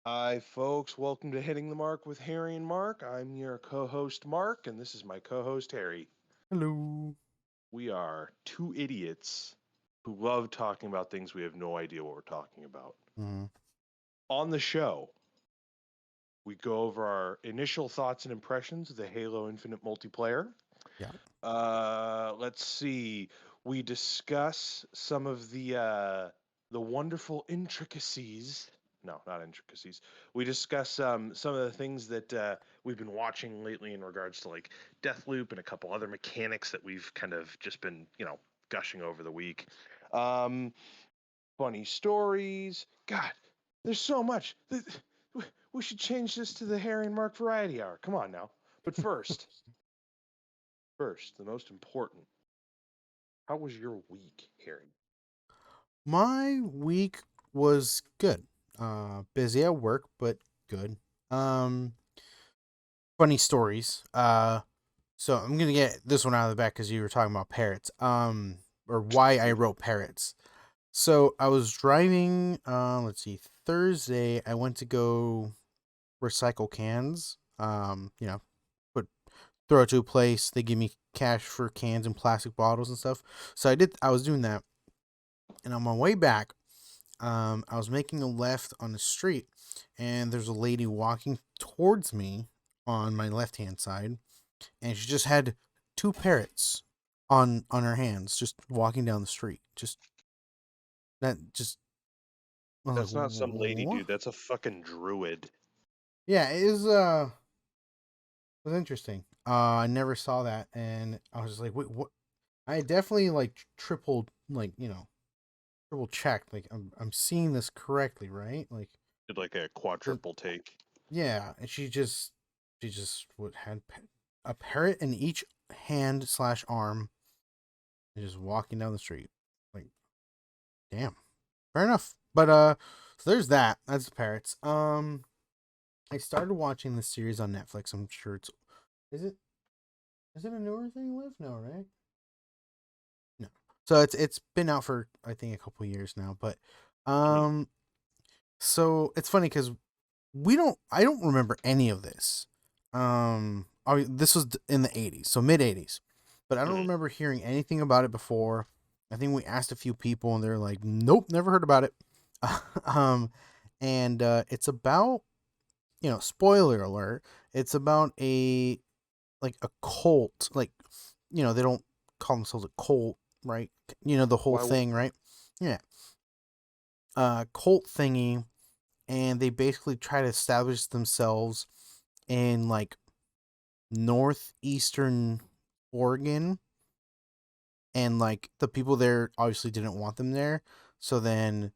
Hi, folks. Welcome to Hitting the Mark with Harry and Mark. I'm your co host, Mark, and this is my co host, Harry. Hello. We are two idiots who love talking about things we have no idea what we're talking about. Mm, On the show, we go over our initial thoughts and impressions of the Halo Infinite multiplayer. yeah. Let's see. We discuss some of the wonderful intricacies. No, not intricacies. We discuss some of the things that we've been watching lately in regards to like Deathloop and a couple other mechanics that we've kind of just been, gushing over the week. Um, Funny stories. God, there's so much. We should change this to the Harry and Mark Variety Hour. Come on now. But first, the most important. How was your week, Harry? My week was good. Busy at work, but good. Um, Funny stories. So I'm gonna get this one out of the back because you were talking about parrots. Or why I wrote parrots. So I was driving. Let's see. Thursday, I went to go recycle cans. Put throw it to a place. They give me cash for cans and plastic bottles and stuff. So I did. I was doing that, and on my way back, I was making a left on the street, and there's a lady walking towards me on my left hand side, and she just had two parrots on her hands, just walking down the street. Just that, just I was like, That's not some lady, what? dude. That's a fucking druid. Yeah, it was interesting. I never saw that, and I was just like, wait, what? I definitely like triple checked. Like I'm seeing this correctly, right? Like Did like a the quadruple take. Yeah, and she just would had a parrot in each hand slash arm, and just walking down the street. Like, damn, fair enough. But so there's that. That's the parrots. I started watching this series on Netflix. I'm sure it's is it is it a newer thing? Live no, right? No. So it's been out for I think a couple years now. But Mhm. um, so it's funny because I don't remember any of this. This was in the 80s, so mid 80s. But I don't Mhm. remember hearing anything about it before. I think we asked a few people and they're like, "Nope, never heard about it." um and it's about, spoiler alert, it's about a cult, like, they don't call themselves a cult, right? The whole Why? thing, right? Yeah. Cult thingy, and they basically try to establish themselves in like northeastern Oregon, and like the people there obviously didn't want them there. So then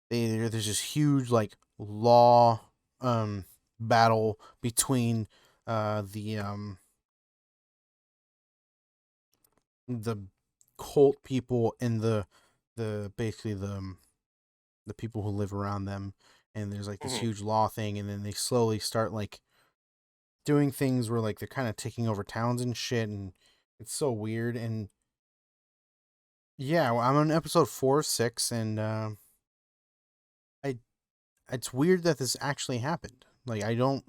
there's this huge like law battle between the cult people and the basically the people who live around them, and there's like this Mhm. huge law thing, and then they slowly start like doing things where like they're kind of taking over towns and shit, and it's so weird. And yeah, well, I'm on episode 4 of 6, and I it's weird that this actually happened. Like I don't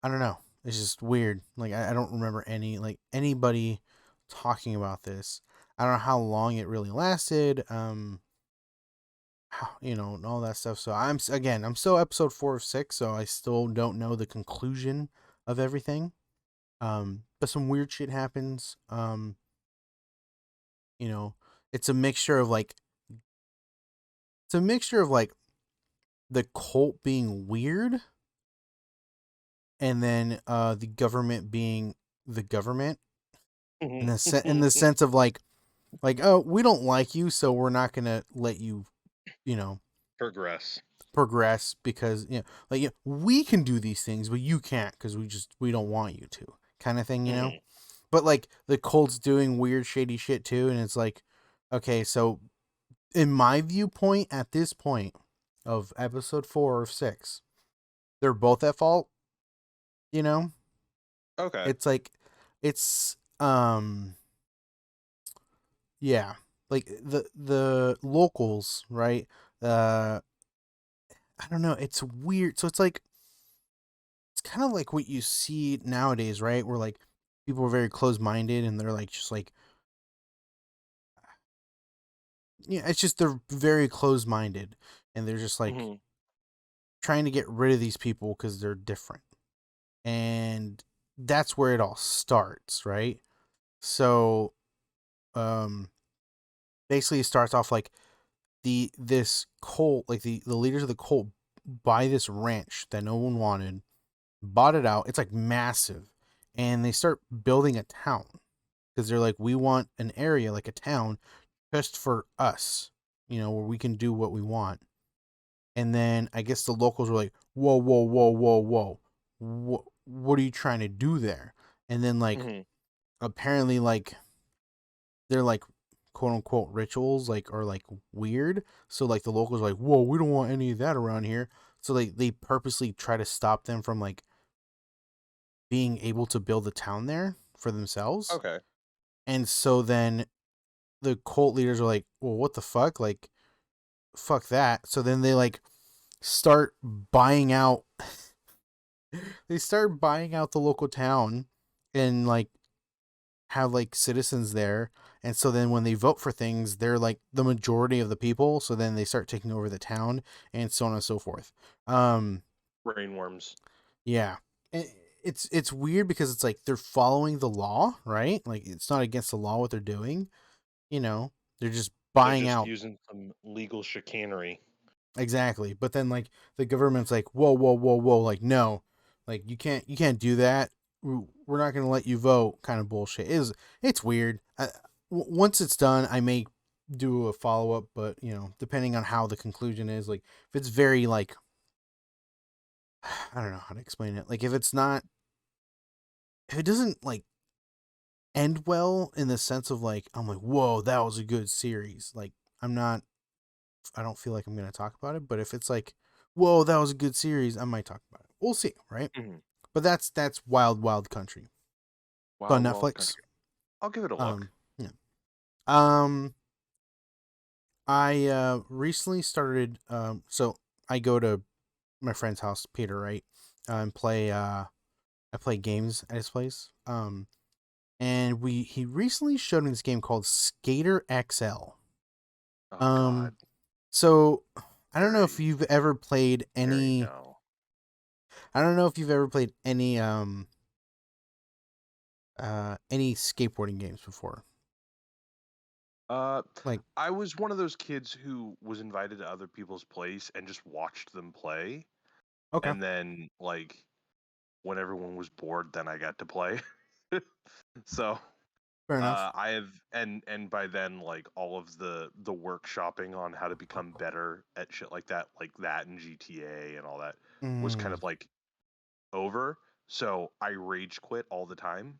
know. It's just weird. Like I don't remember anybody talking about this. I don't know how long it really lasted. And all that stuff. So I'm still episode 4 of 6, so I still don't know the conclusion of everything. But some weird shit happens. You know, it's a mixture of like it's a mixture of like the cult being weird, and then the government being the government, in Mhm. the sense of like, oh, we don't like you, so we're not gonna let you, you know Progress. progress, because like, we can do these things but you can't because we don't want you to, kind of thing. Mhm. But like the cult's doing weird shady shit too, and it's like, okay, so in my viewpoint at this point of episode 4 of 6, they're both at fault. you know Okay. it's like it's yeah, like the locals, right? uh I don't know, it's weird. So it's kind of like what you see nowadays, right? Where like people are very close minded and they're like just like yeah, it's just they're very close minded and they're just like Hmm. trying to get rid of these people because they're different. And that's where it all starts, right? So um basically it starts off like this cult, like the leaders of the cult buy this ranch that no one wanted, bought it out. It's like massive. And they start building a town because they're like, we want an area like a town just for us, where we can do what we want. And then I guess the locals were like, whoa, whoa, whoa, whoa, whoa. What are you trying to do there? And then, like, Hmm. apparently, like, they're like, quote unquote, rituals, like, are like weird. So, like, the locals are like, whoa, we don't want any of that around here. So, they purposely try to stop them from, like, being able to build a town there for themselves. Okay. And so then the cult leaders are like, well, what the fuck? Like, fuck that. So then they like start buying out they start buying out the local town and like have like citizens there. And so then when they vote for things, they're like the majority of the people. So then they start taking over the town and so on and so forth. Um, Brainworms. yeah. It's weird because it's like they're following the law, right? Like it's not against the law what they're doing, you know. They're just They're buying just out. using some legal chicanery. Exactly. But then like the government's like, whoa, whoa, whoa, whoa, like no, like you can't do that. We're not gonna let you vote. Kind of bullshit. It's weird. Once it's done, I may do a follow up, but depending on how the conclusion is, like if it's very like I don't know how to explain it. Like if it doesn't like end well in the sense of like I'm like, whoa, that was a good series. Like I'm not I don't feel like I'm gonna talk about it. But if it's like, whoa, that was a good series, I might talk about it. We'll see, right? Hmm. But that's Wild Wild Country. It's on Wild Wild Netflix. Country. I'll give it a look. Yeah. Um, I recently started. So I go to my friend's house, Peter, right, and play. I play games at his place. And he recently showed me this game called Skater XL. Oh Um, God. so I don't know if Very, you've ever played very any no. I don't know if you've ever played any skateboarding games before. Uh, Like, I was one of those kids who was invited to other people's place and just watched them play, okay, and then like when everyone was bored, then I got to play. So fair enough. I have, and by then, like all of the workshopping on how to become better at shit like that and GTA and all that was kind Mm, of like over. So I rage quit all the time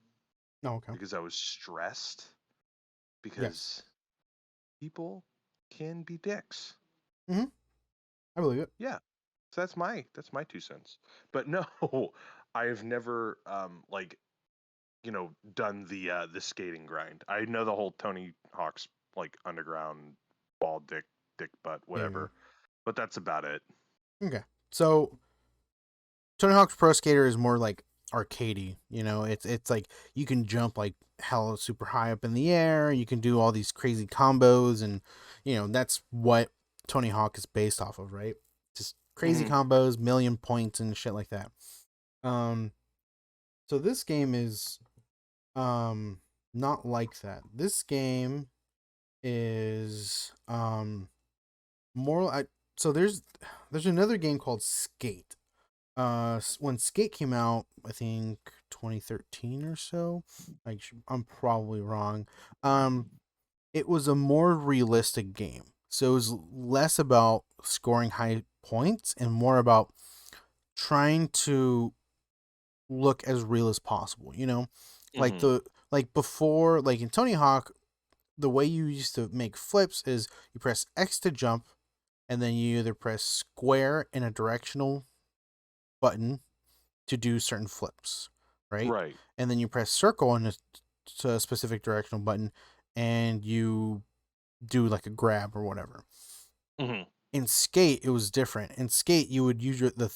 oh, okay. because I was stressed Yes. because people can be dicks. Hmm. I believe it. Yeah. So that's my 2 cents. But no, I've never like done the skating grind. I know the whole Tony Hawk's like underground ball dick butt Yeah. whatever, but that's about it. Okay. So Tony Hawk's Pro Skater is more like arcadey. It's like you can jump like hell super high up in the air. You can do all these crazy combos, and that's what Tony Hawk is based off of, right? Just crazy Hmm. combos, million points, and shit like that. Um. So this game is not like that. This game is more so there's another game called Skate. When Skate came out, I think 2013 or so. I'm probably wrong. Um it was a more realistic game. So it was less about scoring high points and more about trying to look as real as possible, like Hmm. the like before, like in Tony Hawk, the way you used to make flips is you press X to jump, and then you either press square in a directional button to do certain flips, right? Right. And then you press circle in a specific directional button, and you do like a grab or whatever. Hmm. In Skate, it was different. In Skate, you would use the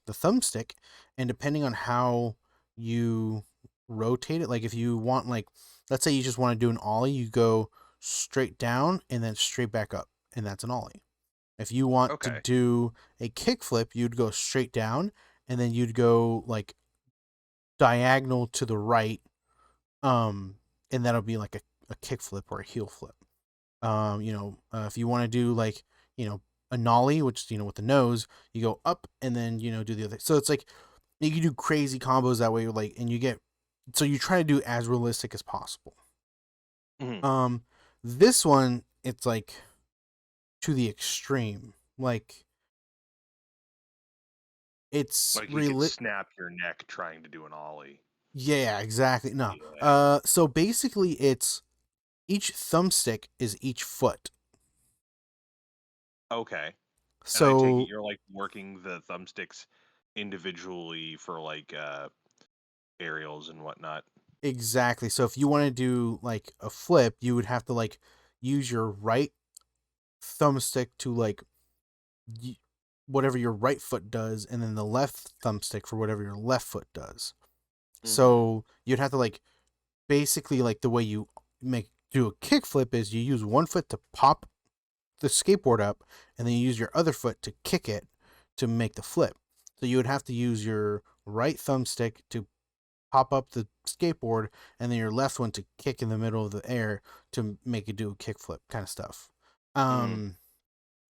thumbstick, and depending on how you rotate it, like if you want, like, let's say you just want to do an ollie, you go straight down and then straight back up, and that's an ollie. If you want to Okay. do a kickflip, you'd go straight down and then you'd go like diagonal to the right, um, and that'll be like a kickflip or a heel flip. If you want to do like, a nollie, which is, with the nose, you go up and then, do the other. So it's like you can do crazy combos that way, like, and so you try to do as realistic as possible. Mhm. Um, this one, it's like to the extreme. Like, it's Like you could real. snap your neck trying to do an ollie. Yeah, exactly. No. Yeah. So basically it's each thumbstick is each foot. Okay. And I take it So you're like working the thumbsticks individually for like aerials and whatnot. exactly. So if you want to do like a flip, you would have to like use your right thumbstick to like y- whatever your right foot does, and then the left thumbstick for whatever your left foot does. Mm-hmm. So you'd have to like basically, like, the way you make do a kickflip is you use one foot to pop the skateboard up, and then you use your other foot to kick it to make the flip. So you would have to use your right thumbstick to pop up the skateboard, and then your left one to kick in the middle of the air to make it do a kickflip kind of stuff. Mm-hmm.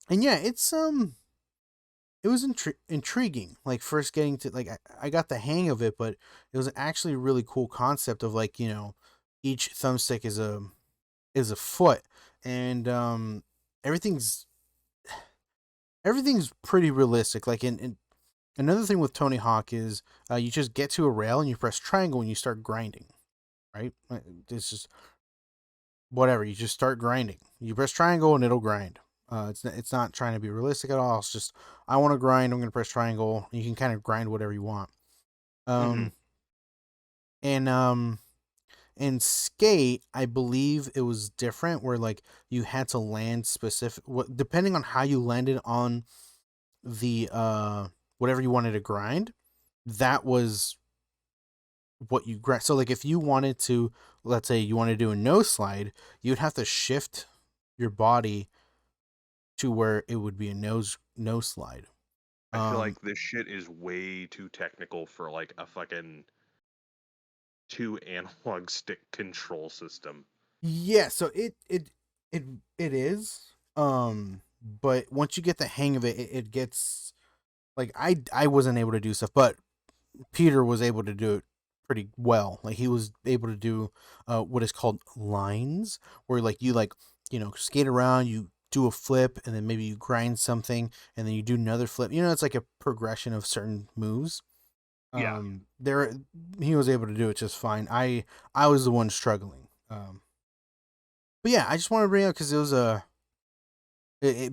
And yeah, it was intriguing. Like, first getting to, like, I got the hang of it, but it was actually a really cool concept of, like, each thumbstick is a foot, and everything's everything's pretty realistic. Like, in another thing with Tony Hawk is, you just get to a rail and you press triangle and you start grinding. Right? It's just whatever. You just start grinding. You press triangle and it'll grind. It's not trying to be realistic at all. It's just, I want to grind. I'm gonna press triangle. You can kind of grind whatever you want. Mm-hmm. Um and in Skate, I believe it was different, where like you had to land specific. Depending on how you landed on the whatever you wanted to grind, that was what you grind. So like if you wanted to, let's say you want to do a nose slide, you'd have to shift your body to where it would be a nose slide. I feel Um, like this shit is way too technical for like a fucking two analog stick control system. yeah, so it it is. But once you get the hang of it, it gets like, I wasn't able to do stuff, but Peter was able to do it pretty well. Like, he was able to do what is called lines, where like you, like, skate around, you do a flip, and then maybe you grind something, and then you do another flip. It's like a progression of certain moves. Yeah. There He was able to do it just fine. I was the one struggling. But yeah, I just wanted to bring it up because it was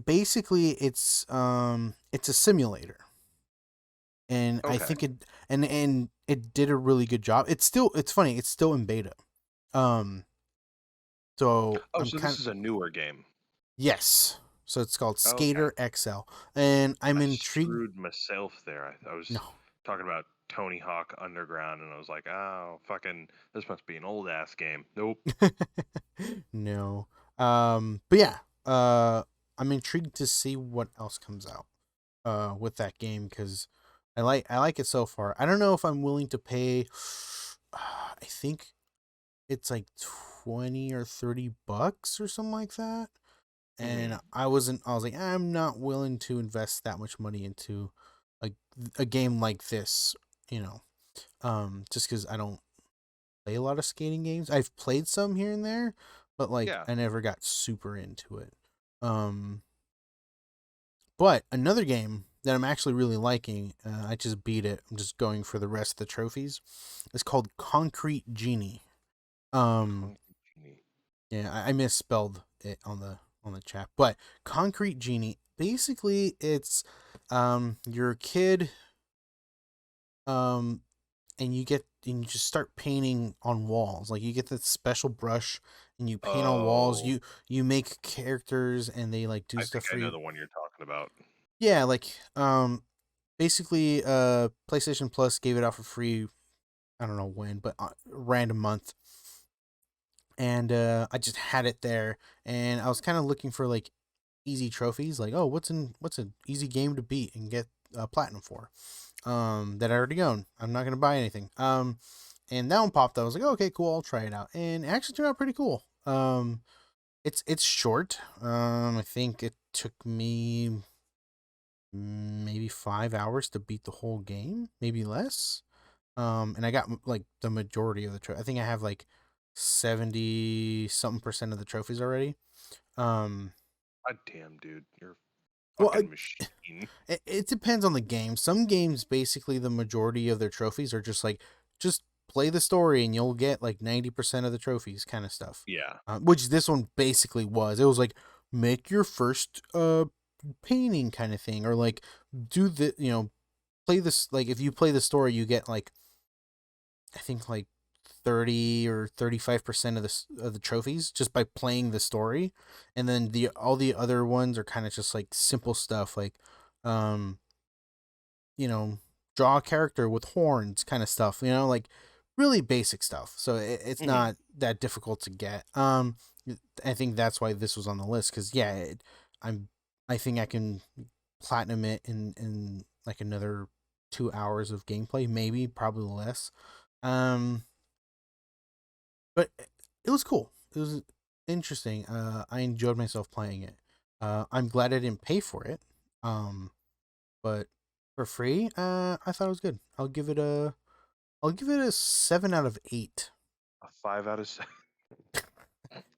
basically it's a simulator, and I Okay. think and it did a really good job. It's funny, it's still in beta. Um, so Oh, I'm so kind this is a newer game. yes. So it's called Okay. Skater XL, and I'm I intrigued. screwed myself there. I was No, talking about Tony Hawk Underground, and I was like, oh, fucking, this must be an old ass game. Nope. no. But yeah, I'm intrigued to see what else comes out with that game, because I like it so far. I don't know if I'm willing to pay. I think it's like 20 or $30 or something like that. Hmm. And I wasn't. I was like, I'm not willing to invest that much money into a a game like this. You know, just because I don't play a lot of skating games. I've played some here and there, but like Yeah. I never got super into it. Um, but another game that I'm actually really liking, I just beat it. I'm just going for the rest of the trophies. It's called Concrete Genie. Um, Concrete Genie. yeah, I misspelled it on the chat, but Concrete Genie. Basically, it's you're a kid, and you just start painting on walls. Like, you get this special brush, and you paint on walls. Oh, You make characters, and they like do I stuff think for I know you. the one you're talking about. Yeah, like basically PlayStation Plus gave it out for free. I don't know when, but random month, and I just had it there, and I was kind of looking for like easy trophies, like, oh, what's an easy game to beat and get platinum for, that I already own. I'm not gonna buy anything. And that one popped up. I was like, oh, okay, cool, I'll try it out, and it actually turned out pretty cool. It's short. I think it took me maybe 5 hours to beat the whole game, maybe less. And I got like the majority of the I think I have like 70 something percent of the trophies already. Um, God damn, dude, you're a well, fucking machine. it depends on the game. Some games, basically, the majority of their trophies are just like, just play the story and you'll get like 90% of the trophies, kind of stuff. Yeah. Which this one basically was. It was like, make your first painting kind of thing, or like do the play this, like if you play the story, you get like, I think like 30 or 35% of the trophies just by playing the story. And then the all the other ones are kind of just like simple stuff, like um you know, draw a character with horns kind of stuff, like really basic stuff. So it's Hmm. not that difficult to get. I think that's why this was on the list, cuz yeah, I'm I think I can platinum it in like another 2 hours of gameplay, maybe, probably less. Um but it was cool. It was interesting. I enjoyed myself playing it. I'm glad I didn't pay for it. Um but for free, I thought it was good. I'll give it a 7 out of 8. A 5 out of 7.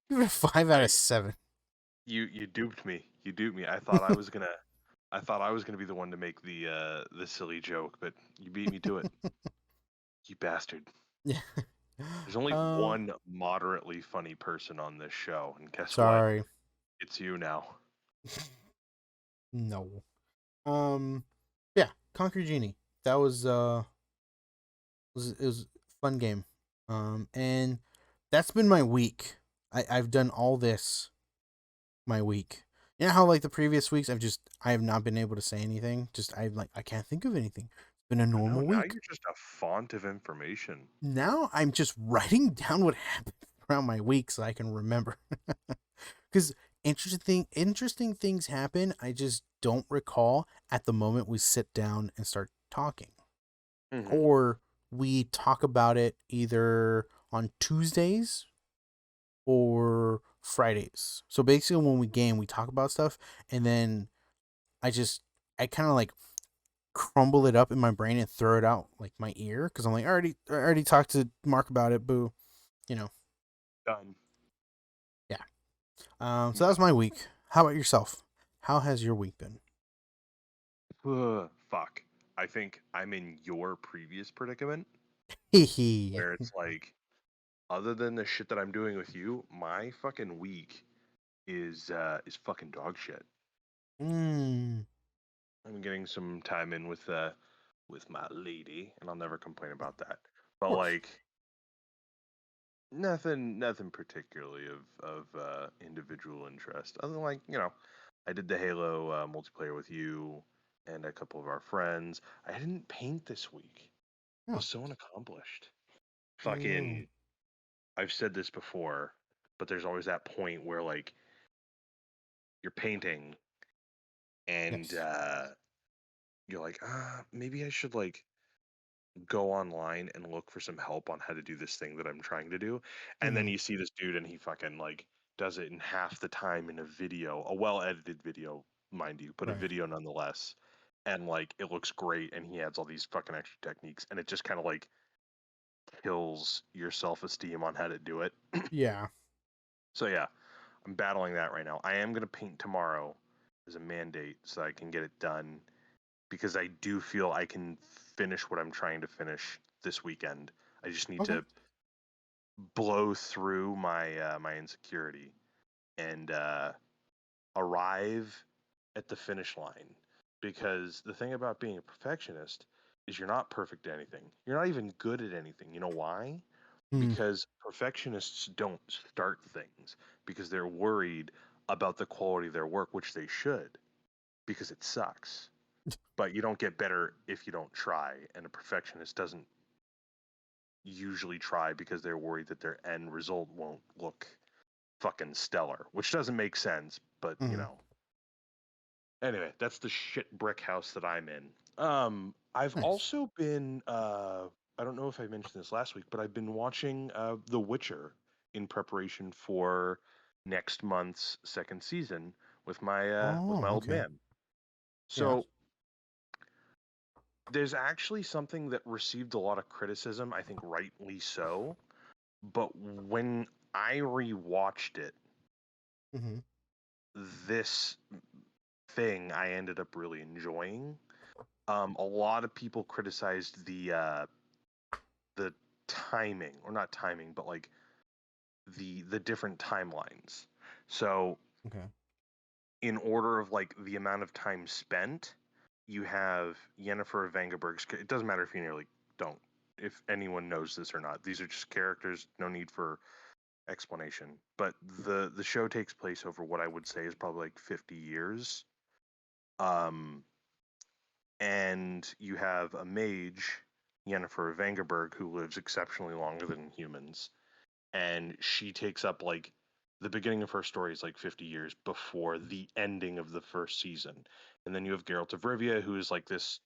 Give it a 5 out of 7. You duped me. You duped me. I thought I was gonna be the one to make the silly joke, but you beat me to it. You bastard. Yeah. There's only Uh, one moderately funny person on this show, and guess what? Sorry. It's you now. No. Um, yeah, Conquer Genie. That was a fun game. And that's been my week. I've done all this my week. You know how like the previous weeks I have not been able to say anything. Just I can't think of anything. It's been a I know. normal Now week. you're just a font of information. Now I'm just writing down what happened throughout my week so I can remember. Because interesting things happen. I just don't recall at the moment we sit down and start talking, Hmm. or we talk about it either on Tuesdays or Fridays. So basically, when we game, we talk about stuff, and then I just I kind of like crumble it up in my brain and throw it out like my ear, because I'm like, I already talked to Mark about it. Boo, you know. Done. Yeah. So that was my week. How about yourself? How has your week been? Fuck. I think I'm in your previous predicament Hee hee. where it's like, other than the shit that I'm doing with you, my fucking week is fucking dog shit. Mm. I'm getting some time in with my lady, and I'll never complain about that. Of But course. like nothing particularly of individual interest. Other than like, I did the Halo multiplayer with you and a couple of our friends. I didn't paint this week. I Oh. was so unaccomplished. Mm. Fucking I've said this before, but there's always that point where like you're painting and Yes. you're like, maybe I should like go online and look for some help on how to do this thing that I'm trying to do. And then Mm. you see this dude and he fucking like does it in half the time in a video, a well edited video, mind you, but a Right. video nonetheless. And like it looks great and he adds all these fucking extra techniques and it just kind of like kills your self esteem on how to do it. Yeah. So yeah, I'm battling that right now. I am gonna paint tomorrow as a mandate so I can get it done because I do feel I can finish what I'm trying to finish this weekend. I just need Okay. to blow through my insecurity and arrive at the finish line. Because the thing about being a perfectionist is you're not perfect at anything. You're not even good at anything. You know why? Mm. because perfectionists don't start things because they're worried about the quality of their work, which they should, because it sucks. But you don't get better if you don't try, and a perfectionist doesn't usually try because they're worried that their end result won't look fucking stellar, which doesn't make sense, but you Mm. know. Anyway, that's the shit brick house that I'm in. I've Nice. also been I don't know if I mentioned this last week, but I've been watching The Witcher in preparation for next month's second season with my Oh, old okay. man. Yeah. So there's actually something that received a lot of criticism, I think rightly so, but when I rewatched it, Mm-hmm. this thing I ended up really enjoying. A lot of people criticized the timing, or not timing, but like the different timelines. So Okay. in order of like the amount of time spent, you have Yennefer Vangerberg's. It doesn't matter if you nearly don't, if anyone knows this or not. These are just characters. No need for explanation. But the show takes place over what I would say is probably like 50 years. Um, and you have a mage, Yennefer Vangerberg, who lives exceptionally longer than humans, and she takes up like the beginning of her story is like 50 years before the ending of the first season, and then you have Geralt of Rivia, who is like this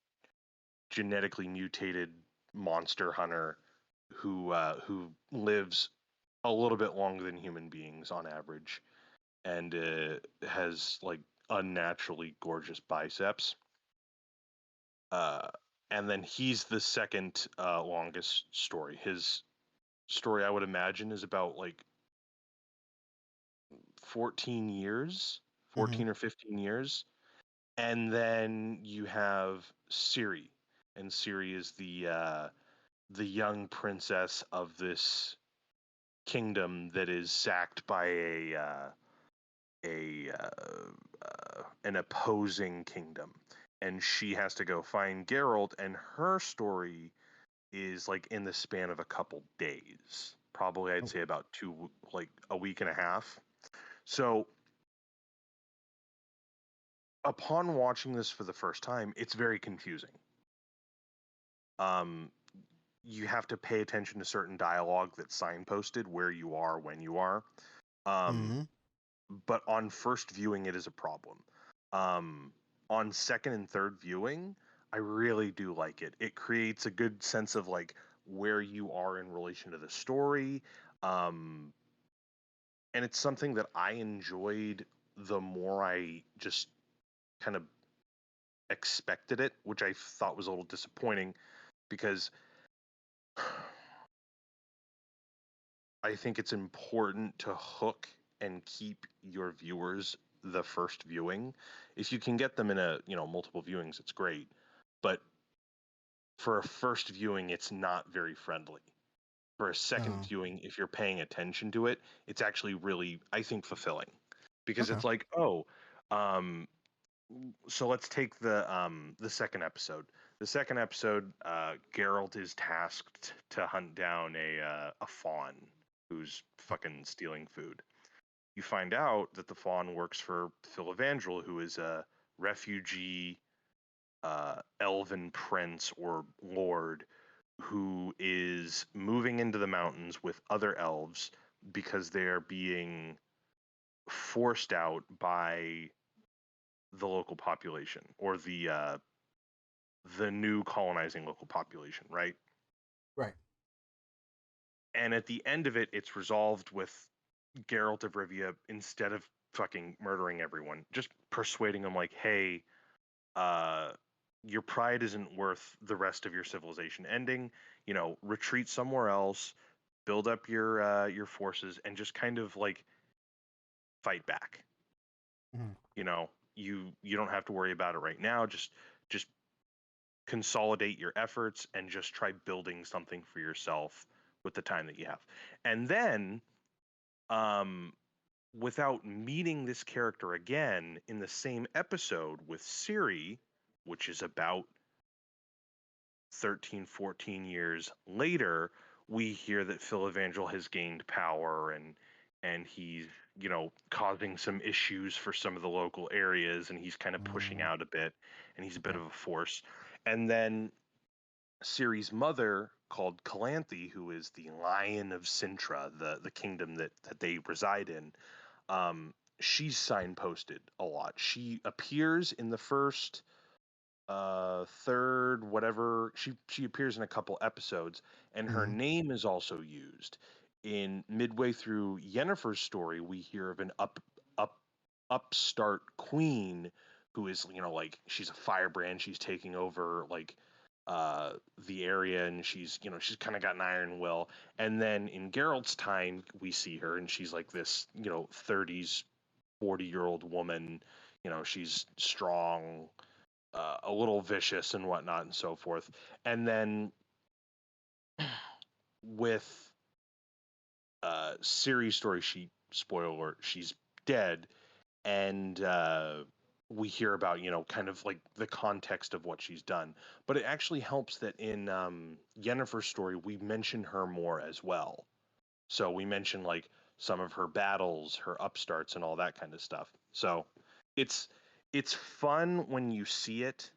genetically mutated monster hunter who lives a little bit longer than human beings on average, and has like unnaturally gorgeous biceps. Uh, and then he's the second longest story. His story, I would imagine, is about like 14 years, Mm-hmm. 14 or 15 years. And then you have Ciri, and Ciri is the young princess of this kingdom that is sacked by an opposing kingdom, and she has to go find Geralt, and her story is like in the span of a couple days. Probably I'd Oh. say about two, like a week and a half. So upon watching this for the first time, it's very confusing. Um, you have to pay attention to certain dialogue that's signposted where you are when you are. Um, Mm-hmm. but on first viewing, it is a problem. Um, on second and third viewing, I really do like it. It creates a good sense of like where you are in relation to the story. Um, and it's something that I enjoyed the more I just kind of expected it, which I thought was a little disappointing because I think it's important to hook and keep your viewers the first viewing. If you can get them in a, multiple viewings, it's great. But for a first viewing, it's not very friendly. For a second Oh. viewing, if you're paying attention to it, it's actually really, I think, fulfilling because Okay. it's like, oh, um, so let's take the second episode. The second episode, Geralt is tasked to hunt down a fawn who's fucking stealing food. You find out that the fawn works for Philivandrel, who is a refugee elven prince or lord who is moving into the mountains with other elves because they're being forced out by the local population or the new colonizing local population, right? Right. And at the end of it, it's resolved with Geralt of Rivia, instead of fucking murdering everyone, just persuading them like, hey, uh, your pride isn't worth the rest of your civilization ending. Retreat somewhere else, build up your forces, and just kind of like fight back. Mm-hmm. You don't have to worry about it right now. Just consolidate your efforts and just try building something for yourself with the time that you have. And then, um, without meeting this character again in the same episode with Ciri, which is about 13, 14 years later, we hear that Phil Evangel has gained power, and he's, causing some issues for some of the local areas, and he's kind of pushing Mm, out a bit, and he's a bit okay. of a force. And then Ciri's mother, called Calanthe, who is the Lion of Sintra, the kingdom that they reside in, she's signposted a lot. She appears in the first, third, whatever. She appears in a couple episodes, and her Mm, name is also used. In midway through Yennefer's story, we hear of an upstart queen who is, like, she's a firebrand. She's taking over, like, the area, and she's kind of got an iron will. And then in Geralt's time, we see her, and she's like this, 30s, 40-year-old woman. She's strong, a little vicious and whatnot and so forth. And then with Ciri's story, spoiler alert, she's dead. And we hear about, kind of like the context of what she's done. But it actually helps that in Yennefer's story, we mention her more as well. So we mention, like, some of her battles, her upstarts, and all that kind of stuff. So it's it's fun when you see it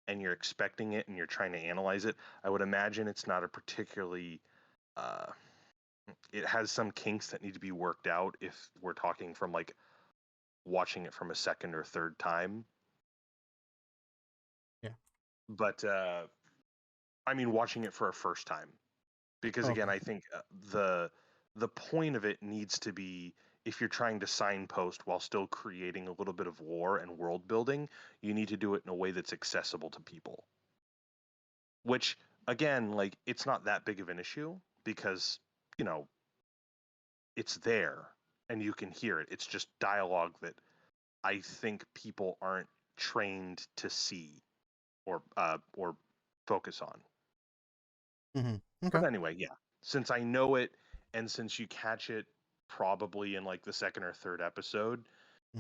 and you're expecting it and you're trying to analyze it. I would imagine it's not a particularly, uh, it has some kinks that need to be worked out if we're talking from, like, watching it from a second or third time. yeah. But I mean, watching it for a first time, because again, Okay. I think the point of it needs to be, if you're trying to signpost while still creating a little bit of lore and world building, you need to do it in a way that's accessible to people. Which, again, like, it's not that big of an issue because, you know it's there and you can hear it. It's just dialogue that I think people aren't trained to see or focus on. Hmm. But Okay. anyway, yeah. Since I know it, and since you catch it probably in, like, the second or third episode,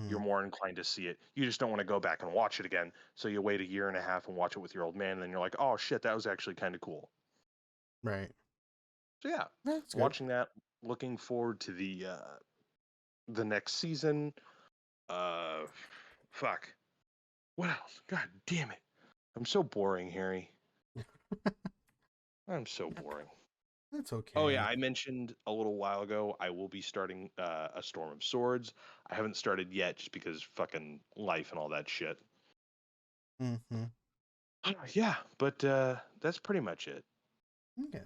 you're Mm, more inclined to see it. You just don't want to go back and watch it again. So you wait a year and a half and watch it with your old man, and then you're like, oh shit, that was actually kind of cool. right. So yeah, That's good. watching that, looking forward to the next season. Uh, fuck. What else? God damn it. I'm so boring, Harry. I'm so boring. That's Oh yeah, okay. I mentioned a little while ago I will be starting a Storm of Swords. I haven't started yet just because fucking life and all that shit. Hmm. Yeah, but that's pretty much it. Okay.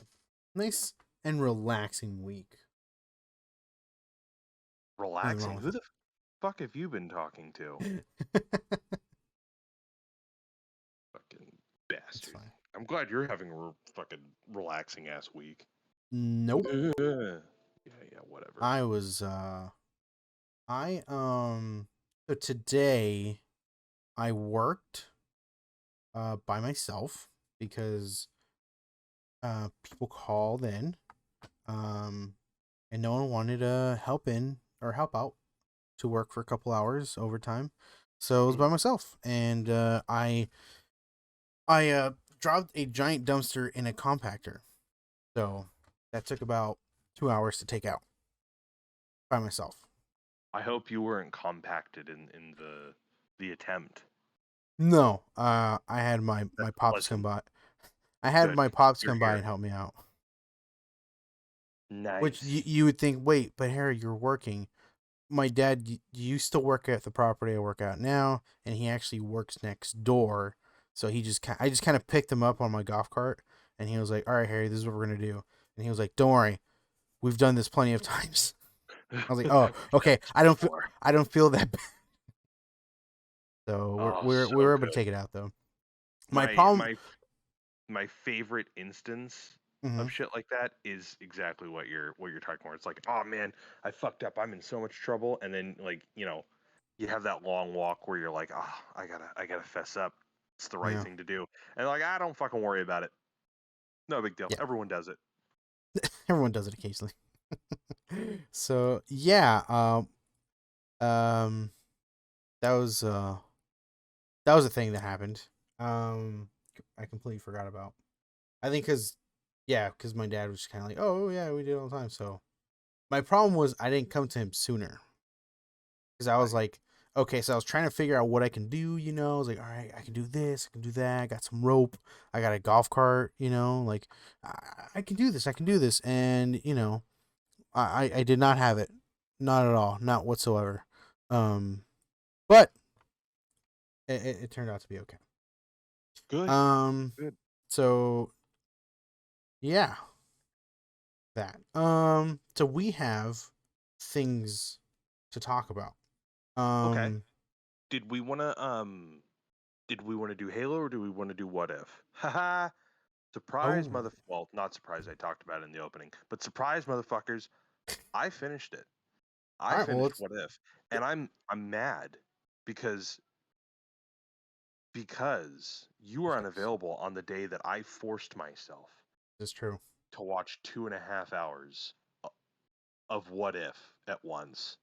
Nice and relaxing week. Nothing wrong Relaxing. with Who the fuck have you been talking to? it. Fucking It's bastard. fine. I'm glad you're having a fucking relaxing ass week. Nope. Yeah, yeah, whatever. I was I so today I worked by myself because people called in um and no one wanted to help out to work for a couple hours overtime. So I was Mhm. by myself and I dropped a giant dumpster in a compactor. So that took about 2 hours to take out by myself. I hope you weren't compacted in the attempt. No, I had my That's pops come pleasant. by. I had Good. my pops You're come by here. and help me out. Which Nice. you would think, wait, but Harry, you're working. My dad used to work at the property I work at now, and he actually works next door. So I just kind of picked him up on my golf cart, and he was like, "All right, Harry, this is what we're gonna do." And he was like, "Don't worry, we've done this plenty of times." I was like, "Oh, We've done okay. this before. I don't feel that bad." So Oh, we so were able to good. take it out though. My My problem. my my favorite instance Hmm. of shit like that is exactly what you're talking about. It's like, oh man, I fucked up. I'm in so much trouble, and then, like, you have that long walk where you're like, oh, I gotta fess up. It's the right Yeah, thing to do, and like, I don't fucking worry about it. No big deal. yeah. Everyone does it. Everyone does it occasionally. So yeah, um, that was a thing that happened. I completely forgot about. I think because Yeah, because my dad was kind of like, "Oh yeah, we do it all the time." So my problem was I didn't come to him sooner because I was Right. like, okay, so I was trying to figure out what I can do. I was like, all right, I can do this, I can do that. I got some rope, I got a golf cart. Like I can do this, I can do this, and I did not have it, not at all, not whatsoever. Um, but it turned out to be okay. Good. Um, Good. so yeah, that. So we have things to talk about. Okay. Um, Did we want to did we want to do Halo or do we want to do What If? Haha. Surprise oh, mother well, not surprise, I talked about it in the opening. But surprise motherfuckers, I finished it. I all right. Well, finished What If. And I'm mad because you were because unavailable on the day that I forced myself it's true. to watch 2.5 hours of What If at once.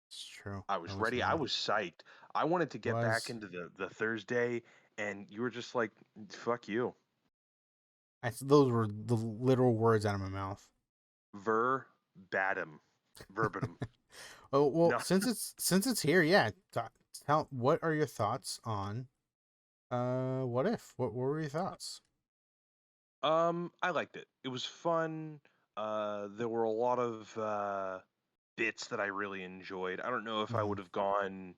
It's true. I I was was ready. I mad. was psyched. I wanted to get back Was into the Thursday, and you were just like, "Fuck you, those were the literal words out of my mouth. verbatim, verbatim." Oh well, No, since it's here, yeah. Tell what are your thoughts on what if? What were your thoughts? I liked it. It was fun. There were a lot of bits that I really enjoyed. I don't know if I Mm-hmm. would have gone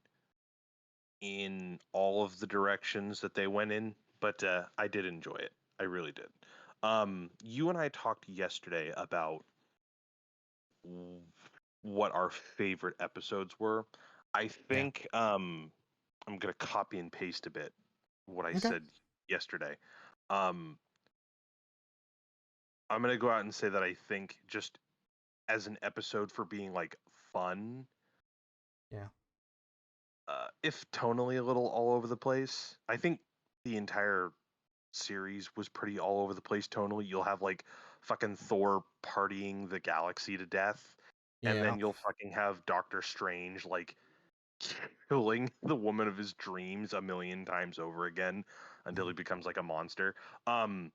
in all of the directions that they went in, but I did enjoy it. I really did. You and I talked yesterday about w- what our favorite episodes were. I Yeah. think I'm gonna copy and paste a bit what I Okay. said yesterday. Um, I'm gonna go out and say that I think just as an episode for being like fun, Yeah. if tonally a little all over the place, I think the entire series was pretty all over the place tonally. You'll have like fucking Thor partying the galaxy to death, and Yeah. then you'll fucking have Doctor Strange like killing the woman of his dreams a million times over again until he becomes like a monster. Um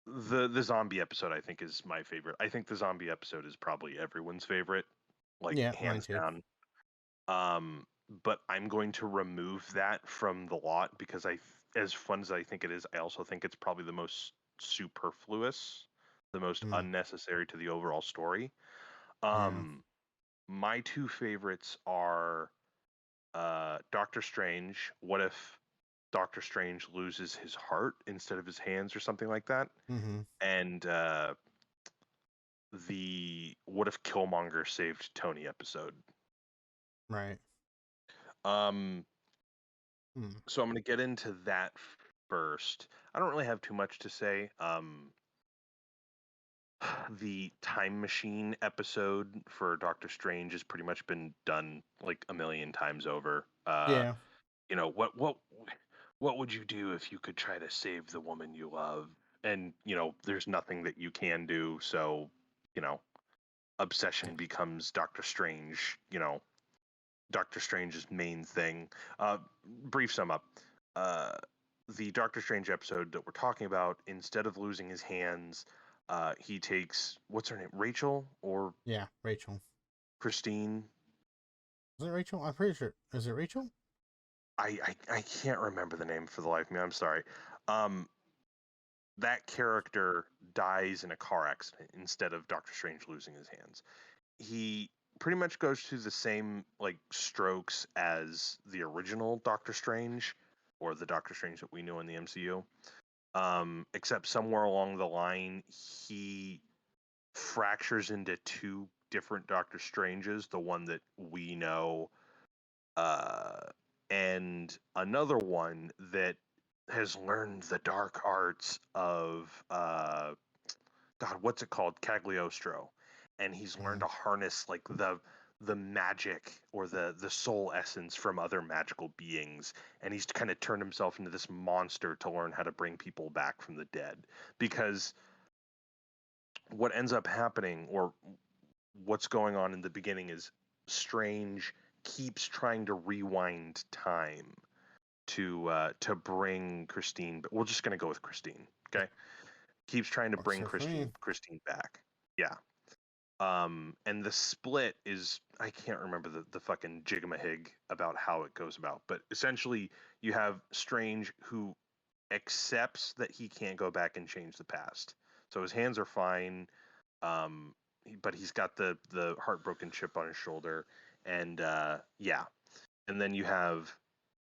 the zombie episode I think is my favorite. I think the zombie episode is probably everyone's favorite, like Yeah. Mine hands too. down. Um but I'm going to remove that from the lot because as fun as I think it is, I also think it's probably the most superfluous, the most Mm. unnecessary to the overall story. Yeah. Um my two favorites are Doctor Strange. What if Doctor Strange loses his heart instead of his hands or something like that? Mm-hmm. And the what if Killmonger saved Tony episode. Right. Um, Mm. so I'm going to get into that first. I don't really have too much to say. The time machine episode for Doctor Strange has pretty much been done like a million times over. Yeah. What would you do if you could try to save the woman you love? And there's nothing that you can do, so you know obsession becomes Doctor Strange. Doctor Strange's main thing. Brief sum up. uh, the Doctor Strange episode that we're talking about, instead of losing his hands, he takes, what's her name, Rachel or Yeah. Rachel. Christine? Is it Rachel? I'm pretty sure. Is it Rachel? I can't remember the name for the life of me. I'm sorry. Um, that character dies in a car accident instead of Doctor Strange losing his hands. He pretty much goes through the same like strokes as the original Doctor Strange, or the Doctor Strange that we know in the MCU. Except somewhere along the line he fractures into two different Doctor Stranges, the one that we know, uh, and another one that has learned the dark arts of God, what's it called? Cagliostro. And he's learned Mm. to harness like the magic or the soul essence from other magical beings, and he's kind of turned himself into this monster to learn how to bring people back from the dead. Because what ends up happening, or what's going on in the beginning, is Strange keeps trying to rewind time to bring Christine, but we're just going to go with Christine, okay? keeps trying to Works bring here for me. Christine back. Yeah. And the split is, I can't remember the fucking jigamahig about how it goes about, but essentially you have Strange who accepts that he can't go back and change the past. So his hands are fine, but he's got the heartbroken chip on his shoulder, and yeah. And then you have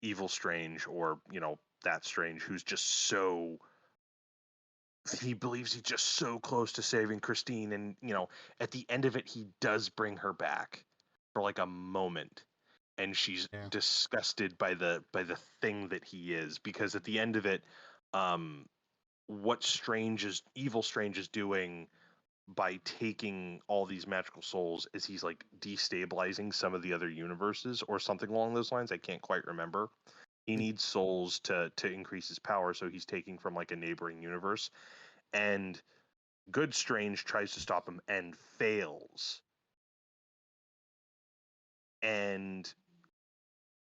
Evil Strange, or that Strange, who's just so, he believes he's just so close to saving Christine, and at the end of it he does bring her back for like a moment, and she's Yeah. disgusted by the thing that he is, because at the end of it, um what Evil Strange is doing by taking all these magical souls is he's like destabilizing some of the other universes or something along those lines. I can't quite remember. He needs souls to increase his power, so he's taking from like a neighboring universe, and Good Strange tries to stop him and fails. And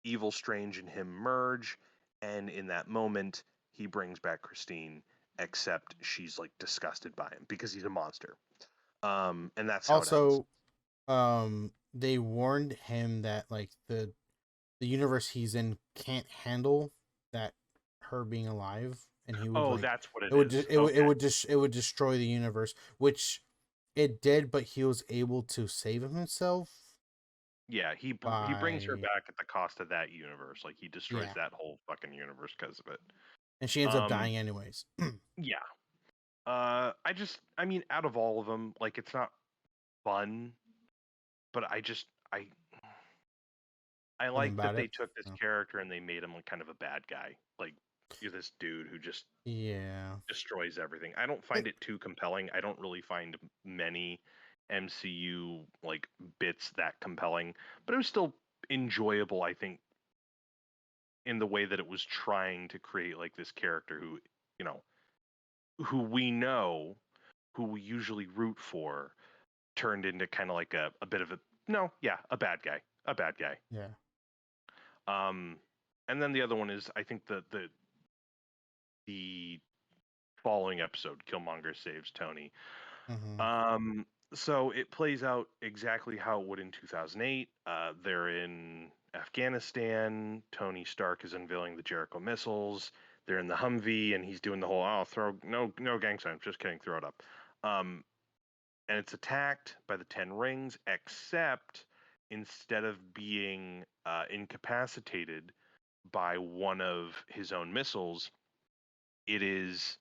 Evil Strange and him merge, and in that moment, he brings back Christine, except she's like disgusted by him because he's a monster. And that's how it ends. Also, they warned him that like the universe he's in can't handle that her being alive, and he would Oh, like that's what it it would is. it Okay. would just it would destroy the universe, which it did, but he was able to save himself Yeah, he brings her by back at the cost of that universe. Like he destroys yeah, that whole fucking universe because of it. and she ends up Um, dying anyways. yeah. I mean, out of all of them, like it's not fun, but I Something like that about they it. took this So, character and they made him like kind of a bad guy. Like you're this dude who just yeah, destroys everything. I don't it, find it too compelling. I don't really find many MCU like bits that compelling, but it was still enjoyable, I think, in the way that it was trying to create like this character who, you know, who we know, who we usually root for, turned into kind of like a bit of a, no, yeah, a bad guy. A bad guy. yeah. Um and then the other one is, I think, the following episode, Killmonger saves Tony. Mm-hmm. Um, so it plays out exactly how it would in 2008. They're in Afghanistan. Tony Stark is unveiling the Jericho missiles. They're in the Humvee, and he's doing the whole, "Oh, throw no gang signs, just kidding, throw it up." Um, and it's attacked by the Ten Rings, except instead of being incapacitated by one of his own missiles, it is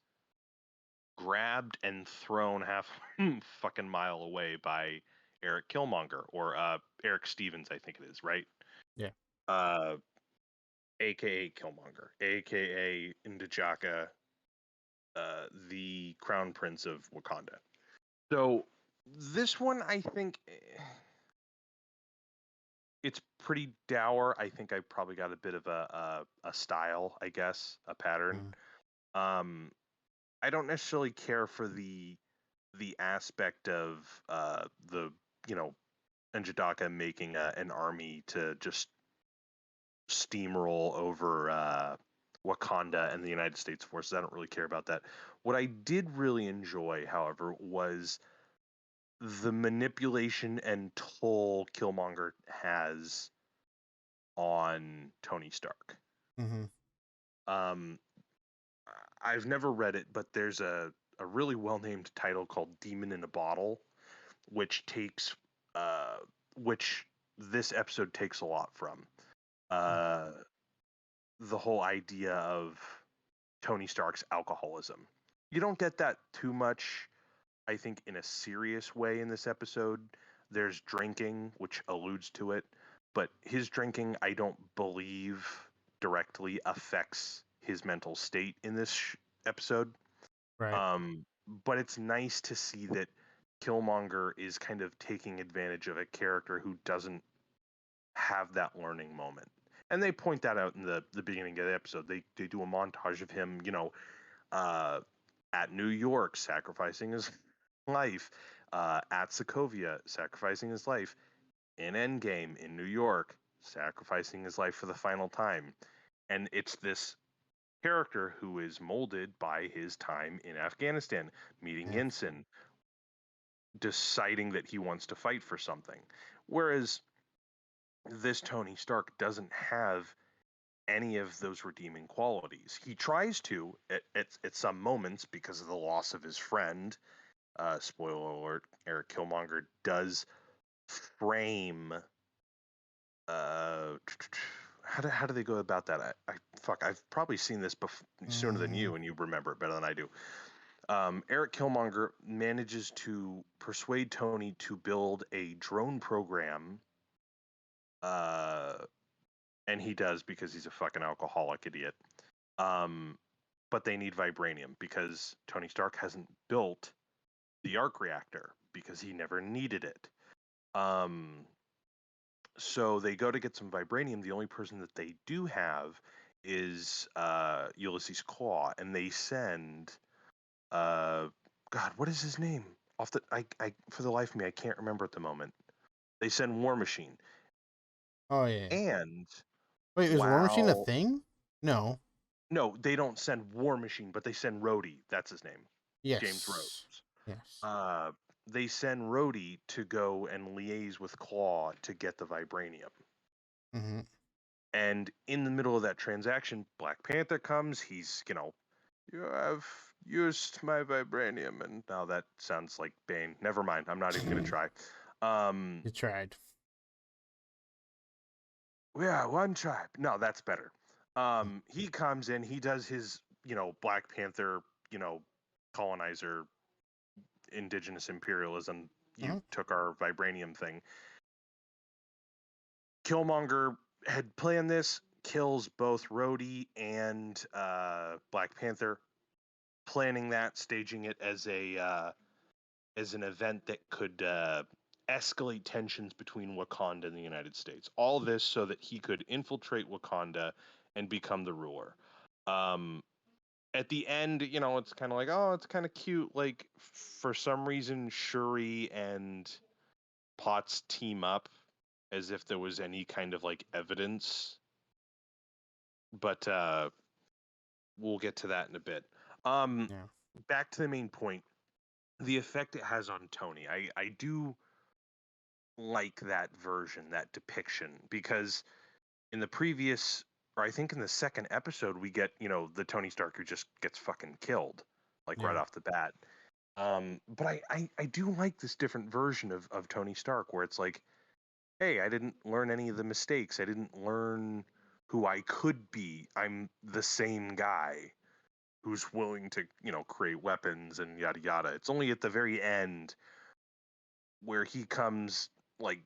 grabbed and thrown half fucking mile away by Eric Killmonger, or Eric Stevens, I think it is, right? Yeah. Uh, AKA Killmonger, AKA Ndjaka, the Crown Prince of Wakanda. So this one, I think, it's pretty dour. I think I probably got a bit of a style, I guess, a pattern. Mm-hmm. Um, I don't necessarily care for the aspect of the you know Njidaka making an army to just steamroll over Wakanda and the United States forces. I don't really care about that. What I did really enjoy, however, was the manipulation and toll Killmonger has on Tony Stark. Mm-hmm. Um, I've never read it, but there's a really well named title called Demon in a Bottle, which takes which this episode takes a lot from. Uh, the whole idea of Tony Stark's alcoholism. You don't get that too much, I think, in a serious way in this episode. There's drinking, which alludes to it, but his drinking, I don't believe, directly affects his mental state in this episode. Right. Um, but it's nice to see that Killmonger is kind of taking advantage of a character who doesn't have that learning moment. And they point that out in the beginning of the episode. They do a montage of him, uh, at New York sacrificing his life, at Sokovia sacrificing his life, in Endgame in New York sacrificing his life for the final time. And it's this character who is molded by his time in Afghanistan, meeting Yeah. Ensign, deciding that he wants to fight for something. Whereas this Tony Stark doesn't have any of those redeeming qualities. He tries to at some moments because of the loss of his friend. Spoiler alert: Eric Killmonger does frame. Uh, how do they go about that? I've probably seen this sooner than Mm, you, and you remember it better than I do. Eric Killmonger manages to persuade Tony to build a drone program, uh, and he does because he's a fucking alcoholic idiot. Um, but they need vibranium because Tony Stark hasn't built the arc reactor because he never needed it. Um, so they go to get some vibranium. The only person that they do have is Ulysses Claw, and they send uh, God, what is his name? Off the I for the life of me I can't remember at the moment. They send War Machine, oh yeah. and Wait, is War Machine a while thing? No. no, they don't send War Machine, but they send Rhodey. That's his name, James Yes. Rhodes. Yes. Uh, they send Rhodey to go and liaise with Claw to get the vibranium. Mm-hmm. And in the middle of that transaction, Black Panther comes. He's, you have used my vibranium. And now that sounds like Bane. Never mind. I'm not even going to try. Um, You tried. yeah, one tribe. No, that's better. He comes in, he does his, Black Panther, you know, colonizer, indigenous imperialism. You Mm-hmm. took our vibranium thing. Killmonger had planned this, kills both Rhodey and Black Panther, planning that, staging it as an event that could escalate tensions between Wakanda and the United States. All this so that he could infiltrate Wakanda and become the ruler. Um, at the end, it's kind of like, oh, it's kind of cute. Like, for some reason, Shuri and Potts team up as if there was any kind of like evidence, but we'll get to that in a bit. Um, Yeah. Back to the main point, the effect it has on Tony. I do like that version, that depiction, because in the previous, or I think in the second episode, we get, the Tony Stark who just gets fucking killed, like right Yeah. off the bat. But I do like this different version of Tony Stark where it's like, hey, I didn't learn any of the mistakes. I didn't learn who I could be. I'm the same guy who's willing to, create weapons and yada yada. It's only at the very end where he comes like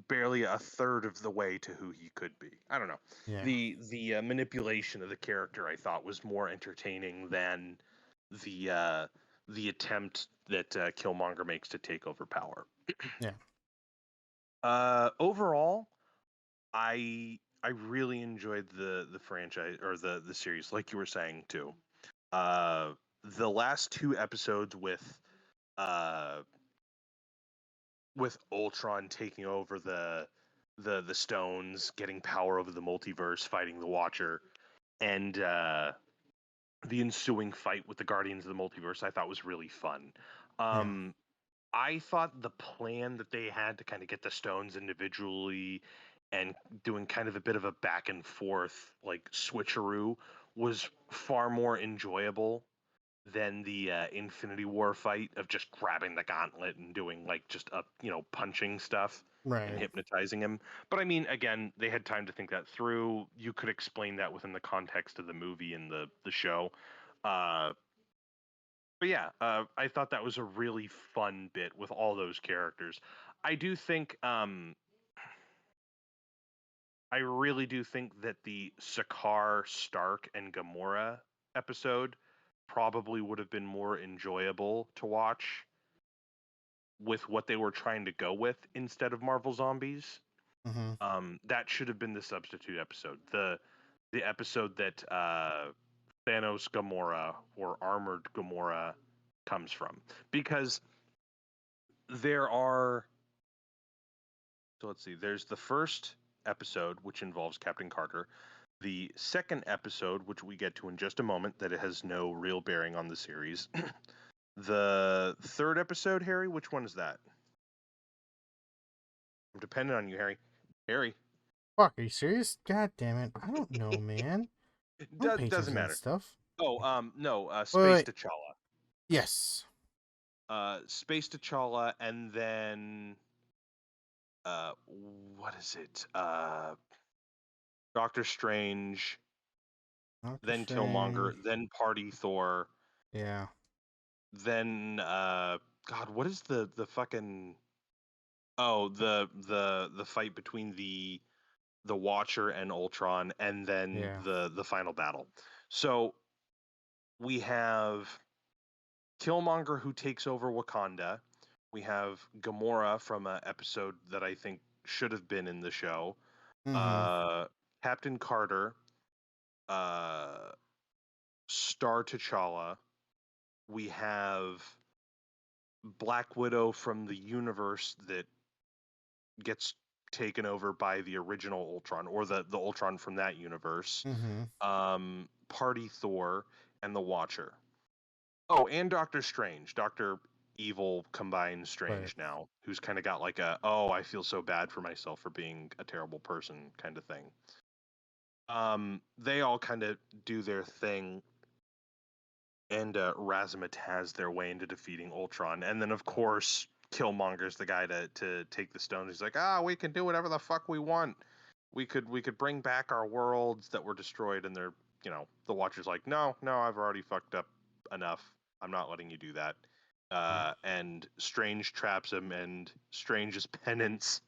barely a third of the way to who he could be. I don't know. Yeah. The manipulation of the character I thought was more entertaining than the uh, the attempt that Killmonger makes to take over power. Yeah. Overall, I really enjoyed the franchise or the series, like you were saying too. Uh, the last two episodes uh, with Ultron taking over the stones, getting power over the multiverse, fighting the Watcher, and the ensuing fight with the Guardians of the Multiverse, I thought was really fun. Yeah. Um, I thought the plan that they had to kind of get the stones individually and doing kind of a bit of a back and forth like switcheroo was far more enjoyable than the Infinity War fight of just grabbing the gauntlet and doing like just punching stuff and Right. hypnotizing him. But I mean, again, they had time to think that through. You could explain that within the context of the movie and the show. Uh, but yeah, I thought that was a really fun bit with all those characters. I do think, I really do think that the Sakaar, Stark, and Gamora episode probably would have been more enjoyable to watch with what they were trying to go with instead of Marvel Zombies. Mm-hmm. That should have been the substitute episode. The episode that Thanos Gamora or Armored Gamora comes from, because there are. So let's see. There's the first episode which involves Captain Carter. The second episode, which we get to in just a moment, that it has no real bearing on the series. The third episode, Harry, which one is that? I'm dependent on you, Harry. Harry. Fuck, are you serious? God damn it. I don't know, man. I don't pay Doesn't attention to that matter. stuff. Oh, no, Wait, Space wait. T'Challa. Yes. Space T'Challa, and then what is it? Doctor Strange, Doctor then Killmonger, Strange. then Party Thor, Yeah. then God, what is the fucking the fight between the Watcher and Ultron, and then Yeah. the final battle. So we have Killmonger who takes over Wakanda. We have Gamora from an episode that I think should have been in the show. Mm-hmm. Uh, Captain Carter, uh, Star T'Challa. We have Black Widow from the universe that gets taken over by the original Ultron, or the Ultron from that universe. Mm-hmm. Party Thor, and the Watcher. Oh, and Doctor Strange, Doctor Evil combined Right. Strange now, who's kind of got like a I feel so bad for myself for being a terrible person kind of thing. They all kind of do their thing, and Razumit has their way into defeating Ultron, and then of course Killmonger's the guy to take the stone. He's like, we can do whatever the fuck we want. We could bring back our worlds that were destroyed, and they're the Watcher's like, no, I've already fucked up enough. I'm not letting you do that. Yeah. And Strange traps him, and Strange's penance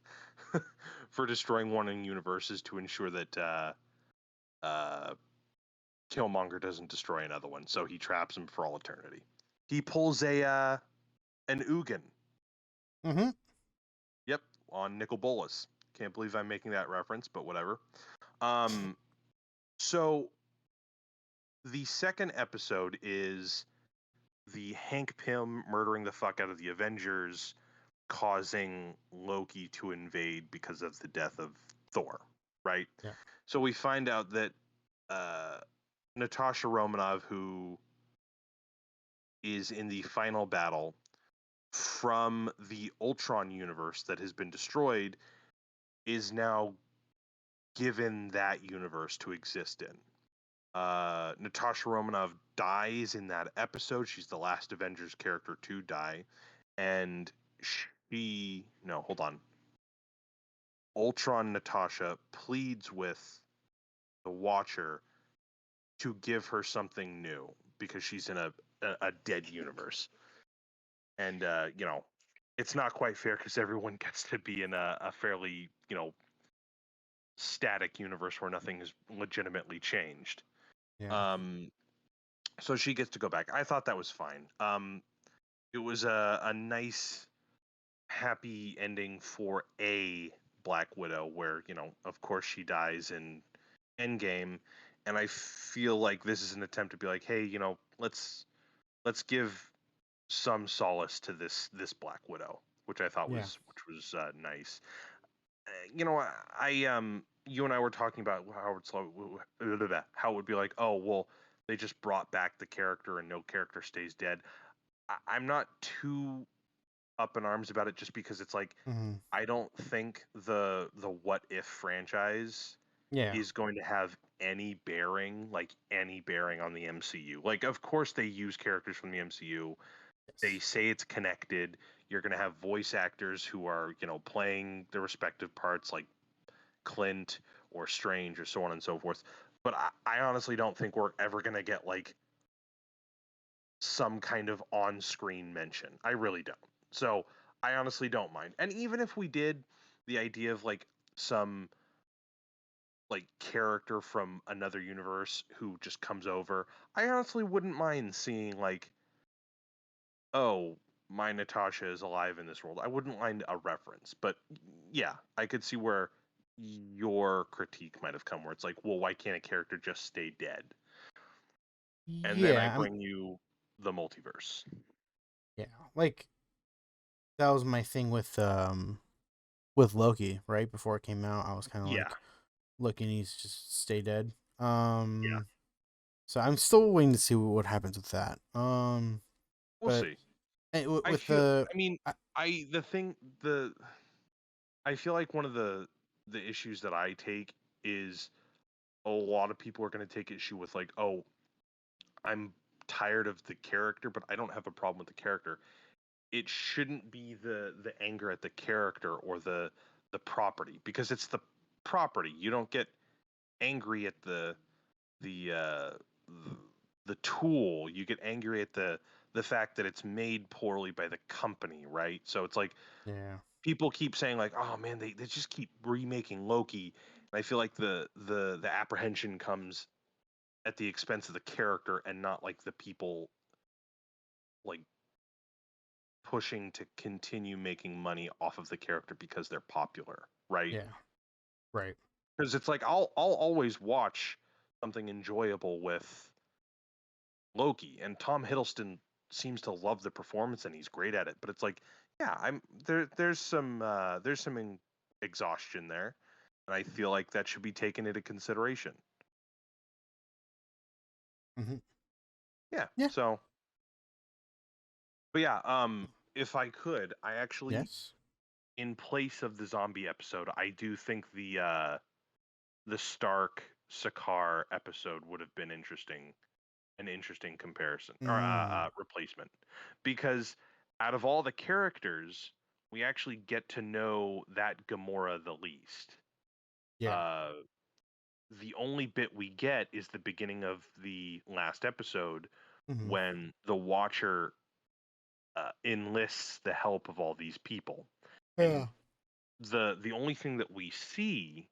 for destroying one in universe is to ensure that uh, Killmonger doesn't destroy another one. So he traps him for all eternity. He pulls an Ugin. Mm-hmm. Yep, on Nicol Bolas. Can't believe I'm making that reference, but whatever. So the second episode is the Hank Pym murdering the fuck out of the Avengers, causing Loki to invade because of the death of Thor, right? Yeah. So we find out that Natasha Romanoff, who is in the final battle from the Ultron universe that has been destroyed, is now given that universe to exist in. Natasha Romanoff dies in that episode. She's the last Avengers character to die. And no, hold on. Ultron Natasha pleads with the Watcher to give her something new because she's in a dead universe. And, it's not quite fair because everyone gets to be in a fairly, static universe where nothing is legitimately changed. Yeah. So she gets to go back. I thought that was fine. It was a nice, happy ending for a Black Widow, where of course, she dies in Endgame, and I feel like this is an attempt to be like, hey, let's give some solace to this Black Widow, which I thought Yeah. was nice. You and I were talking about how it would be like, oh well, they just brought back the character and no character stays dead. I'm not too up in arms about it just because it's like Mm-hmm. I don't think the What If franchise Yeah. is going to have any bearing on the MCU. Like, of course they use characters from the MCU. They Yes. say it's connected. You're going to have voice actors who are, playing their respective parts, like Clint or Strange or so on and so forth. But I honestly don't think we're ever going to get like some kind of on-screen mention. I really don't. So I honestly don't mind. And even if we did, the idea of like some like character from another universe who just comes over, I honestly wouldn't mind seeing like, oh, my Natasha is alive in this world. I wouldn't mind a reference, but yeah, I could see where your critique might have come, where it's like, well, why can't a character just stay dead? And then I Yeah. bring you the multiverse. Yeah. Like that was my thing with Loki, right? Before it came out, I was kind of Yeah, like, Look, and he's just stay dead. So I'm still waiting to see what happens with that. We'll But see. I with feel. the I mean, I, I the thing the I feel like one of the issues that I take is a lot of people are going to take issue with like, oh, I'm tired of the character, but I don't have a problem with the character. It shouldn't be the anger at the character or the property because it's the property. You don't get angry at the uh, the, the tool. You get angry at the fact that it's made poorly by the company, right? So it's like yeah. people keep saying like, oh man, they just keep remaking Loki, and I feel like the apprehension comes at the expense of the character and not like the people like pushing to continue making money off of the character because they're popular, right? Yeah. Right. Because it's like I'll always watch something enjoyable with Loki, and Tom Hiddleston seems to love the performance and he's great at it. But it's like, yeah, I'm there. There's some exhaustion there, and I feel like that should be taken into consideration. Hmm. Yeah. Yeah. So, but yeah, if I could, I actually, Yes. in place of the zombie episode, I do think the Stark Sakaar episode would have been interesting, an interesting comparison or Mm, replacement, because out of all the characters, we actually get to know that Gamora the least. yeah. Uh, the only bit we get is the beginning of the last episode Hmm. when the Watcher enlists the help of all these people, and Yeah. the only thing that we see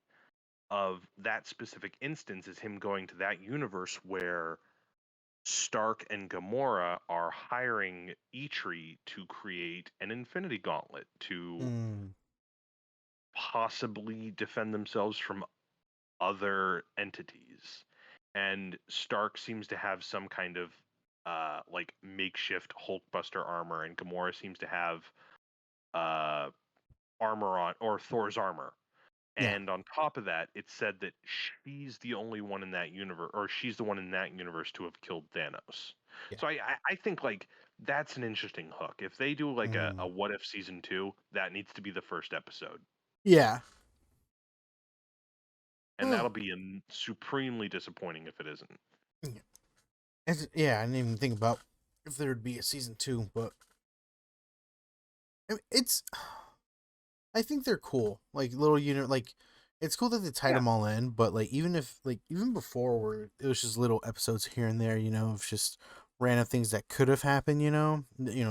of that specific instance is him going to that universe where Stark and Gamora are hiring Eitri to create an Infinity Gauntlet to Mm, possibly defend themselves from other entities. And Stark seems to have some kind of like makeshift Hulkbuster armor, and Gamora seems to have uh, armor on or Thor's armor. yeah. And on top of that, it's said that she's the only one in that universe, or she's the one in that universe to have killed Thanos. Yeah. So I think like that's an interesting hook. If they do like a Mm, what if season two, that needs to be the first episode, yeah. and that'll be supremely disappointing if it isn't. Yeah. Yeah, I didn't even think about if there would be a season two, but it's. I think they're cool, like little unit. Like it's cool that they tied Yeah. them all in, but like even if like even before where it was just little episodes here and there, of just random things that could have happened,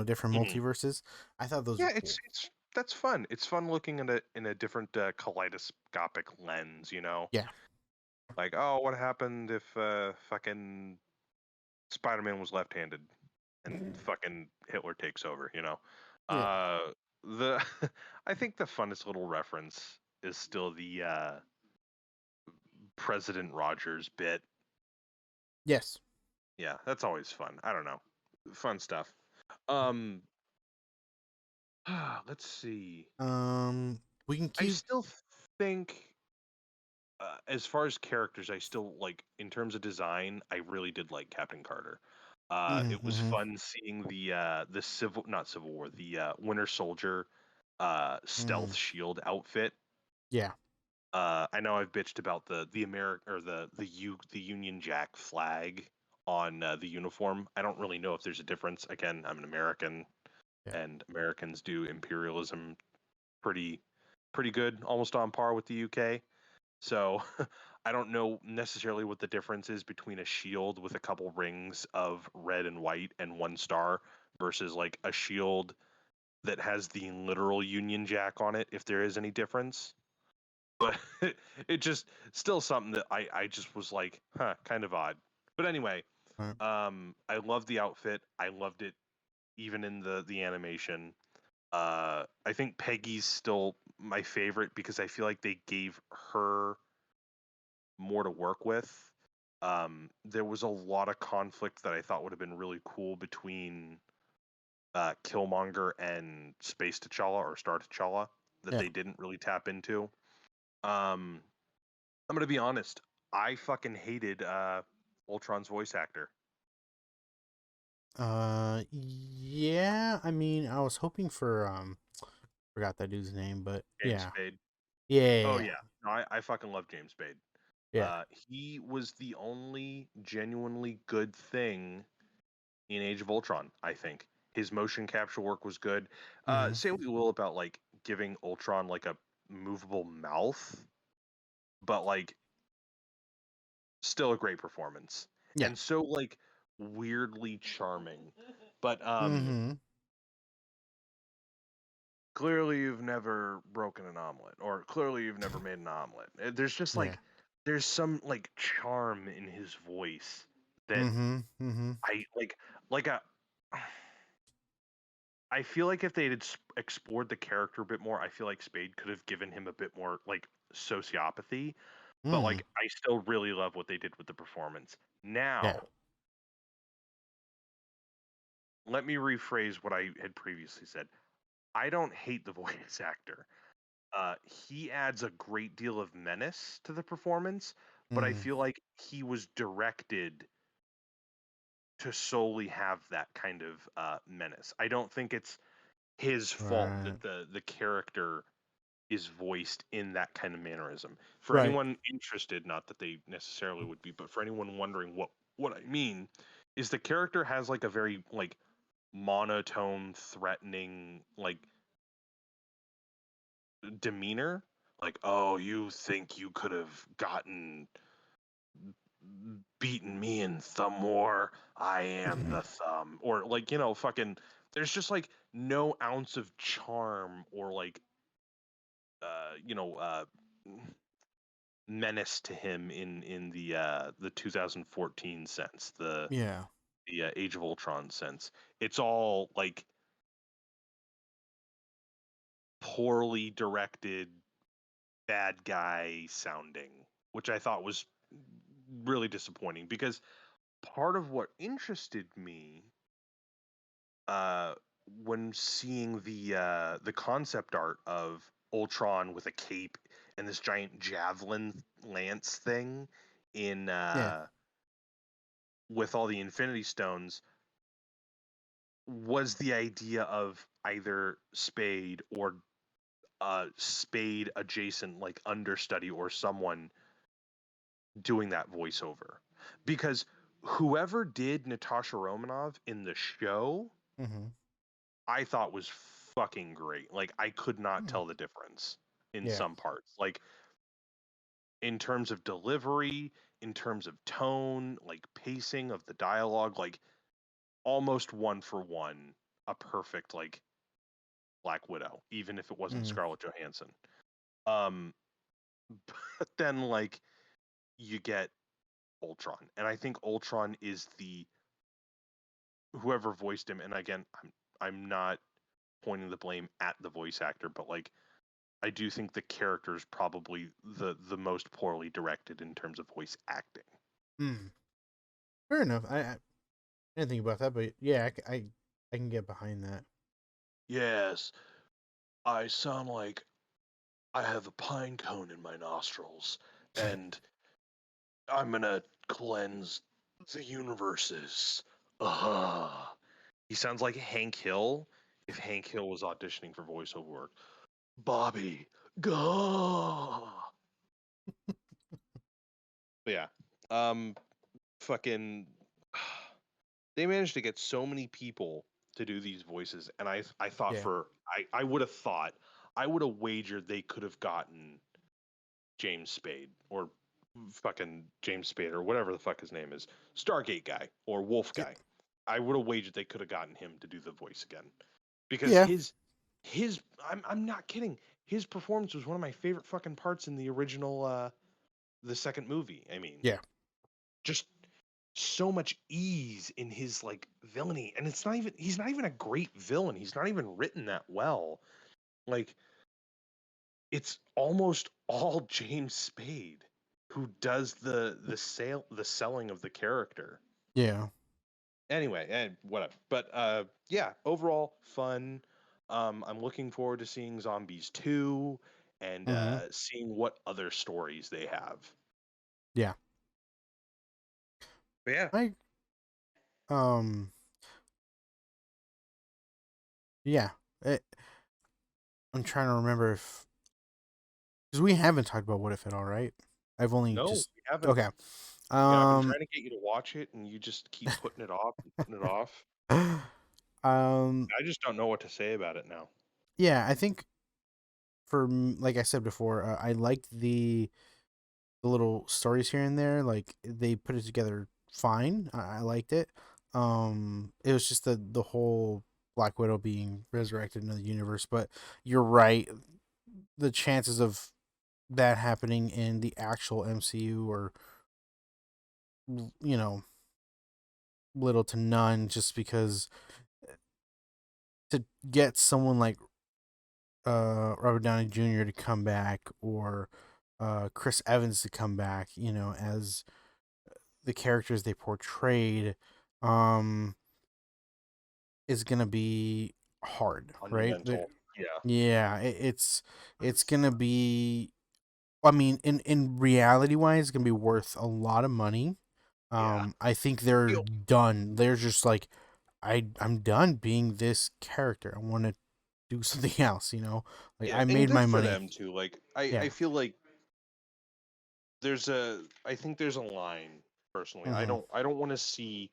different Hmm. multiverses. I thought those Yeah, were cool. it's that's fun. It's fun looking in a different kaleidoscopic lens. You know, Yeah. like oh, what happened if fucking Spider-Man was left-handed and fucking Hitler takes over, you know. Yeah. The I think the funnest little reference is still the President Rogers bit. Yes. Yeah, that's always fun. I don't know. Fun stuff. Um let's see. We can I keep. still think as far as characters, I still like in terms of design, I really did like Captain Carter. It was Mm-hmm. fun seeing the civil not Civil War, the Winter Soldier stealth Mm, shield outfit. yeah. I know I've bitched about the American or the Union Jack flag on the uniform. I don't really know if there's a difference. Again, I'm an American, Yeah. and Americans do imperialism pretty pretty good, almost on par with the UK. So I don't know necessarily what the difference is between a shield with a couple rings of red and white and one star versus like a shield that has the literal Union Jack on it, if there is any difference. But it just still something that I just was like, huh, kind of odd. But anyway, Uh, I loved the outfit. I loved it even in the animation. I think Peggy's still my favorite because I feel like they gave her more to work with. There was a lot of conflict that I thought would have been really cool between Killmonger and Space T'Challa or Star T'Challa that yeah. they didn't really tap into. Um, I'm gonna be honest. I fucking hated Ultron's voice actor, Yeah, I mean, I was hoping for forgot that dude's name, but James yeah. Spade. Yeah, yeah, Oh yeah. yeah, no, I fucking love James Spade. Yeah. He was the only genuinely good thing in Age of Ultron. I think his motion capture work was good. Mhm. Say what you will about like giving Ultron like a movable mouth, but like still a great performance Yeah. and so like weirdly charming. But Mhm. clearly you've never broken an omelet, or clearly you've never made an omelet. There's just Yeah. like there's some like charm in his voice that Mhm. Mhm. I like a I feel like if they had explored the character a bit more, I feel like Spade could have given him a bit more like sociopathy. But Mm. like, I still really love what they did with the performance. Yeah. Now, let me rephrase what I had previously said. I don't hate the voice actor. He adds a great deal of menace to the performance, but I Mm. feel like he was directed to solely have that kind of menace. I don't think it's his fault Right. that the character is voiced in that kind of mannerism. For Right. anyone interested, not that they necessarily would be, but for anyone wondering what I mean, is the character has like a very like monotone, threatening like demeanor. Like, oh, you think you could have gotten beaten me in thumb war? I am the thumb. Or like, fucking there's just like no ounce of charm or like uh, you know, uh menace to him in the 2014 sense, Yeah. the Age of Ultron sense. It's all like poorly directed, bad guy sounding, which I thought was really disappointing because part of what interested me uh, when seeing the concept art of Ultron with a cape and this giant javelin lance thing in Yeah. with all the Infinity Stones was the idea of either Spade or Spade adjacent like understudy or someone doing that voiceover. Because whoever did Natasha Romanoff in the show, Mhm. I thought was fucking great. Like I could not Mm. tell the difference in Yeah. some parts. Like in terms of delivery, in terms of tone, like pacing of the dialogue, like almost one for one a perfect like Black Widow, even if it wasn't Mhm. Scarlett Johansson. Um, but then like you get Ultron, and I think Ultron is the whoever voiced him. And again, I'm not pointing the blame at the voice actor, but like I do think the character is probably the most poorly directed in terms of voice acting. Mm. Fair enough. I didn't think about that, but yeah, I can get behind that. Yes, I sound like I have a pine cone in my nostrils, and I'm gonna cleanse the universes. Uh-huh. He sounds like Hank Hill if Hank Hill was auditioning for voiceover work. Bobby, go. But yeah, fucking, they managed to get so many people to do these voices, and I thought Yeah. I would have thought I would have wagered they could have gotten James Spade or fucking James Spade or whatever the fuck his name is, Stargate guy or Wolf Yeah. guy. I would have wagered they could have gotten him to do the voice again because Yeah. his I'm not kidding. His performance was one of my favorite fucking parts in the original the second movie. I mean, Yeah. just so much ease in his like villainy, and he's not even a great villain. He's not even written that well. Like it's almost all James Spade who does the selling of the character. Yeah. Anyway, and whatever. But yeah, overall fun. I'm looking forward to seeing Zombies 2 and Mhm. seeing what other stories they have. Yeah. But yeah, I um yeah. It, I'm trying to remember if because we haven't talked about What If at all, right? I've only no, just we haven't. okay. Yeah, I've been Um trying to get you to watch it, and you just keep putting it off and putting it off. um I just don't know what to say about it now. yeah, I think like I said before, I liked the little stories here and there. Like they put it together fine. I liked it. It was just the whole Black Widow being resurrected into the universe. But you're right. The chances of that happening in the actual MCU are, you know, little to none. Just because to get someone like Robert Downey Jr. to come back or Chris Evans to come back, as the characters they portrayed, um, is gonna be hard, right? Monumental. Yeah. Yeah, it's gonna be. I mean, in reality wise, it's gonna be worth a lot of money. Yeah. I think they're done. They're just like, I'm done being this character. I want to do something else. Like Yeah, I and made good my for money. them too. Like I Yeah. feel like I think there's a line personally. I Mm-hmm. don't want to see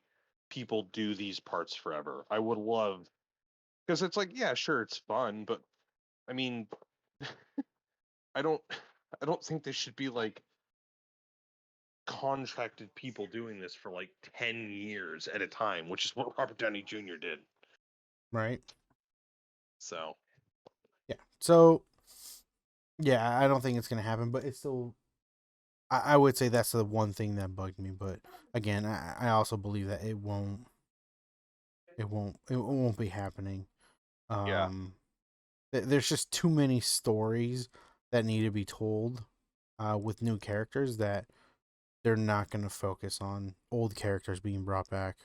people do these parts forever. I would love because it's like, yeah, sure, it's fun, but I mean, I don't I don't think they should be like contracted people doing this for like 10 years at a time, which is what Robert Downey Jr. did. Right. So, Yeah. So yeah, I don't think it's gonna happen, but it's still. I would say that's the one thing that bugged me, but again, I also believe that it won't be happening. yeah. Um, there's just too many stories that need to be told, with new characters that they're not going to focus on old characters being brought back.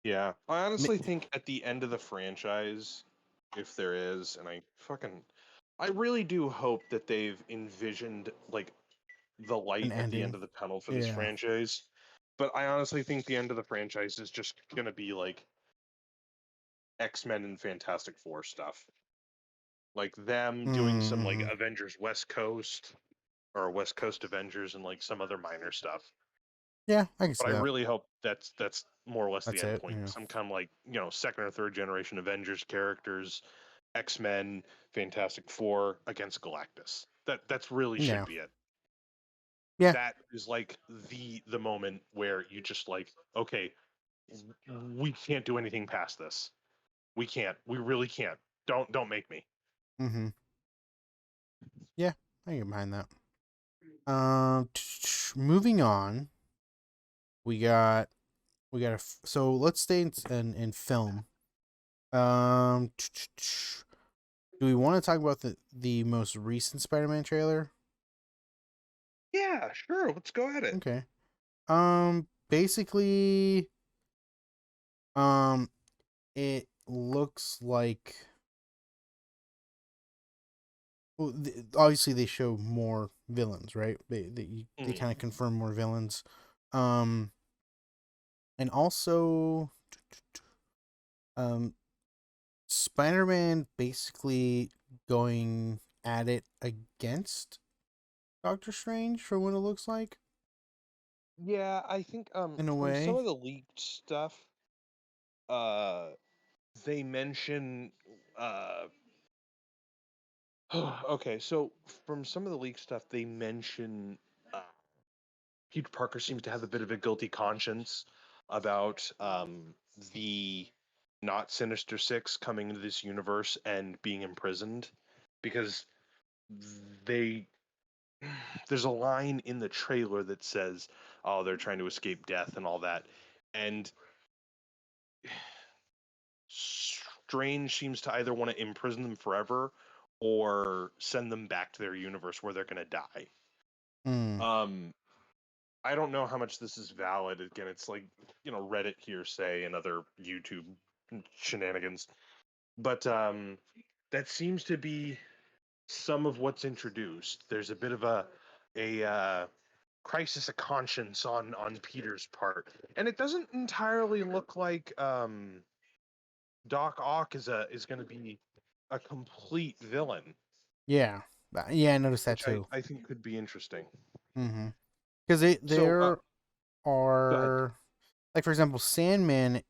Yeah. I honestly think at the end of the franchise, if there is, and I really do hope that they've envisioned like the An light at the end ending, of the tunnel for this yeah. franchise. But I honestly think the end of the franchise is just gonna be like X-Men and Fantastic Four stuff. Like them doing some like Mm-hmm. Avengers West Coast or West Coast Avengers and like some other minor stuff. Yeah, I can But see I that. really hope that's more or less the That's end it. point. Yeah. Some kind of like, second or third generation Avengers characters, X-Men, Fantastic Four against Galactus. That's really should Yeah. be it. Yeah. That is like the moment where you just like, okay, we can't do anything past this. We can't. We really can't. Don't make me. Mm-hmm. Yeah, I can mind that. Moving on, we got so let's stay in film. Um, do we want to talk about the most recent Spider-Man trailer? Yeah, sure. Let's go at it. Okay. Basically, um, it looks like, well, obviously they show more villains, right? They Mhm. kind of confirm more villains. Um, and also, um, Spider-Man basically going at it against Doctor Strange for what it looks like Yeah, I think in a from some way. of the leaked stuff, uh they mention uh okay, so from some of the leaked stuff they mention uh Peter Parker seems to have a bit of a guilty conscience about the not Sinister Six coming into this universe and being imprisoned because they there's a line in the trailer that says, "Oh, they're trying to escape death and all that," and Strange seems to either want to imprison them forever or send them back to their universe where they're going to die. Hmm. Um, I don't know how much this is valid. Again, it's like, Reddit hearsay and other YouTube shenanigans. But that seems to be some of what's introduced. There's a bit of a crisis of conscience on Peter's part, and it doesn't entirely look like Doc Ock is going to be a complete villain, Yeah. Yeah, I noticed that which too. I think could be interesting. Mm-hmm. Because So there go ahead. are, like, for example, Sandman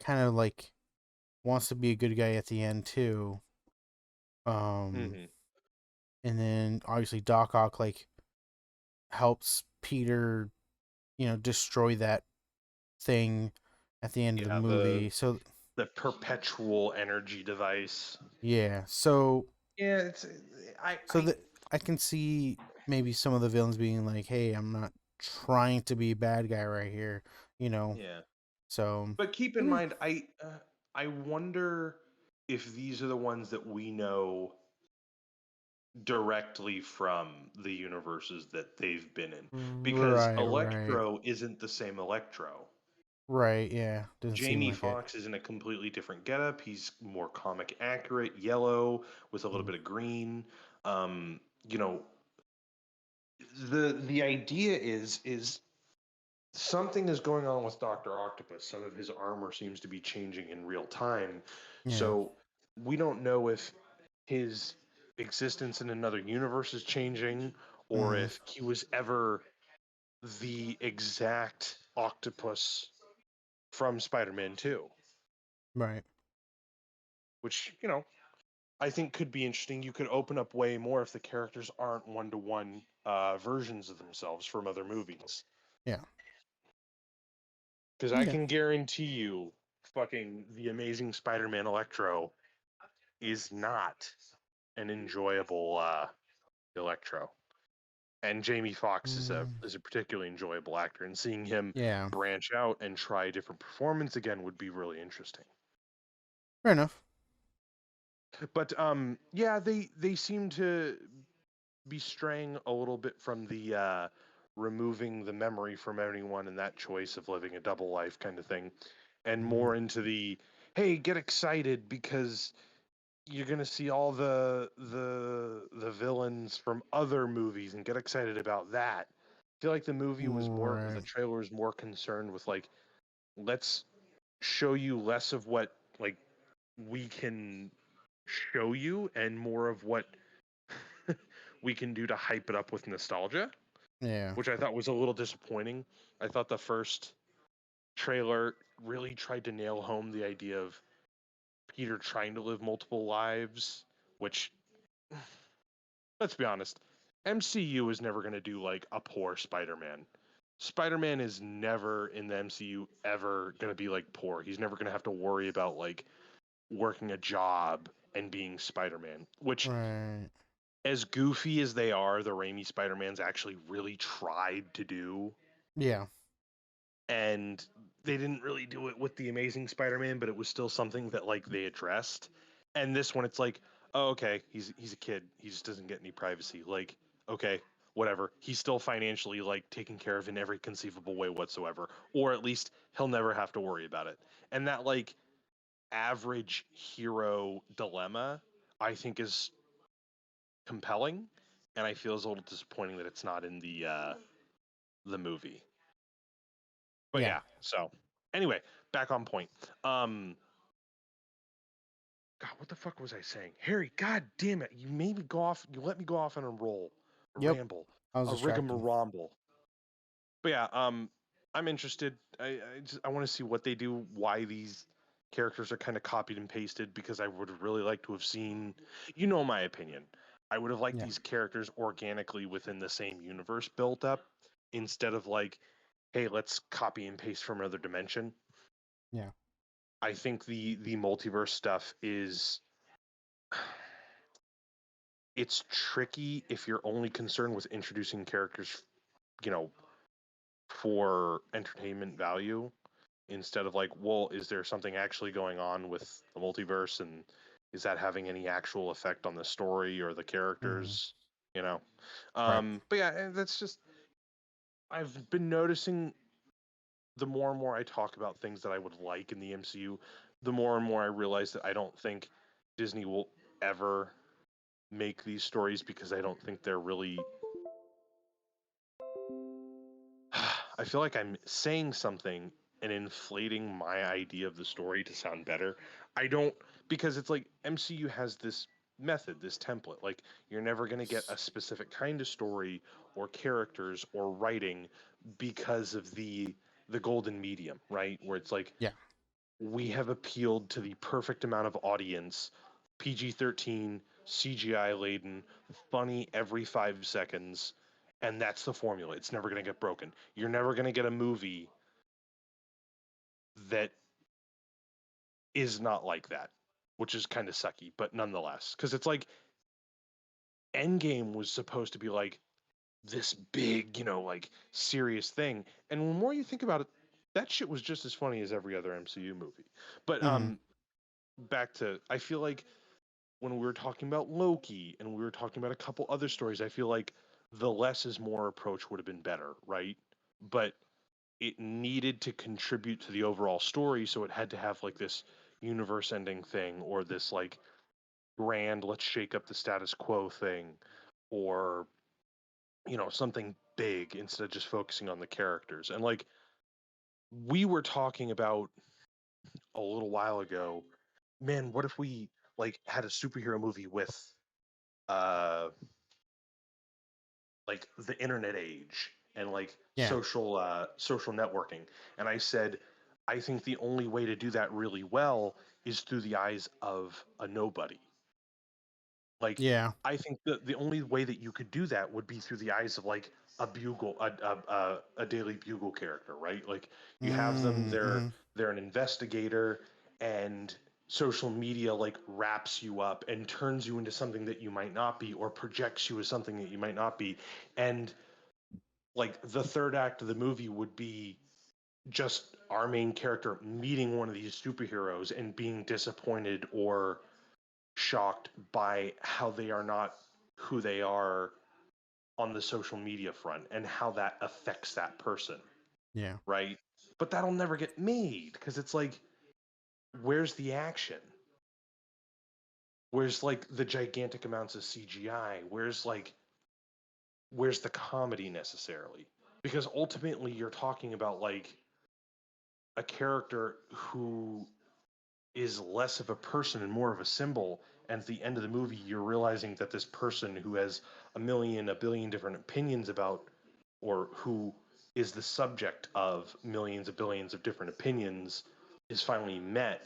kind of like wants to be a good guy at the end too. Um, Hmm. and then obviously Doc Ock like helps Peter, destroy that thing at the end of the Yeah, movie. So the perpetual energy device. yeah, so Yeah, it's I so I that I can see maybe some of the villains being like, "Hey, I'm not trying to be a bad guy right here," you know. yeah. So But keep I in don't know. mind, I wonder if these are the ones that we know directly from the universes that they've been in, because Right, Electro isn't the same Electro. right. Yeah, doesn't seem Jamie like it. Foxx is in a completely different getup. He's more comic accurate, yellow with a little Mm, bit of green. Um, you know, the idea is something is going on with Doctor Octopus. Some of his armor seems to be changing in real time. yeah. So we don't know if his existence in another universe is changing, or Mm, if he was ever the exact octopus from Spider-Man 2, right. which, I think could be interesting. You could open up way more if the characters aren't one-to-one versions of themselves from other movies. Yeah. Because I Okay. can guarantee you, fucking the Amazing Spider-Man Electro is not an enjoyable Electro. And Jamie Foxx Mm, is a particularly enjoyable actor, and seeing him yeah. branch out and try a different performance again would be really interesting. Fair enough. But yeah, they seem to be straying a little bit from the removing the memory from anyone and that choice of living a double life kind of thing, and Mm, more into the hey, get excited because you're gonna see all the villains from other movies and get excited about that. I feel like the right. trailer was more concerned with like, let's show you less of what like we can show you and more of what we can do to hype it up with nostalgia, Yeah. which I thought was a little disappointing. I thought the first trailer really tried to nail home the idea of Peter trying to live multiple lives, which, let's be honest, MCU is never going to do like a poor Spider-Man. Spider-Man is never in the MCU ever going to be like poor. He's never going to have to worry about like working a job and being Spider-Man, which, Right. as goofy as they are, the Raimi Spider-Mans actually really tried to do. Yeah. And they didn't really do it with the Amazing Spider-Man, but it was still something that like they addressed. And this one, it's like, oh, okay, he's a kid. He just doesn't get any privacy. Like, okay, whatever. He's still financially like taken care of in every conceivable way whatsoever, or at least he'll never have to worry about it. And that like average hero dilemma, I think, is compelling, and I feel it's a little disappointing that it's not in the movie. But Yeah. yeah, so anyway, back on point. Um, God, what the fuck was I saying? Harry, god damn it. You made me go off. You let me go off on a Yep. ramble, I was a distracted. rigmarole. But yeah, I'm interested. I want to see what they do, why these characters are kind of copied and pasted, because I would really like to have seen, my opinion. I would have liked Yeah. these characters organically within the same universe built up instead of like, hey, let's copy and paste from another dimension. Yeah. I think the multiverse stuff is it's tricky if you're only concerned with introducing characters, you know, for entertainment value instead of like, well, is there something actually going on with the multiverse and is that having any actual effect on the story or the Mm, characters, you know? right. But yeah, that's just I've been noticing the more and more I talk about things that I would like in the MCU, the more and more I realize that I don't think Disney will ever make these stories because I don't think they're really I feel like I'm saying something and inflating my idea of the story to sound better. I don't, because it's like MCU has this method, this template. Like you're never going to get a specific kind of story or characters or writing because of the golden medium, right? Where it's like Yeah. we have appealed to the perfect amount of audience, PG-13, CGI laden, funny every 5 seconds, and that's the formula. It's never going to get broken. You're never going to get a movie that is not like that, which is kind of sucky, but nonetheless, because it's like Endgame was supposed to be like this big, like serious thing, and the more you think about it, that shit was just as funny as every other MCU movie. But Mm-hmm. back to, I feel like when we were talking about Loki and we were talking about a couple other stories, I feel like the less is more approach would have been better, right? But it needed to contribute to the overall story, so it had to have like this universe ending thing or this like grand let's shake up the status quo thing or something big instead of just focusing on the characters. And like we were talking about a little while ago, man, what if we like had a superhero movie with uh like the internet age and like Yeah. social networking. And I said I think the only way to do that really well is through the eyes of a nobody. Like Yeah. I think the only way that you could do that would be through the eyes of like a bugle a daily bugle character, right? Like you have them, they're Mm-hmm. they're an investigator, and social media like wraps you up and turns you into something that you might not be or projects you as something that you might not be. And like the third act of the movie would be just our main character meeting one of these superheroes and being disappointed or shocked by how they are not who they are on the social media front and how that affects that person, Yeah. right? But that'll never get made because it's like, where's the action? Where's like the gigantic amounts of CGI? Where's the comedy necessarily? Because ultimately you're talking about like a character who is less of a person and more of a symbol. And at the end of the movie, you're realizing that this person who has a billion different opinions about, or who is the subject of millions of billions of different opinions, is finally met.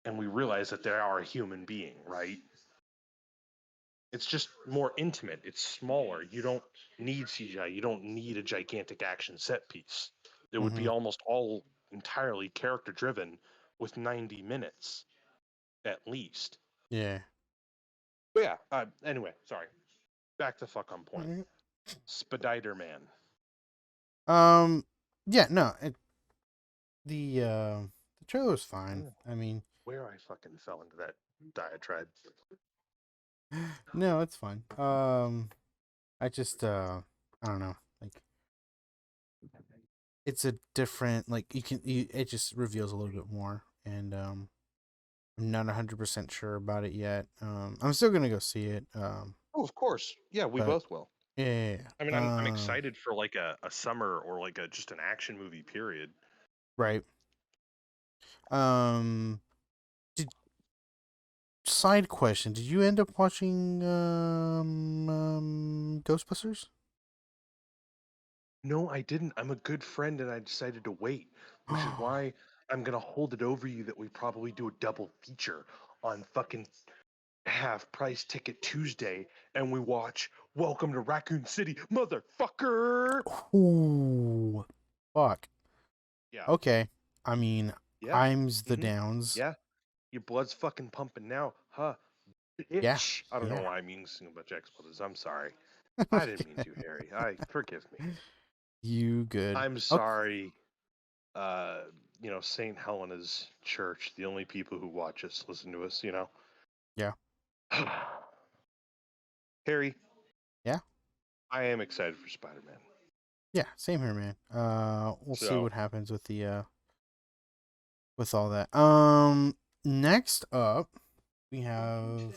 And we realize that they are a human being, right? It's just more intimate. It's smaller. You don't need CGI. You don't need a gigantic action set piece. It would Mm-hmm. be almost all entirely character driven with 90 minutes at least. Yeah. But yeah, anyway, sorry. Back to fuck on point. Alright. Spider Man. Um. Yeah. No. The trailer was fine. I mean, Where I fucking fell into that diatribe. no, it's fine. I just I don't know. Like, it's a different, like, it just reveals a little bit more, and I'm not 100% sure about it yet. I'm still gonna go see it. Oh, of course. Yeah, we But both will. yeah, yeah, I mean, I'm yeah. excited for like a summer or like a just an action movie. Period. Right. Um, did Side question? Did you end up watching Ghostbusters? No, I didn't. I'm a good friend, and I decided to wait, which is why I'm gonna hold it over you that we probably do a double feature on fucking half price ticket Tuesday, and we watch Welcome to Raccoon City, motherfucker. Ooh, fuck. Yeah, Okay. I mean, yeah, I'm's the mm-hmm. downs. Yeah. Your blood's fucking pumping now, huh? Yeah, Bitch. I don't know yeah. why I'm using a bunch of expletives. I'm sorry. I didn't mean to, Harry. I forgive me. You good? I'm Okay. sorry. Uh, St. Helena's Church, the only people who watch us listen to us. Yeah. Harry, Yeah. I am excited for Spider-Man. Yeah. Same here, man. We'll see So, what happens with all that. Next up, we have.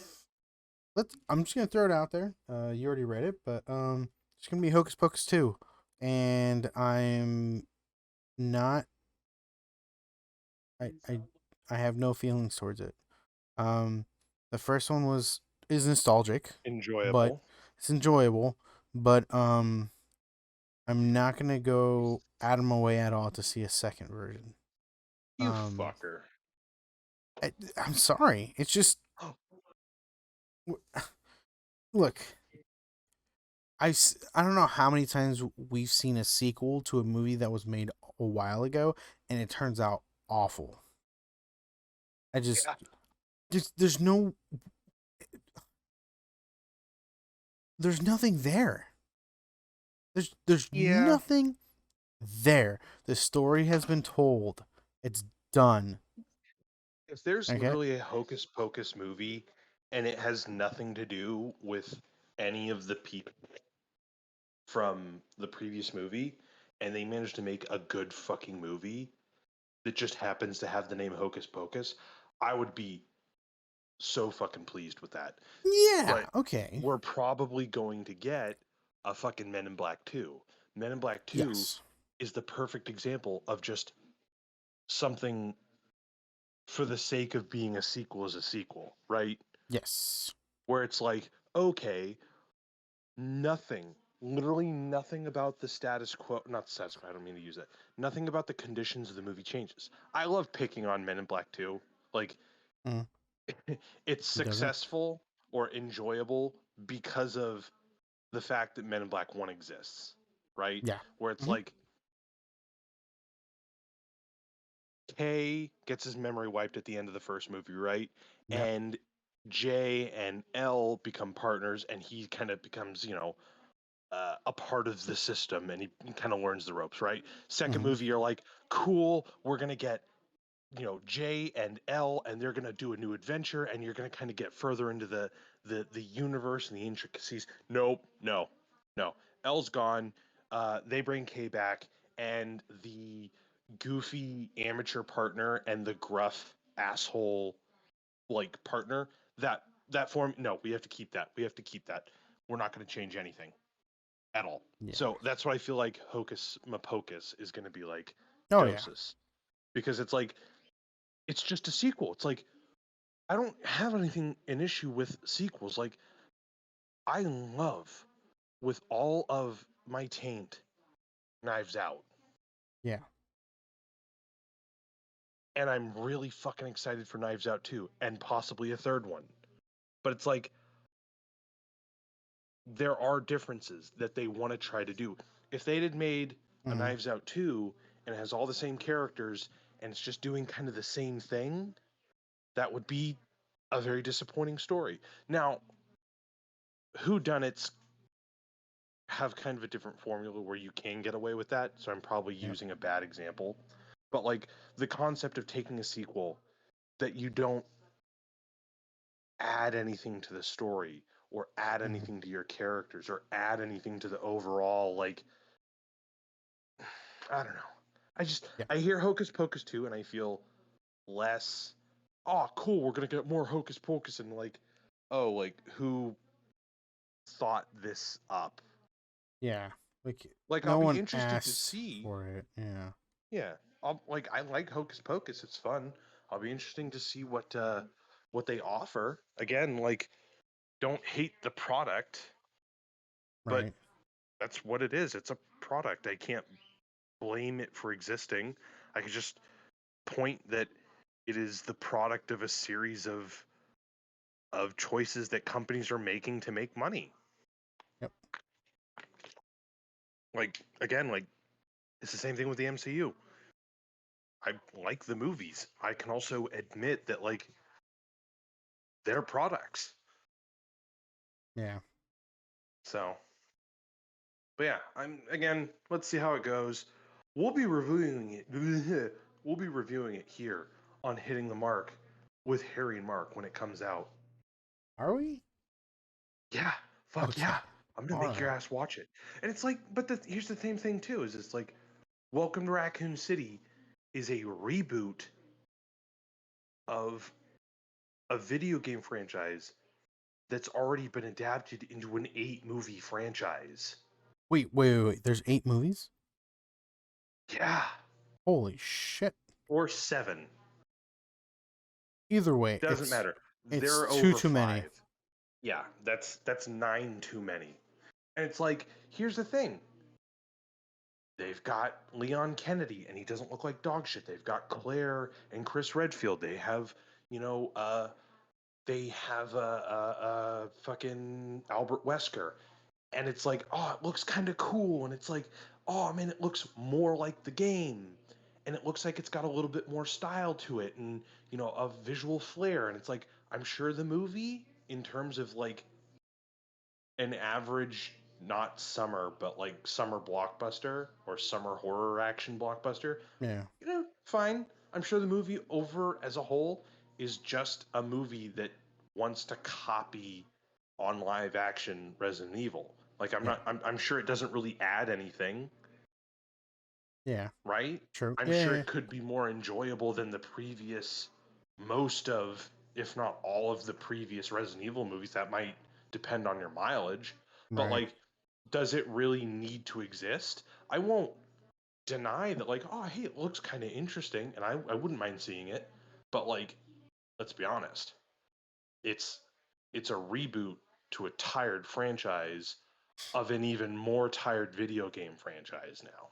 I'm just gonna throw it out there. You already read it, but it's gonna be Hocus Pocus 2, and I'm not. I I I have no feelings towards it. Um, the first one is nostalgic, but Enjoyable. it's enjoyable. But I'm not gonna go out of my way at all to see a second version. You Um, fucker. I'm sorry. It's just look. I don't know how many times we've seen a sequel to a movie that was made a while ago, and it turns out awful. I Yeah. there's no there's nothing there. There's Yeah. nothing there. The story has been told. It's done. If there's Okay. literally a Hocus Pocus movie and it has nothing to do with any of the people from the previous movie, and they manage to make a good fucking movie that just happens to have the name Hocus Pocus, I would be so fucking pleased with that. Yeah. But Okay. we're probably going to get a fucking Men in Black 2. Men in Black 2 Yes. is the perfect example of just something for the sake of being a sequel as a sequel, right? Yes. Where it's like, okay, nothing, literally nothing about the status quo, not the status quo, I don't mean to use that. Nothing about the conditions of the movie changes. I love picking on Men in Black 2. Like, Mm, it's who doesn't? successful or enjoyable because of the fact that Men in Black 1 exists, right? Yeah. Where it's Hmm. like K gets his memory wiped at the end of the first movie, right? Yep. And J and L become partners, and he kind of becomes, a part of the system, and he kind of learns the ropes, right? Second Hmm. movie, you're like, cool, we're gonna get, J and L, and they're gonna do a new adventure, and you're gonna kind of get further into the universe and the intricacies. Nope, no, no. L's gone. They bring K back, and the goofy amateur partner and the gruff asshole like partner that form. No, we have to keep that. We have to keep that. We're not going to change anything at all. Yeah. So that's what I feel like Hocus Mapocus is going to be like Oh yeah. Doses, because it's like it's just a sequel. It's like I don't have an issue with sequels. Like I love with all of my taint Knives Out, Yeah. and I'm really fucking excited for Knives Out 2 and possibly a third one. But it's like there are differences that they want to try to do. If they'd had made a Hmm. Knives Out 2 and it has all the same characters and it's just doing kind of the same thing, that would be a very disappointing story. Now, whodunits have kind of a different formula where you can get away with that, so I'm probably Yep. using a bad example. But like the concept of taking a sequel that you don't add anything to the story or add Hmm. anything to your characters or add anything to the overall, like, I don't know. Yeah. I hear Hocus Pocus 2 and I feel less, oh cool, we're gonna get more Hocus Pocus, and like, oh, like who thought this up? Yeah. Like Like I'll no be one interested to asked see. for it. Yeah. Yeah, I like Hocus Pocus. It's fun. I'll be interesting to see what they offer. Again, like don't hate the product, but Right. that's what it is. It's a product. I can't blame it for existing. I could just point that it is the product of a series of choices that companies are making to make money. Yep. Like again, like it's the same thing with the MCU. I like the movies. I can also admit that like they're products. Yeah. So, but yeah, I'm again, let's see how it goes. We'll be reviewing it. We'll be reviewing it here on Hitting the Mark with Harry and Mark when it comes out. Are we? Yeah, fuck Okay. yeah. I'm gonna All make your right. ass watch it. And it's like, but here's the same thing too. Is it's like, Welcome to Raccoon City is a reboot of a video game franchise that's already been adapted into an 8 movie franchise. Wait. There's 8 movies. Yeah, Holy shit. or 7. Either way, Doesn't matter. it's They're over too many. 5. Yeah, that's 9 too many. And it's like, here's the thing. They've got Leon Kennedy, and he doesn't look like dog shit. They've got Claire and Chris Redfield. They have, they have fucking Albert Wesker, and it's like, oh, it looks kind of cool, and it's like, oh man, it looks more like the game, and it looks like it's got a little bit more style to it, and a visual flair, and it's like, I'm sure the movie, in terms of like an average, not summer, but like summer blockbuster or summer horror action blockbuster, Yeah. fine. I'm sure the movie over as a whole is just a movie that wants to copy on live action Resident Evil. Like Yeah. I'm sure it doesn't really add anything, Yeah. right? True. I'm sure Yeah. it could be more enjoyable than the previous, most of, if not all of the previous Resident Evil movies. That might depend on your mileage, but Right. like, does it really need to exist? I won't deny that, like, oh hey, it looks kind of interesting, and I wouldn't mind seeing it, but like, let's be honest, it's it's a reboot to a tired franchise of an even more tired video game franchise now,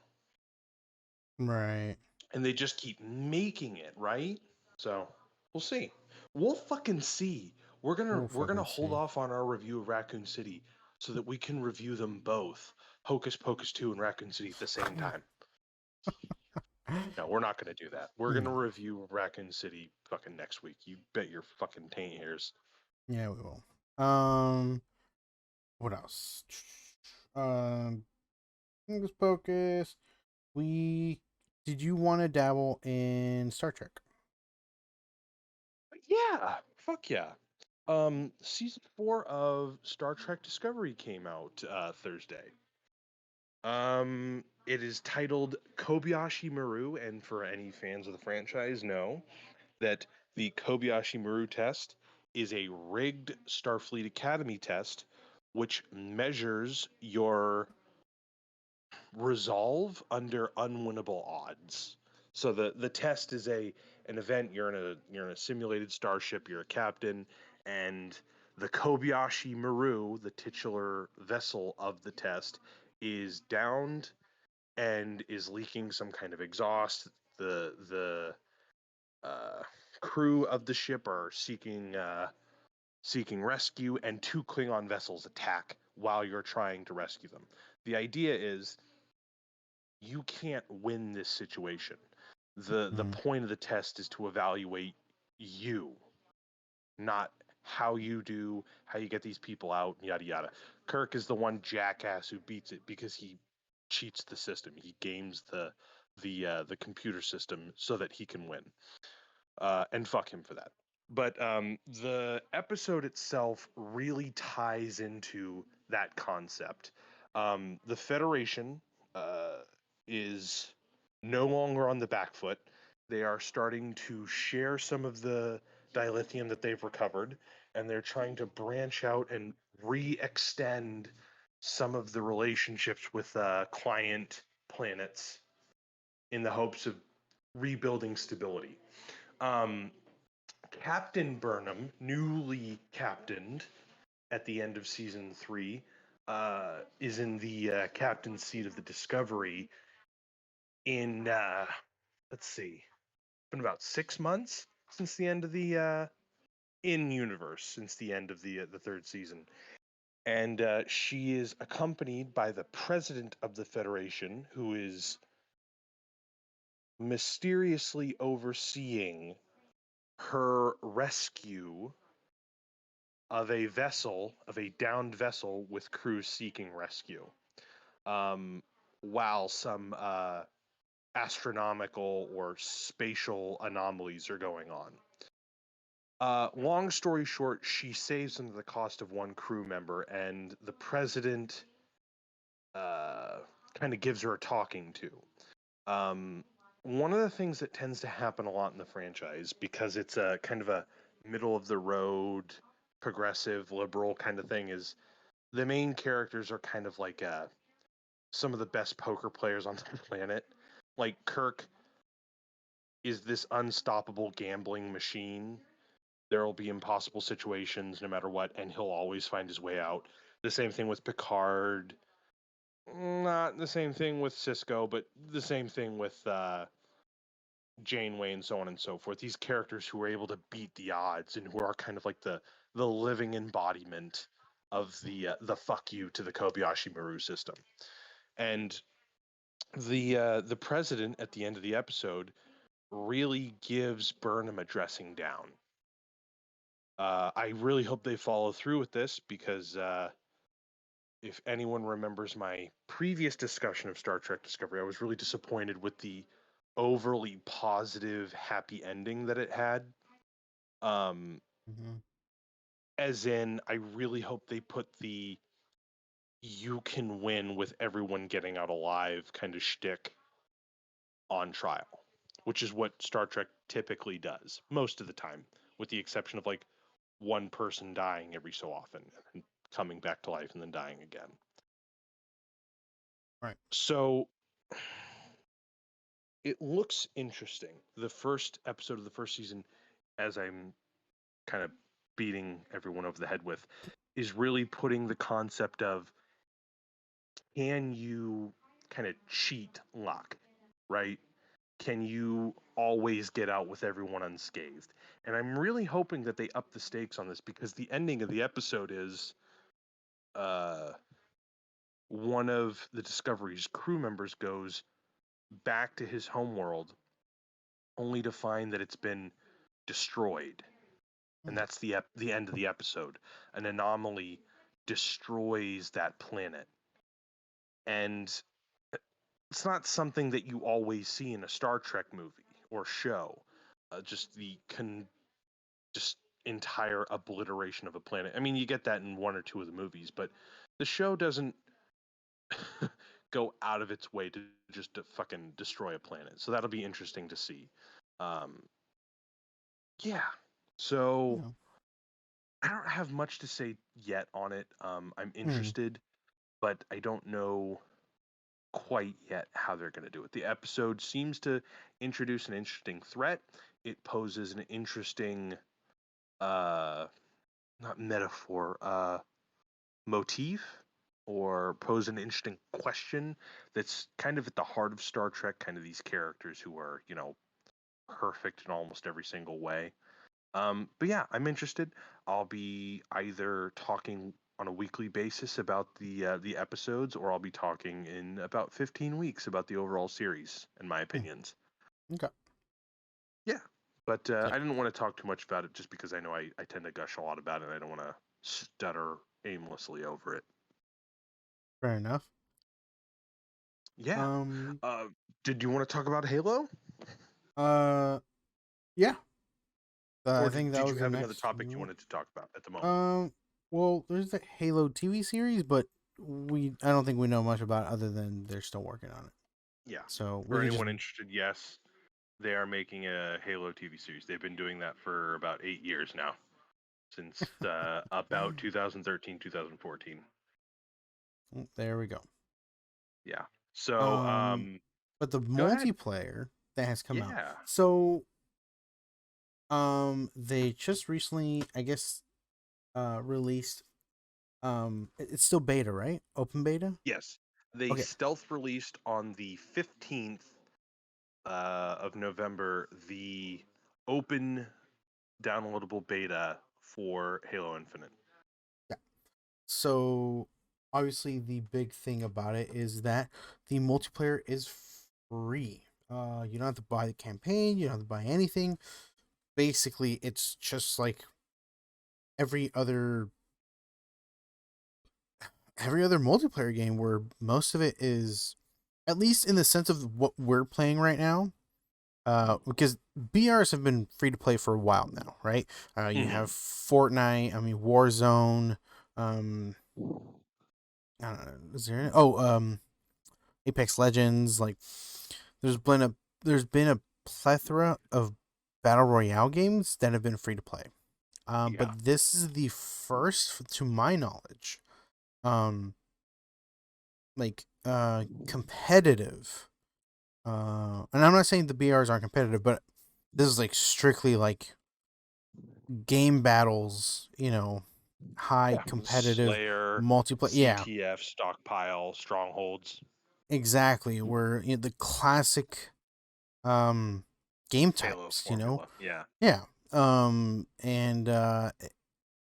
Right. and they just keep making it, right? So we'll see. We'll fucking see. we're gonna We'll we're gonna fucking hold see. off on our review of Raccoon City so that we can review them both, Hocus Pocus 2 and Raccoon City, at the same time. No, we're not going to do that. We're going to No. review Raccoon City fucking next week. You bet your fucking taint hairs. Yeah, we will. What else? Hocus Pocus. Did you want to dabble in Star Trek? Yeah, fuck yeah. Season 4 of Star Trek Discovery came out Thursday. It is titled Kobayashi Maru, and for any fans of the franchise, know that the Kobayashi Maru test is a rigged Starfleet Academy test which measures your resolve under unwinnable odds. So the test is an event. You're in a simulated starship. You're a captain, and the Kobayashi Maru, the titular vessel of the test, is downed and is leaking some kind of exhaust. The crew of the ship are seeking rescue, and 2 Klingon vessels attack while you're trying to rescue them. The idea is you can't win this situation. The Mm. point of the test is to evaluate you, not how you do, how you get these people out, yada yada. Kirk is the one jackass who beats it because he cheats the system. He games the computer system so that he can win. And fuck him for that. But the episode itself really ties into that concept. The Federation is no longer on the back foot. They are starting to share some of the dilithium that they've recovered, and they're trying to branch out and re-extend some of the relationships with client planets in the hopes of rebuilding stability. Um, Captain Burnham, newly captained at the end of season 3, is in the captain's seat of the Discovery in, let's see, it's been about 6 months since the end of the in universe, since the end of the 3rd season. And she is accompanied by the president of the Federation, who is mysteriously overseeing her rescue of a downed vessel with crews seeking rescue, um, while some astronomical or spatial anomalies are going on. Long story short, she saves them at the cost of one crew member, and the president kind of gives her a talking to. One of the things that tends to happen a lot in the franchise, because it's a kind of a middle of the road, progressive, liberal kind of thing, is the main characters are kind of like some of the best poker players on the planet. Like Kirk is this unstoppable gambling machine. There will be impossible situations no matter what, and he'll always find his way out. The same thing with Picard. Not the same thing with Cisco, but the same thing with Janeway and so on and so forth. These characters who are able to beat the odds and who are kind of like the living embodiment of the fuck you to the Kobayashi Maru system. And the president at the end of the episode really gives Burnham a dressing down. I really hope they follow through with this because if anyone remembers my previous discussion of Star Trek Discovery, I was really disappointed with the overly positive, happy ending that it had. Um, Mm-hmm. as in, I really hope they put the "you can win with everyone getting out alive" kind of shtick on trial, which is what Star Trek typically does most of the time, with the exception of like one person dying every so often and coming back to life and then dying again. Right. So it looks interesting. The first episode of the first season, as I'm kind of beating everyone over the head with, is really putting the concept of, can you kind of cheat luck, right? Can you always get out with everyone unscathed? And I'm really hoping that they up the stakes on this, because the ending of the episode is uh, one of the Discovery's crew members goes back to his homeworld only to find that it's been destroyed. And Mm. that's the end of the episode. An anomaly destroys that planet. And it's not something that you always see in a Star Trek movie or show. Just just entire obliteration of a planet. I mean, you get that in one or two of the movies, but the show doesn't go out of its way to just to fucking destroy a planet. So that'll be interesting to see. Um, yeah. So Yeah. I don't have much to say yet on it. I'm Mm. interested, but I don't know quite yet how they're going to do it. The episode seems to introduce an interesting threat. It poses an interesting, uh, not metaphor, motif, or pose an interesting question that's kind of at the heart of Star Trek. Kind of these characters who are, perfect in almost every single way. But yeah, I'm interested. I'll be either talking on a weekly basis about the episodes, or I'll be talking in about 15 weeks about the overall series and my Mm. opinions. Okay. Yeah, but Yeah. I didn't want to talk too much about it just because I know I tend to gush a lot about it, and I don't want to stutter aimlessly over it. Fair enough. Yeah. Um. Uh, did you want to talk about Halo, Uh. Yeah. I or think that did you was the have another next topic you one. wanted to talk about at the moment? Well, there's the Halo TV series, but I don't think we know much about it other than they're still working on it. Yeah. So we For can just anyone interested, yes, they are making a Halo TV series. They've been doing that for about 8 years now, since about 2013, 2014. there we go. Yeah. So, Um, but the go ahead. multiplayer that has come out. Yeah. So, they just recently, I guess, released. It's still beta, right? Open beta. Yes. They Okay. stealth released on the 15th of November the open downloadable beta for Halo Infinite. Yeah. So obviously the big thing about it is that the multiplayer is free. You don't have to buy the campaign. You don't have to buy anything. Basically, it's just like every other multiplayer game where most of it is, at least in the sense of what we're playing right now. Because BRs have been free to play for a while now, right? You Mm-hmm. have Fortnite. I mean Warzone. I don't know, is there any? Oh, Apex Legends. Like, there's been a plethora of battle royale games that have been free to play. Yeah. But this is the first, to my knowledge, um, like competitive And I'm not saying the BRs aren't competitive, but this is like strictly like game battles, high Yeah. competitive Slayer, multiplayer. Yeah, CTF, Stockpile, Strongholds. exactly. Where the classic um game Halo types, formula. Yeah. Yeah. And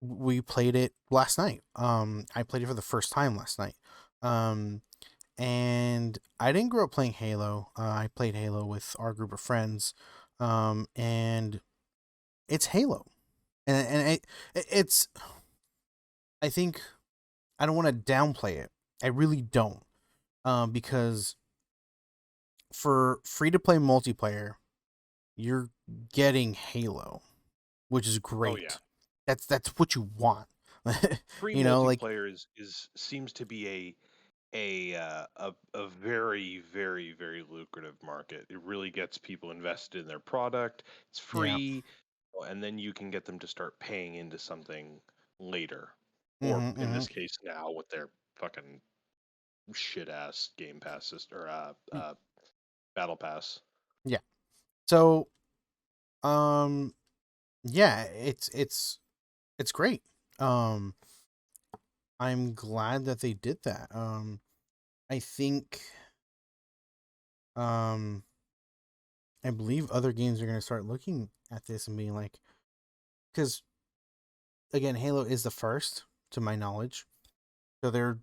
we played it last night. I played it for the first time last night. Um and I didn't grow up playing Halo. I played Halo with our group of friends. And it's Halo. And it's I think I don't want to downplay it. I really don't. Because for free to play multiplayer, you're getting Halo, which is Oh yeah. great. That's what you want. Free Like multiplayer is seems to be a very very very lucrative market. It really gets people invested in their product. It's yeah. free, and then you can get them to start paying into something later, or Mm-hmm, in mm-hmm. this case now with their fucking shit ass Game Pass or Battle Pass. Yeah. So um yeah, it's great. Um I'm glad that they did that. I think um I believe other games are going to start looking at this and being like, cuz again, Halo is the first to my knowledge. So they're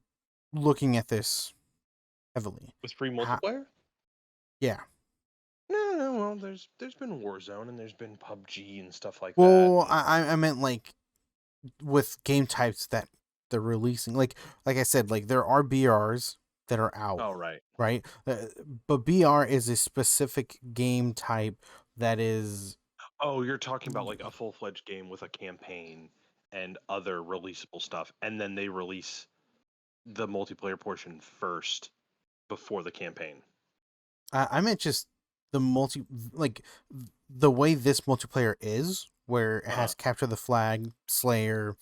looking at this heavily. With free Ha- multiplayer? yeah. No, well, there's been Warzone and there's been PUBG and stuff like that. Well, And I meant like with game types that they're releasing. Like I said, like there are BRs that are out, oh right, right? But BR is a specific game type that is oh, you're talking about like a full fledged game with a campaign and other releasable stuff, and then they release the multiplayer portion first before the campaign. I meant just the like the way this multiplayer is, where it Uh huh. has capture the flag, Slayer,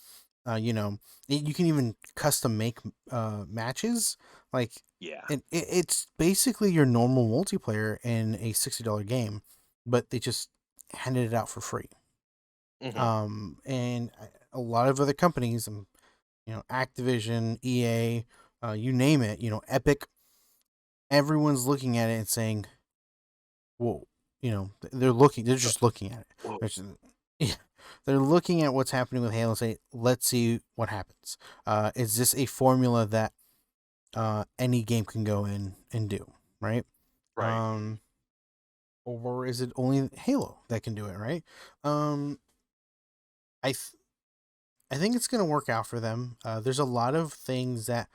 you can even custom make matches. Like Yeah. it's basically your normal multiplayer in a $60 game, but they just handed it out for free. Hmm. And a lot of other companies, Activision, EA, you name it, Epic, everyone's looking at it and saying, well, they're just looking at it. Whoa. Yeah, they're looking at what's happening with Halo and say, let's see what happens. Is this a formula that any game can go in and do, right? Right. Um, or is it only Halo that can do it, right? Um, I th- I think it's gonna work out for them. There's a lot of things that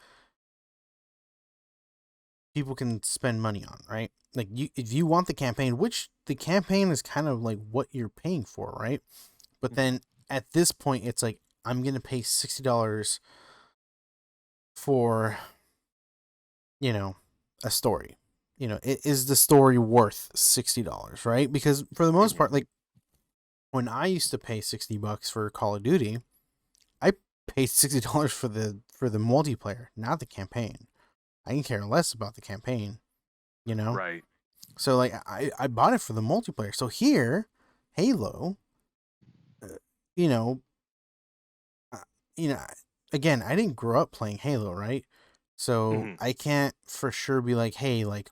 people can spend money on, right? Like if you want the campaign, which the campaign is kind of like what you're paying for, right? But Hmm. then at this point, it's like I'm gonna pay $60 for a story. Is the story worth $60, right? Because for the most Hmm. part, like when I used to pay $60 for Call of Duty, I paid $60 for the multiplayer, not the campaign. I can care less about the campaign, you know. Right. So like I bought it for the multiplayer. So here, Halo, uh, you know, uh, you know, again, I didn't grow up playing Halo, right? So Hmm. I can't for sure be like, hey, like,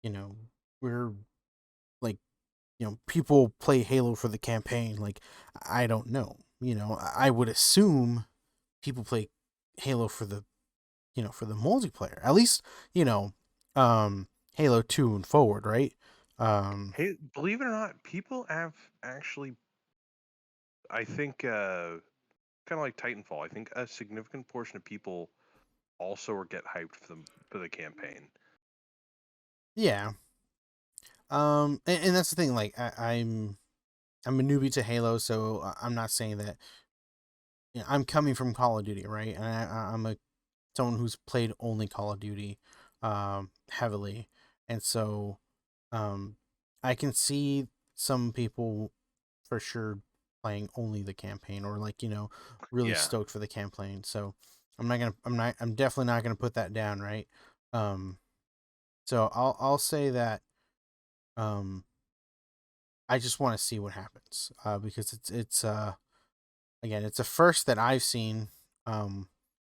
you know, we're like, people play Halo for the campaign. Like, I don't know. I would assume people play Halo for the multiplayer. At least, you know, Halo 2 and forward, right? Um, Hey, believe it or not, people have actually, I think, kind of like Titanfall. I think a significant portion of people also are get hyped for the campaign. yeah. And that's the thing. Like, I'm a newbie to Halo, so I'm not saying that. I'm coming from Call of Duty, right? And I'm a someone who's played only Call of Duty, heavily, and so um, I can see some people for sure playing only the campaign, or like really Yeah. stoked for the campaign. So I'm definitely not gonna put that down, right? Um, So I'll say that um I just want to see what happens because it's again, it's a first that I've seen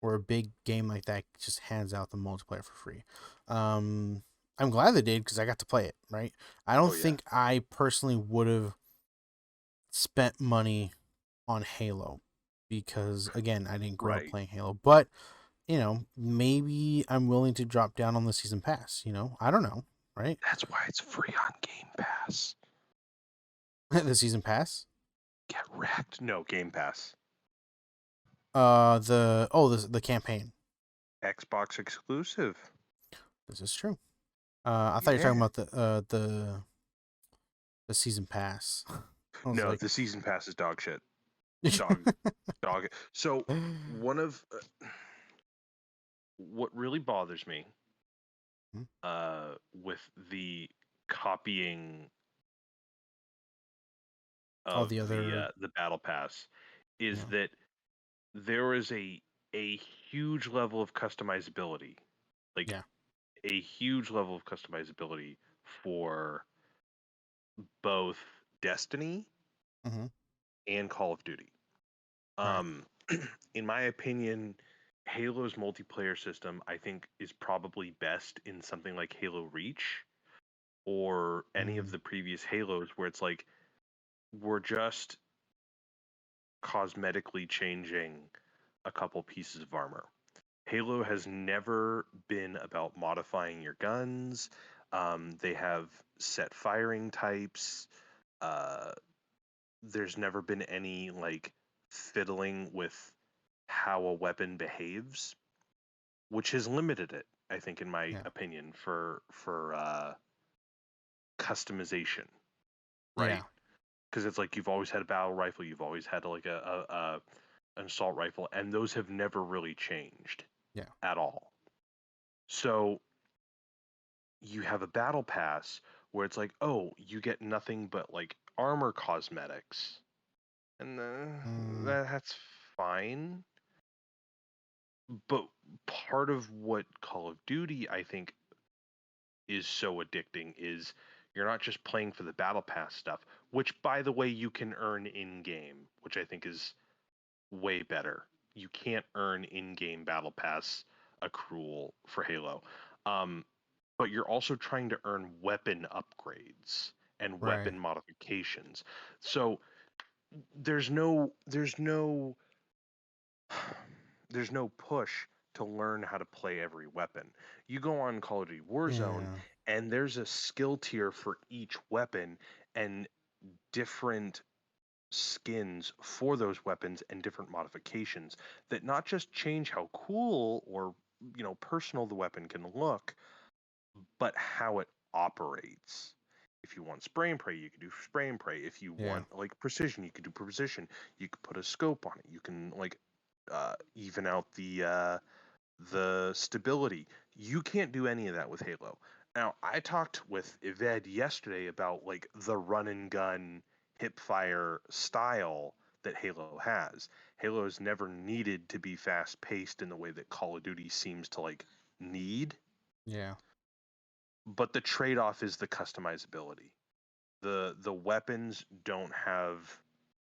where a big game like that just hands out the multiplayer for free. Um I'm glad they did because I got to play it, right? I don't Oh yeah. think I personally would have spent money on Halo because again, I didn't grow up Right. playing Halo, but maybe I'm willing to drop down on the season pass, I don't know, right? That's why it's free on Game Pass. The season pass? Get wrecked. No, Game Pass. The campaign. Xbox exclusive. This is true. I thought you were talking Yeah. about the season pass. I was No, like, the season pass is dog shit. Dog, dog. So one of what really bothers me with the copying all of the other, the battle pass is yeah, that there is a huge level of customizability, like yeah, a huge level of customizability for both Destiny hmm, and Call of Duty. right, Um, in my opinion, Halo's multiplayer system, I think, is probably best in something like Halo Reach or any of mm, the previous Halos, where it's like we're just cosmetically changing a couple pieces of armor. Halo has never been about modifying your guns. They have set firing types. Uh, there's never been any like fiddling with how a weapon behaves, which has limited it, I think, in my yeah, opinion, for customization, right? yeah, Because it's like you've always had a battle rifle, you've always had like an assault rifle, and those have never really changed yeah, at all. So you have a battle pass where it's like, oh, you get nothing but like armor cosmetics, and mm, that's fine. But part of what Call of Duty, I think, is so addicting is you're not just playing for the battle pass stuff, which by the way you can earn in game, which I think is way better. You can't earn in-game battle pass accrual for Halo. Um, but you're also trying to earn weapon upgrades and right, weapon modifications. So there's no there's no push to learn how to play every weapon. You go on Call of Duty Warzone yeah, and there's a skill tier for each weapon and different skins for those weapons and different modifications that not just change how cool or personal the weapon can look, but how it operates. If you want spray and pray, you can do spray and pray. If you yeah, want like precision, you can do precision. You can put a scope on it. You can like even out the stability. You can't do any of that with Halo. Now, I talked with Yved yesterday about like the run and gun hip fire style that Halo has. Halo has never needed to be fast paced in the way that Call of Duty seems to like need, yeah, but the trade off is the customizability. The weapons don't have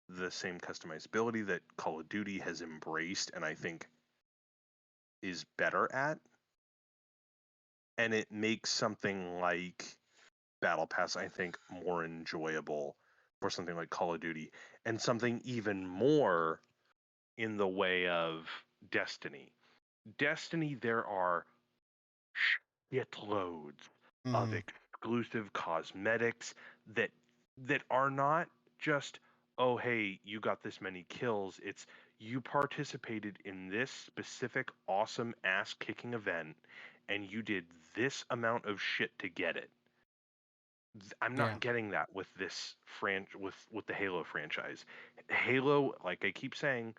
the same customizability that Call of Duty has embraced and I think is better at, and it makes something like Battle Pass, I think, more enjoyable for something like Call of Duty, and something even more in the way of Destiny. Destiny, there are shitloads of mm, exclusive cosmetics that are not just, oh hey, you got this many kills. It's you participated in this specific awesome ass kicking event and you did this amount of shit to get it. I'm yeah, not getting that with this with the Halo franchise. Halo, like I keep saying,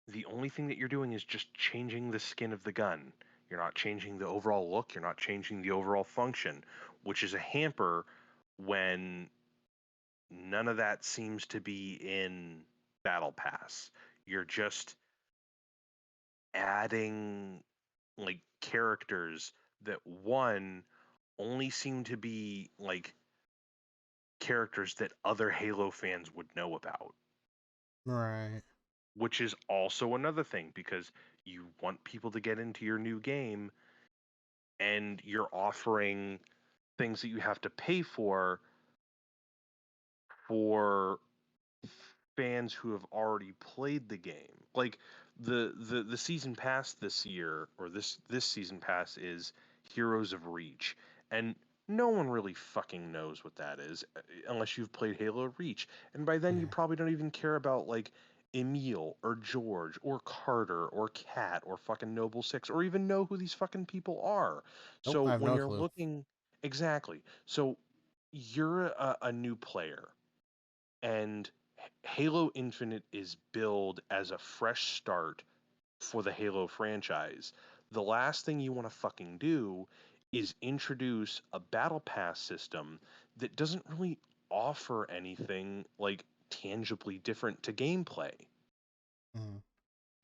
the only thing that you're doing is just changing the skin of the gun. You're not changing the overall look, you're not changing the overall function, which is a hamper when none of that seems to be in Battle Pass. You're just adding like characters that one only seem to be like characters that other Halo fans would know about, Right. which is also another thing because you want people to get into your new game and you're offering things that you have to pay for fans who have already played the game. Like the season pass this year, or this season pass, is Heroes of Reach, and no one really fucking knows what that is unless you've played Halo Reach, and by then you Yeah. probably don't even care about like Emil or George or Carter or Cat or fucking Noble Six or even know who these fucking people are. Nope, So I have when no you're clue. looking exactly, so you're a new player and Halo Infinite is billed as a fresh start for the Halo franchise. The last thing you want to fucking do is introduce a battle pass system that doesn't really offer anything like tangibly different to gameplay. Mm.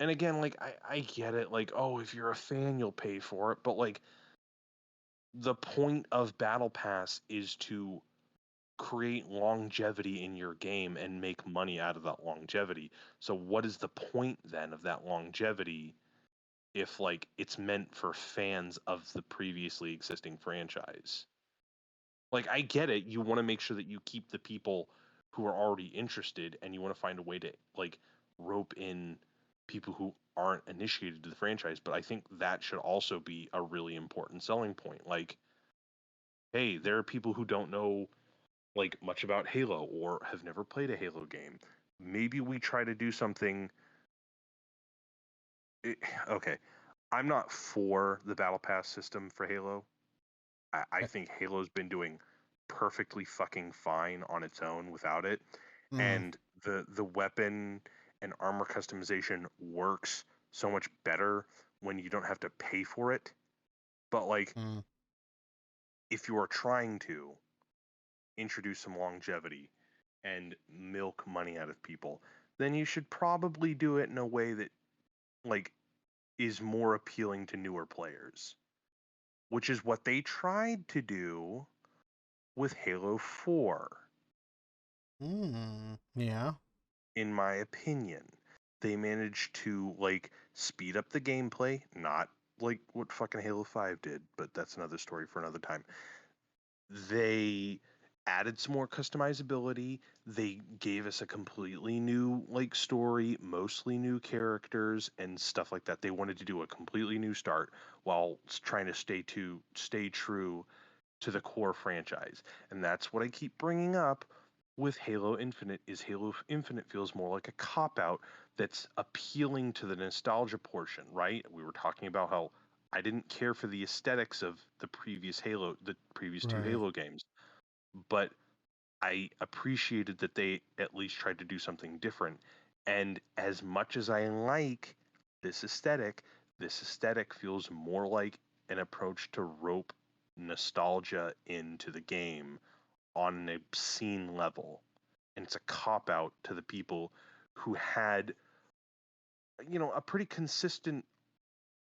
And again, like I get it, like, oh, if you're a fan, you'll pay for it, but like the point of battle pass is to create longevity in your game and make money out of that longevity. So what is the point then of that longevity if like it's meant for fans of the previously existing franchise? Like I get it, you want to make sure that you keep the people who are already interested and you want to find a way to like rope in people who aren't initiated to the franchise, but I think that should also be a really important selling point. Like, hey, there are people who don't know like much about Halo or have never played a Halo game. Maybe we try to do something. Okay, I'm not for the battle pass system for Halo. I Eh, think Halo's been doing perfectly fucking fine on its own without it, Mm. and the weapon and armor customization works so much better when you don't have to pay for it. But like, Mm. if you are trying to introduce some longevity and milk money out of people, then you should probably do it in a way that like is more appealing to newer players, which is what they tried to do with Halo 4, Mm. Yeah. in my opinion. They managed to like speed up the gameplay, not like what fucking Halo 5 did, but that's another story for another time. They added some more customizability. They gave us a completely new like story, mostly new characters and stuff like that. They wanted to do a completely new start while trying to stay true to the core franchise. And that's what I keep bringing up with Halo Infinite is Halo Infinite feels more like a cop out that's appealing to the nostalgia portion, right? We were talking about how I didn't care for the aesthetics of the previous two Right. Halo games, but I appreciated that they at least tried to do something different. And as much as I like this aesthetic feels more like an approach to rope nostalgia into the game on an obscene level. And it's a cop out to the people who had, a pretty consistent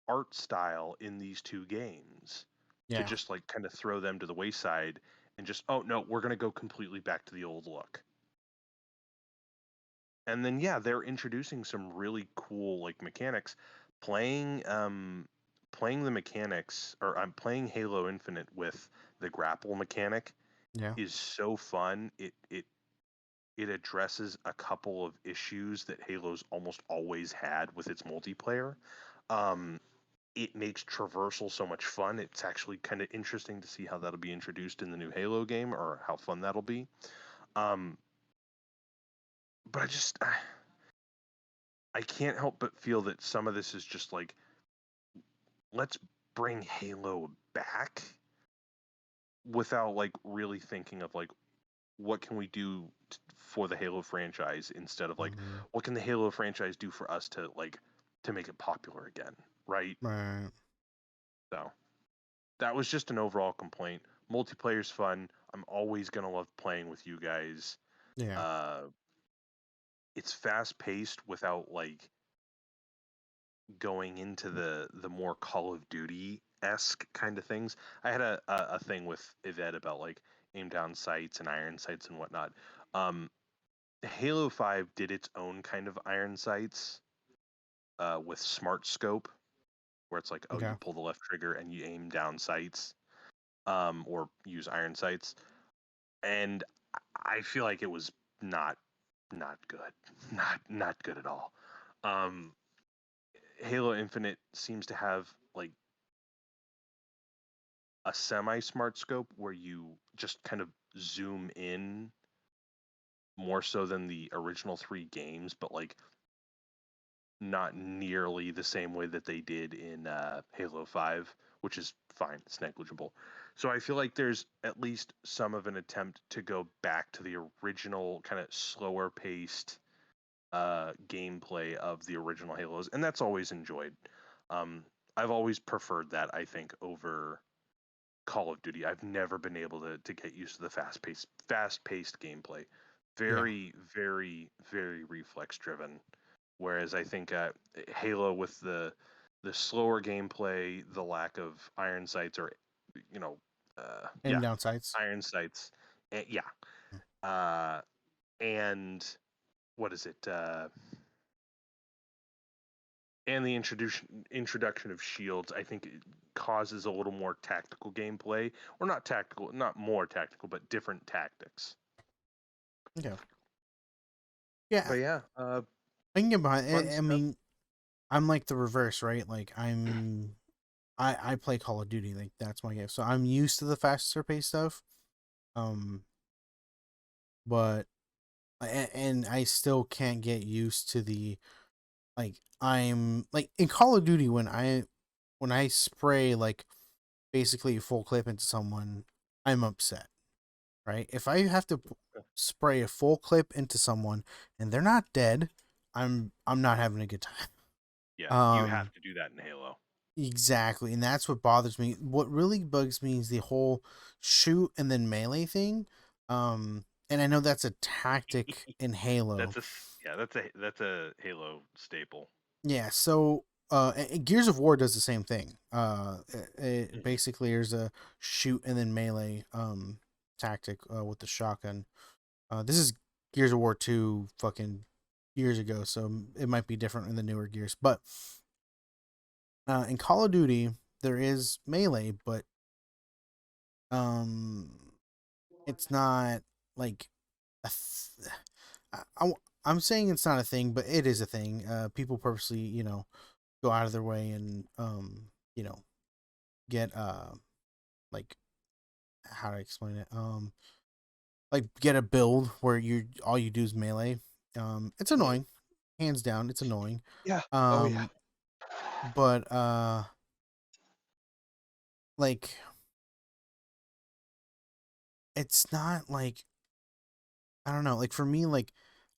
art style in these two games to Yeah. just like kind of throw them to the wayside and just, oh no, we're going to go completely back to the old look. And then yeah, they're introducing some really cool like mechanics. Playing the mechanics, or I'm playing Halo Infinite with the grapple mechanic Yeah. is so fun. It addresses a couple of issues that Halo's almost always had with its multiplayer. Um, it makes traversal so much fun. It's actually kind of interesting to see how that'll be introduced in the new Halo game or how fun that'll be. Um, but I can't help but feel that some of this is just like, let's bring Halo back without like really thinking of like what can we do for the Halo franchise instead of like Mm-hmm. what can the Halo franchise do for us to make it popular again, right? Right. So that was just an overall complaint. Multiplayer's fun. I'm always gonna love playing with you guys. Yeah. Uh, it's fast paced without like going into the more Call of Duty esque kind of things. I had a thing with Yvette about like aim down sights and iron sights and whatnot. Um, Halo 5 did its own kind of iron sights with smart scope, where it's like, oh, Okay. you pull the left trigger and you aim down sights, or use iron sights. And I feel like it was not good, not good at all. Um, Halo Infinite seems to have like a semi smart scope where you just kind of zoom in more so than the original 3 games, but like not nearly the same way that they did in Halo 5, which is fine. It's negligible. So I feel like there's at least some of an attempt to go back to the original kind of slower paced gameplay of the original Halos, and that's always enjoyed. Um, I've always preferred that, I think, over Call of Duty. I've never been able to get used to the fast paced gameplay. Yeah. Very, very, very reflex driven. Whereas I think Halo with the slower gameplay, the lack of iron sights, or you know, Aim down sights. iron sights, yeah, uh, and what is it? And the introduction of shields, I think, it causes a little more tactical gameplay, or not tactical, not more tactical, but different tactics. Yeah. Yeah. But yeah, I can get behind. fun I stuff. mean, I'm like the reverse, right? Like I play Call of Duty. Like that's my game. So I'm used to the faster pace stuff. Um, but and I still can't get used to the like I'm like in Call of Duty when I spray like basically a full clip into someone, I'm upset, right? If I have to spray a full clip into someone and they're not dead, I'm not having a good time. Yeah, you Um have to do that in Halo. exactly, and that's what bothers me. What really bugs me is the whole shoot and then melee thing. And I know that's a tactic in Halo. That's a Halo staple. Yeah, so Gears of War does the same thing. Hmm. Basically there's a shoot and then melee tactic with the shotgun. This is Gears of War 2 fucking years ago, so it might be different in the newer Gears. But in Call of Duty there is melee, but um it's not like a I'm saying it's not a thing, but it is a thing. People purposely, go out of their way and you know, get like how to explain it? Like get a build where you all you do is melee. It's Hmm. annoying. Hands down, it's annoying. Yeah. Oh yeah. Um but like it's not like I don't know, like for me like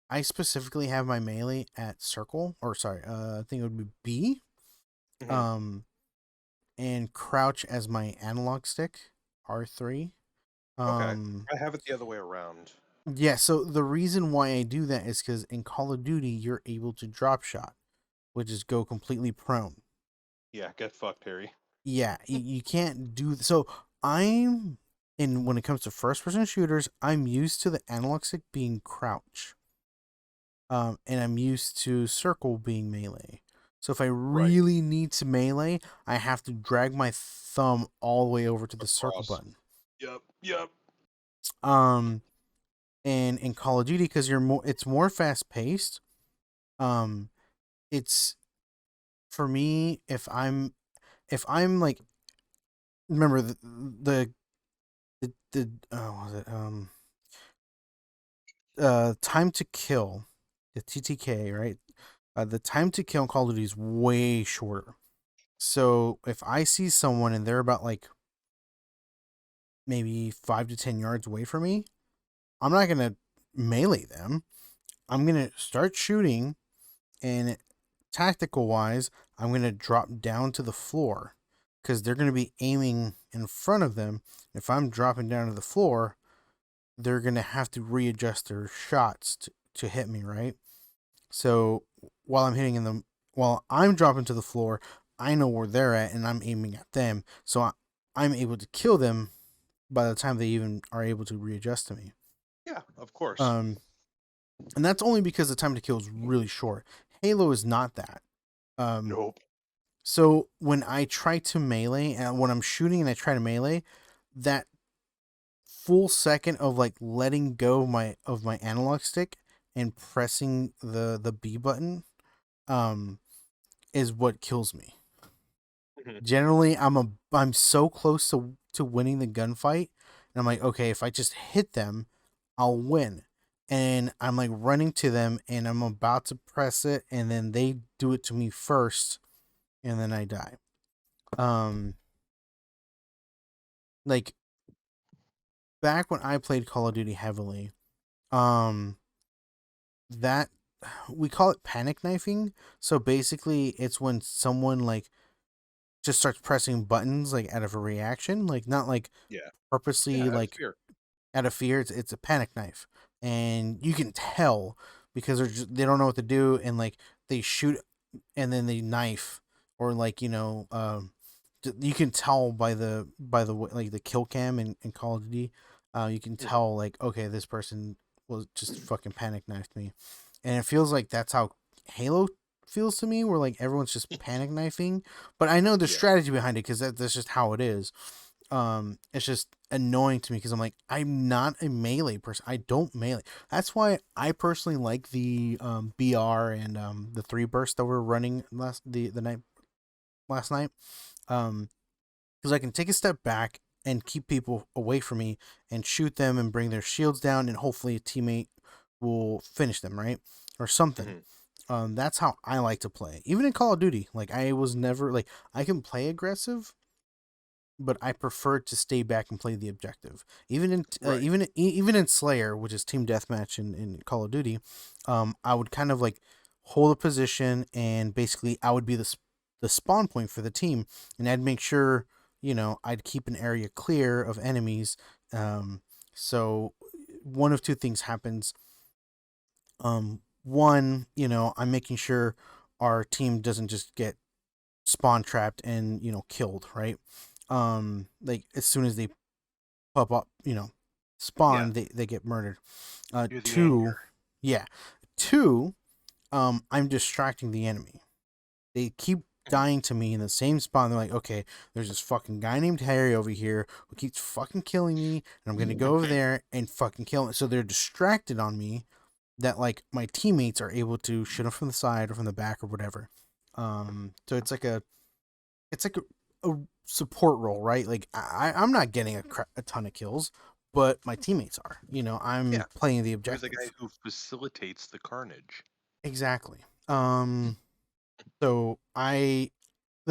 I specifically have my melee at circle or sorry, I think it would be B. Hmm. Um and crouch as my analog stick, R3. Okay. Um I have it the other way around. yeah, so the reason why I do that is cuz in Call of Duty you're able to drop shot, which is go completely prone. Yeah. Get fucked, Harry. Yeah, you can't do so I'm in when it comes to first person shooters, I'm used to the analog stick being crouch. And I'm used to circle being melee. So if I Right. really need to melee, I have to drag my thumb all the way over to the circle Across. button. Yep. Yep. Um, and in Call of Duty, because it's more fast paced. Um, it's for me if I'm like remember the oh what was it time to kill the TTK right the time to kill in Call of Duty is way shorter. So if I see someone and they're about like maybe 5 to 10 yards away from me, I'm not gonna melee them. I'm gonna start shooting, and tactical wise, I'm gonna drop down to the floor because they're gonna be aiming in front of them. If I'm dropping down to the floor, they're gonna have to readjust their shots to hit me, right? So while I'm hitting in them, while I'm dropping to the floor, I know where they're at and I'm aiming at them, so I'm able to kill them by the time they even are able to readjust to me. Yeah, of course. Um, and that's only because the time to kill is really short. Halo is not that. Um, Nope. so when I try to melee and when I'm shooting and I try to melee, that full second of like letting go of my analog stick and pressing the B button um is what kills me. Mhm. Generally, I'm so close to winning the gunfight, and I'm like, okay, if I just hit them, I'll win. And I'm like running to them, and I'm about to press it, and then they do it to me first, and then I die. Um, like back when I played Call of Duty heavily, um, that we call it panic knifing. So basically, it's when someone like just starts pressing buttons like out of a reaction, like not like Yeah. purposely Yeah, out of like fear. out of fear. It's a panic knife, and you can tell because they don't know what to do, and like they shoot and then they knife, or like you can tell by like the kill cam in Call of Duty, you can Mhm. tell like okay, this person was just fucking panic knifed me, and it feels like that's how Halo feels to me, where like everyone's just panic knifing. But I know the Yeah. strategy behind it because that's just how it is. It's just annoying to me because I'm like, I'm not a melee person. I don't melee. That's why I personally like the BR and the 3 burst that we're running the night last night. Um, because I can take a step back and keep people away from me and shoot them and bring their shields down, and hopefully a teammate will finish them, right, or something. Mhm. That's how I like to play. Even in Call of Duty, like I was never like I can play aggressive, but I prefer to stay back and play the objective. Right. Even in Slayer, which is team deathmatch in Call of Duty, I would kind of like hold a position, and basically I would be the spawn point for the team, and I'd make sure I'd keep an area clear of enemies. So one of two things happens. One, I'm making sure our team doesn't just get spawn trapped and killed, right? Like as soon as they pop up, Yeah. spawn, they get murdered. You're the Two, anchor. yeah. Two, I'm distracting the enemy. They keep Mhm. dying to me in the same spawn. They're like, okay, there's this fucking guy named Harry over here who keeps fucking killing me, and I'm gonna go over there and fucking kill him. So they're distracted on me, that like my teammates are able to shoot them from the side or from the back or whatever. So it's like a support role, right? Like I'm not getting a ton of kills, but my teammates are. Yeah. I'm playing the You're the guy objective. who facilitates the carnage. Exactly. So the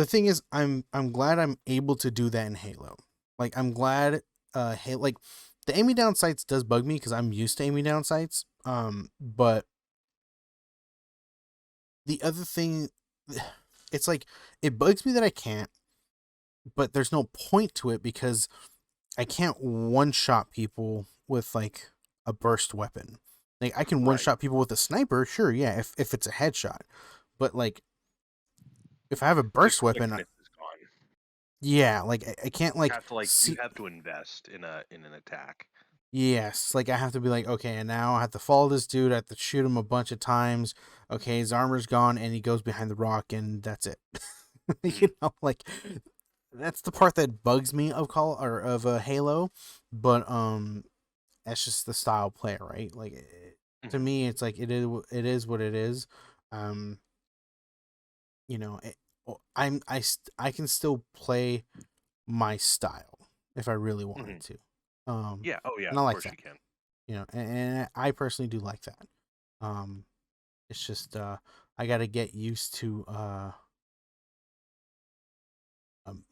thing is, I'm glad I'm able to do that in Halo. Like I'm glad Halo, like the aiming down sights does bug me because I'm used to aiming down sights. But the other thing, it's like it bugs me that I can't, but there's no point to it because I can't one shot people with like a burst weapon. Like I can one Right. shot people with a sniper, sure, yeah, if it's a headshot. But like if I have a The burst weapon, quickness is gone. yeah, like I can't You like have to you see. have to invest in an attack. Yes, like I have to be like, okay, and now I have to follow this dude. I have to shoot him a bunch of times. Okay, his armor's gone, and he goes behind the rock, and that's it. Mhm. Like that's the part that bugs me of Call or of a Halo. But that's just the style play, right? Like to Mhm. me, it's like it is what it is. Um, I can still play my style if I really wanted Mhm. to. Yeah. Oh yeah. And I Of like course that. you can. And I personally do like that. Um, it's just I got to get used to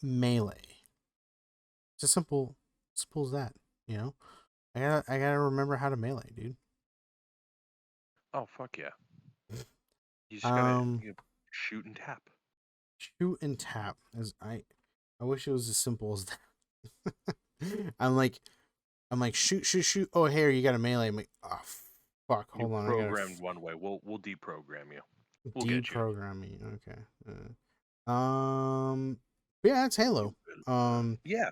melee. It's as simple as that. You know, I gotta remember how to melee, dude. Oh fuck yeah. You just gotta Um, shoot and tap. shoot and tap. As I wish it was as simple as that. I'm like shoot. Oh, here you got a melee. I'm like, oh fuck. You're Hold on, I gotta programmed one way. We'll deprogram you. We'll get you. deprogram me. Okay. Yeah, it's You Halo. will. Um, Yeah,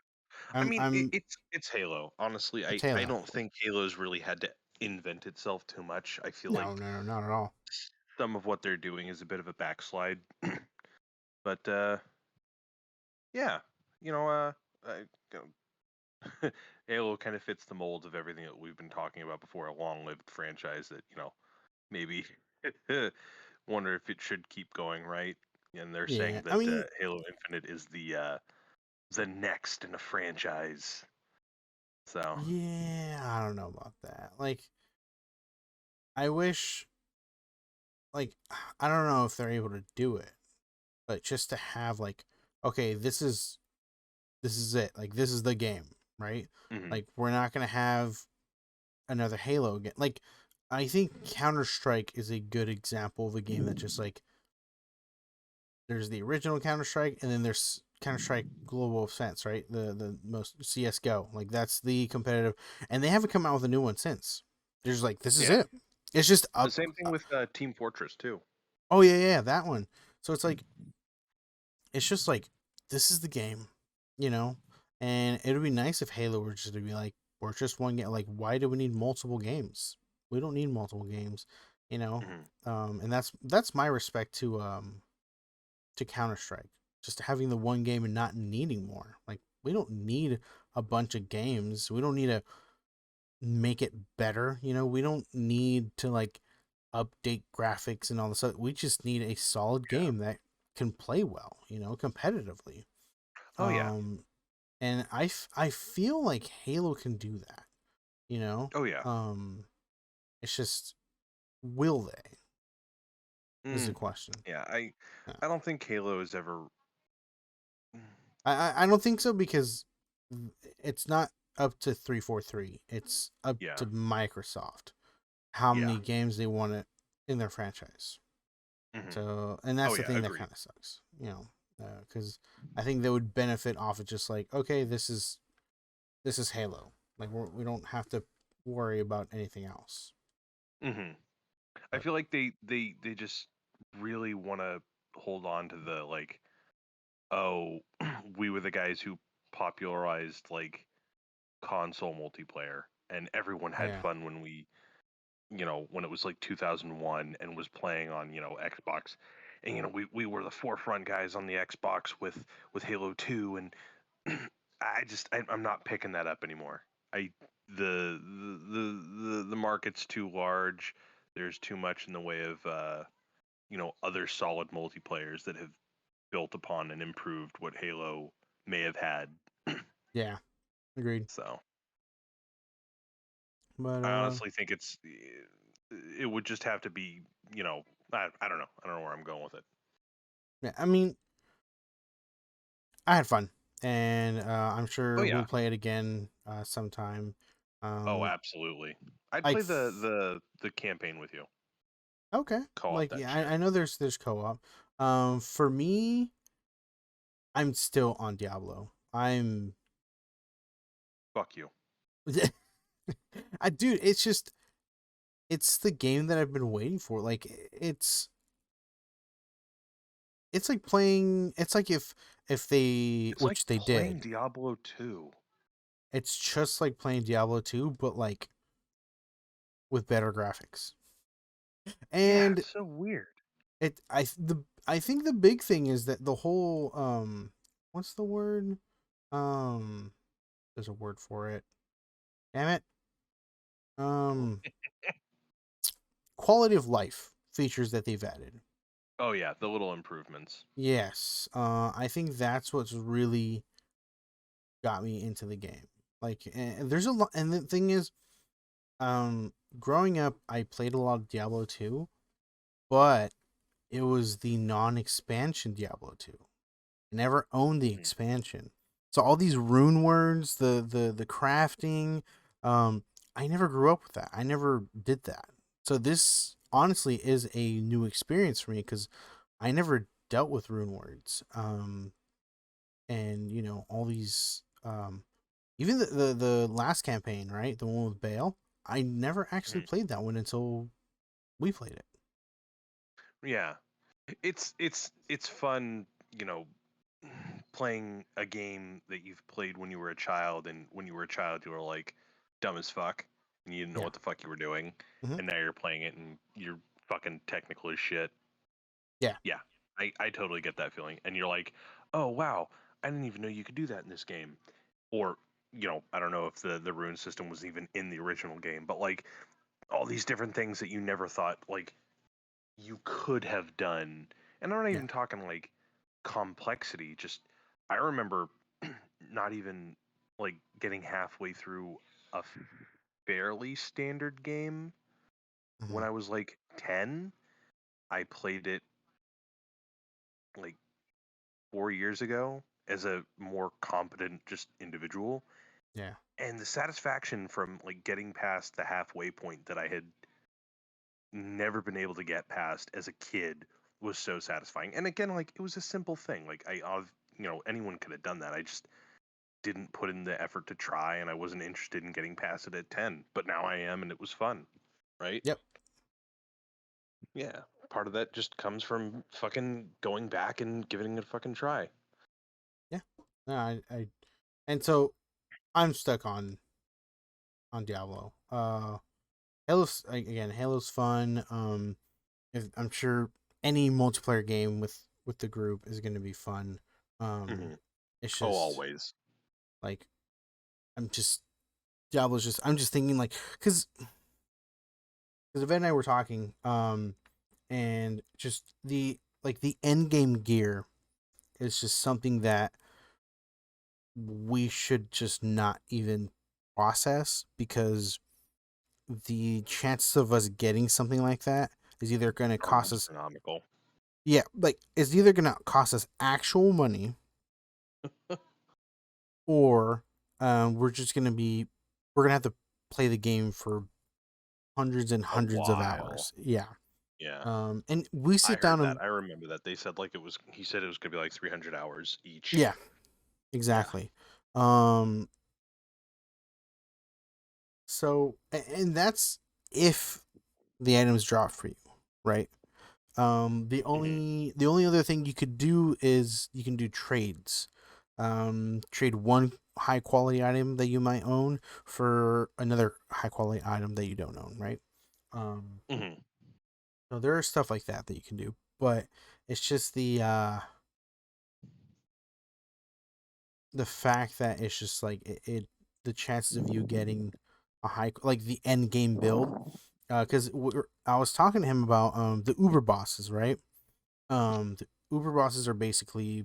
I I'm mean I'm it's Halo. Honestly, it's I Halo. don't think Halo's really had to invent itself too much. I feel No, like no, no, not at all. some of what they're doing is a bit of a backslide. But yeah, you know, I, Halo kind of fits the mold of everything that we've been talking about before. A long-lived franchise that maybe wonder if it should keep going, right? And they're Yeah, saying I that mean, Halo Infinite is the next in a franchise. So yeah, I don't know about that. Like, I wish, like, I don't know if they're able to do it, but just to have like, okay, this is it. Like, this is the game, right? mhm. Like, we're not gonna have another Halo again. Like, I think Counter Strike is a good example of a game that just like there's the original Counter Strike, and then there's Counter Strike Global Offense, right? The most CS:GO, like that's the competitive, and they haven't come out with a new one since. They're just like, this is Yeah, it. It's just the up. same thing with Team Fortress too. Oh yeah, yeah, that one. So it's like it's just like this is the game, you know. And it would be nice if Halo were just to be like, we're just one game. Like, why do we need multiple games? We don't need multiple games, you know. Mhm. And that's my respect to Counter Strike. Just having the one game and not needing more. Like, we don't need a bunch of games. We don't need to make it better. You know, we don't need to like update graphics and all this stuff. We just need a solid Yeah. game that can play well, you know, competitively. Oh yeah. Um, and I feel like Halo can do that, you know? Oh yeah. It's just, will they? Is the Mm. question. Yeah. Yeah. I don't think Halo is ever. I don't think so because it's not up to 343. It's up Yeah. to Microsoft how Yeah. many games they want it in their franchise. Hmm. So, and Oh that's the yeah. thing that Agreed. kind of sucks, you know, because I think they would benefit off of just like, okay, this is Halo. Like we don't have to worry about anything else. Hmm. I But feel like they just really want to hold on to the like, oh, we were the guys who popularized like console multiplayer, and everyone had yeah, fun when when it was like 2001 and was playing on Xbox, and we were the forefront guys on the Xbox with Halo 2, and I'm not picking that up anymore. I the market's too large. There's too much in the way of other solid multiplayers that have built upon and improved what Halo may have had. yeah, agreed. So But I honestly think it would just have to be, I don't know. I don't know where I'm going with it. yeah, I mean, I had fun, and I'm Oh sure yeah. we'll play it again sometime. Oh, Um, absolutely. I'd I play th- the campaign with you. okay, Co-op like that yeah, shit. I know there's co-op. For me, I'm still on Diablo. I'm Fuck you. I dude, it's the game that I've been waiting for. Like it's like playing it's like if they It's like which they playing did. Diablo 2. It's just like playing Diablo 2 but like with better graphics. Yeah, And it's so weird. I think the big thing is that the whole what's the word? Um there's a word for it. Damn it. Um Quality of life features that they've added. Oh yeah, the little improvements. Yes. I think that's what's really got me into the game. Like, and there's a lot, and the thing is, growing up, I played a lot of Diablo 2, but it was the non-expansion Diablo 2. I never owned the Mhm. expansion. So all these rune words, the crafting, um, I never grew up with that. I never did that. So this honestly is a new experience for me because I never dealt with rune words. And you know all these even the last campaign, right, the one with Bale, I never actually Mhm. played that one until we played it. Yeah. It's fun you know, playing a game that you've played when you were a child, and when you were a child you were like dumb as fuck and you didn't know Yeah. what the fuck you were doing, Hmm. and now you're playing it and you're fucking technical as shit. Yeah. Yeah, I totally get that feeling. And you're like, oh wow, I didn't even know you could do that in this game. Or, I don't know if the rune system was even in the original game, but like all these different things that you never thought like you could have done. And I'm not Yeah. even talking like complexity. Just I remember not even like getting halfway through a fairly standard game when Hmm. I was like 10. I played it like 4 years ago as a more competent just individual. Yeah. And the satisfaction from like getting past the halfway point that I had never been able to get past as a kid was so satisfying. And again, like it was a simple thing. Like anyone could have done that. I just didn't put in the effort to try, and I wasn't interested in getting past it at 10. But now I am, and it was fun, right? Yep. Yeah. Part of that just comes from fucking going back and giving it a fucking try. Yeah. No, and so I'm stuck on Diablo. Halo's fun. I'm sure any multiplayer game with the group is going to be fun. Hmm. It's Oh, just always. like I'm just Diablo's just I'm just thinking like because Yvette and I were talking, and just the end game gear is just something that we should just not even process because the chances of us getting something like that is either going to Are cost us, astronomical. yeah, like it's either going to cost us actual money, or we're gonna have to play the game for hundreds and A hundreds of while. hours. Yeah. Yeah. And we I sit heard down that. and I remember that. They said like he said it was going to be like 300 hours each. yeah, Yeah. exactly. Um, and that's if the items drop for you, right? Hmm. The only other thing you could do is you can do trades. Trade one high quality item that you might own for another high quality item that you don't own, right? Um, Hmm. so there are stuff like that that you can do, but it's just the fact that it's just like the chances of you getting a high like the end game build. Because I was talking to him about the Uber bosses, right? The Uber bosses are basically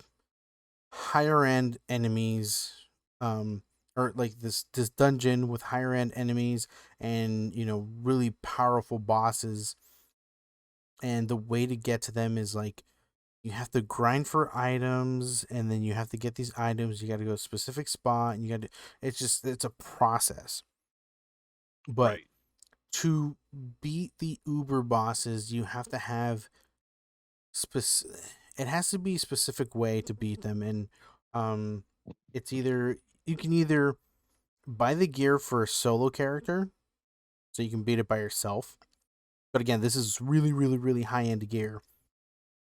higher end enemies, um, or like this dungeon with higher end enemies and really powerful bosses. And the way to get to them is like you have to grind for items, and then you have to get these items. You got to go to a specific spot, and you got to. It's a process. But Right. to beat the Uber bosses, you have to have it has to be a specific way to beat them, and um it's either you can either buy the gear for a solo character so you can beat it by yourself, but again this is really really really high end gear,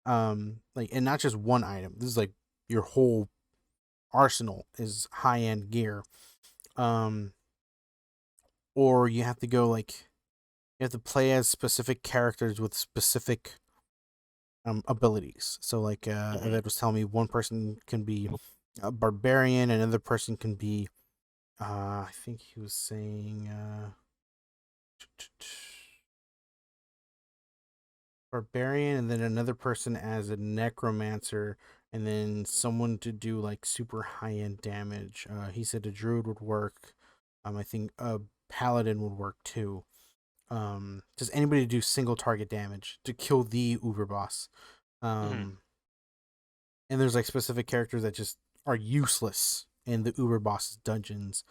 like, and not just one item. This is like your whole arsenal is high end gear. um or you have to go like you have to play as specific characters with specific abilities. So like Hmm. Evad was telling me, one person can be a barbarian, another person can be I think he was saying barbarian, and then another person as a necromancer, and then someone to do like super high end damage. He said a druid would work. I think a paladin would work too. Does anybody do single target damage to kill the Uber boss? Hmm. Um, and there's like specific characters that just are useless in the Uber boss's dungeons.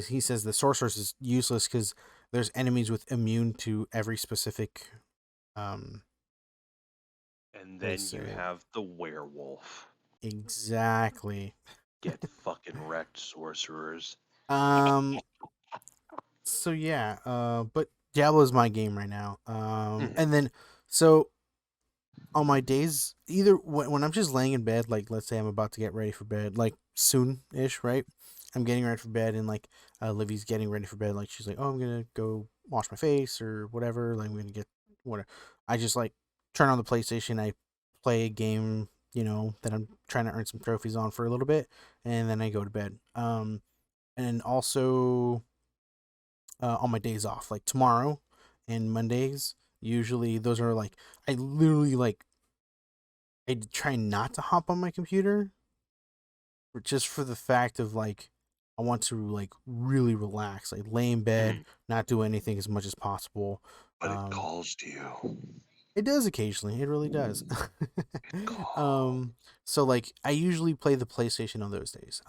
He says the sorceress is useless because there's enemies with immune to every specific um And how to then say you it. have the werewolf. Exactly. Get fucking wrecked, sorcerers. Um. So yeah. But Diablo is my game right now. Hmm. And then so On my days, either when I'm just laying in bed, like let's say I'm about to get ready for bed, like soon ish, right? I'm getting ready for bed, and like Livy's getting ready for bed. Like she's like, "Oh, I'm gonna go wash my face or whatever. Like I'm gonna get whatever." I just like turn on the PlayStation. I play a game, that I'm trying to earn some trophies on for a little bit, and then I go to bed. And also on my days off, like tomorrow and Mondays. Usually, those are like I literally like I try not to hop on my computer just for the fact of like I want to like really relax, like lay in bed, Mhm. not do anything as much as possible. But it Um, calls to you. it does occasionally, it really does. It calls. um, so like I usually play the PlayStation on those days,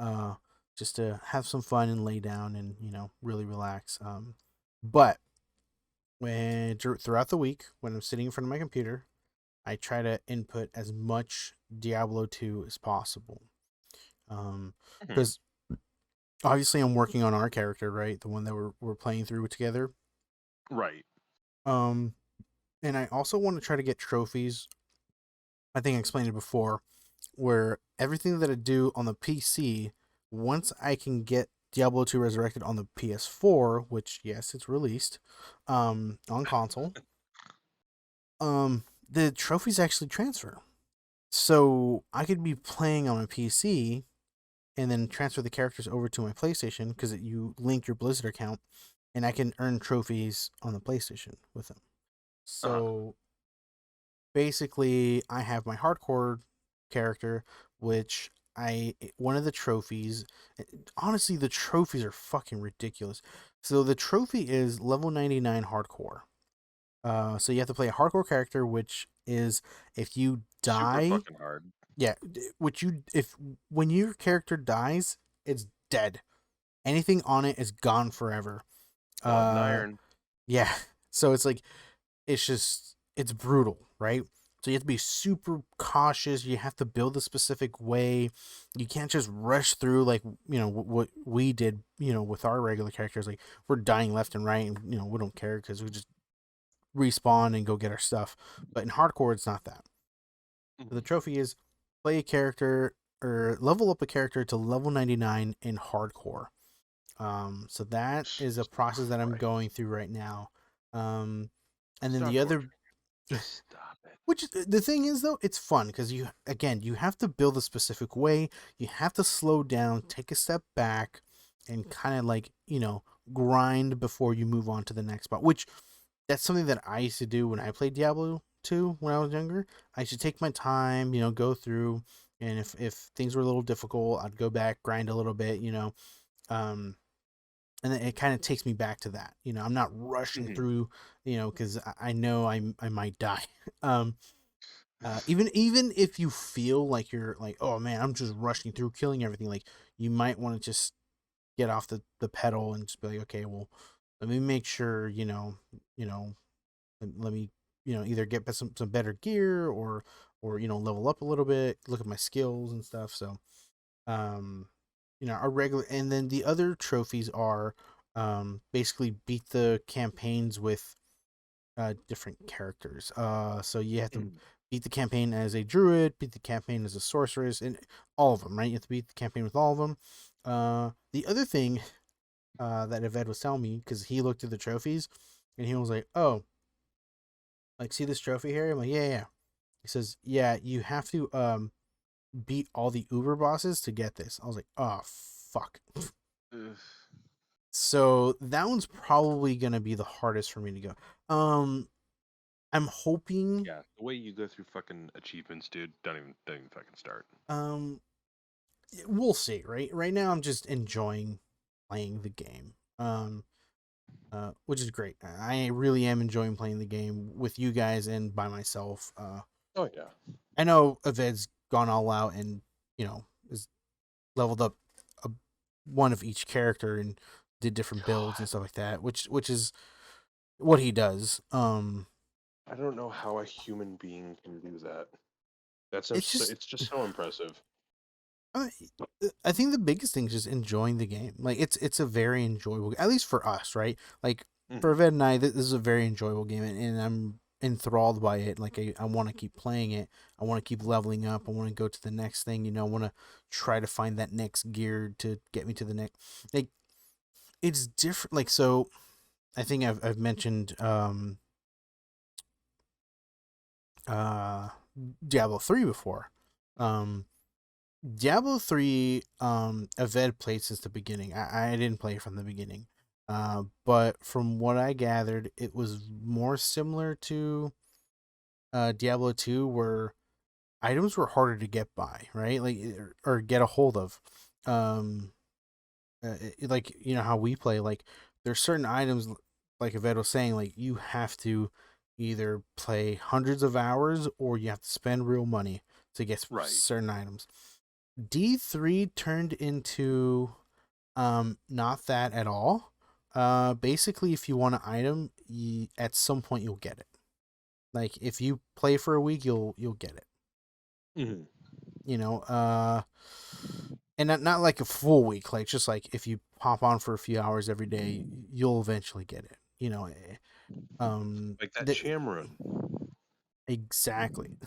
just to have some fun and lay down and really relax. But throughout the week when I'm sitting in front of my computer, I try to input as much Diablo 2 as possible. Mhm. Because obviously I'm working on our character, right? The one that we're playing through together. Right. Um, and I also want to try to get trophies. I think I explained it before, where everything that I do on the PC, once I can get Diablo 2 Resurrected on the PS4, which yes, it's released, on console, the trophies actually transfer. So I could be playing on a PC and then transfer the characters over to my PlayStation because you link your Blizzard account, and I can earn trophies on the PlayStation with them. Uh-huh. So basically, I have my hardcore character, which one of the trophies. Honestly, the trophies are fucking ridiculous. So the trophy is level 99 hardcore. So you have to play a hardcore character, which is if you Super die. fucking hard. Yeah, which you if when your character dies, it's dead. Anything on it is gone forever. Blood and Uh, iron. yeah. So it's like it's brutal, right? So you have to be super cautious. You have to build a specific way. You can't just rush through like what we did. With our regular characters, like we're dying left and right, and we don't care because we just respawn and go get our stuff. But in hardcore, it's not that. So the Mhm. trophy is play a character or level up a character to level 99 in hardcore. So that is a Jesus process that I'm Christ. going through right now. Um, and then Stop the other, torturing. Just stop it. which the thing is though, it's fun because you have to build a specific way. You have to slow down, take a step back, and kind of like grind before you move on to the next spot. Which that's something that I used to do when I played Diablo 2 when I was younger. I should take my time, go through, and if things were a little difficult, I'd go back, grind a little bit, um, and then it kind of takes me back to that. I'm not rushing Mhm. through, because I know I might die. um, even if you feel like you're like, oh man, I'm just rushing through, killing everything, like you might want to just get off the pedal and just be like, okay, well, let me make sure, you know, let me either get some better gear or level up a little bit, look at my skills and stuff. So um our regular, and then the other trophies are basically beat the campaigns with different characters. So you have to Mhm. beat the campaign as a druid, beat the campaign as a sorceress, and all of them, right? You have to beat the campaign with all of them. The other thing that Eved was telling me, because he looked at the trophies and he was like, oh, like see this trophy here? I'm like, yeah, yeah. He says, yeah, you have to beat all the Uber bosses to get this. I was like, oh fuck. Ugh. So that one's probably gonna be the hardest for me to go. I'm hoping. Yeah, the way you go through fucking achievements, dude, don't even fucking start. Um, we'll see. Right now, I'm just enjoying playing the game. Which is great. I really am enjoying playing the game with you guys and by myself. Oh yeah. I know Aved's gone all out and is leveled up a, one of each character and did different builds and God, stuff like that, which is what he does. I don't know how a human being can do that. That's It's just it's just so impressive. I, I think the biggest thing is just enjoying the game. Like it's a very enjoyable, at least for us, right? Like for Hmm. Ved and I, this is a very enjoyable game, and I'm enthralled by it. Like I want to keep playing it. I want to keep leveling up. I want to go to the next thing. I want to try to find that next gear to get me to the next. Like it's different. Like so, I think I've mentioned uh Diablo 3 before. Um, Diablo 3, Aved played since the beginning. I didn't play from the beginning. But from what I gathered, it was more similar to Diablo 2, where items were harder to get by, right? Like, or get a hold of. Um, like, how we play, like, there's certain items, like Aved was saying, like, you have to either play hundreds of hours or you have to spend real money to get Right. certain items. D3 turned into not that at all. Basically, if you want an item, at some point you'll get it. Like if you play for a week, you'll get it. Mm-hmm. And not like a full week, like just like if you pop on for a few hours every day, you'll eventually get it. Like that Chamrune. Exactly.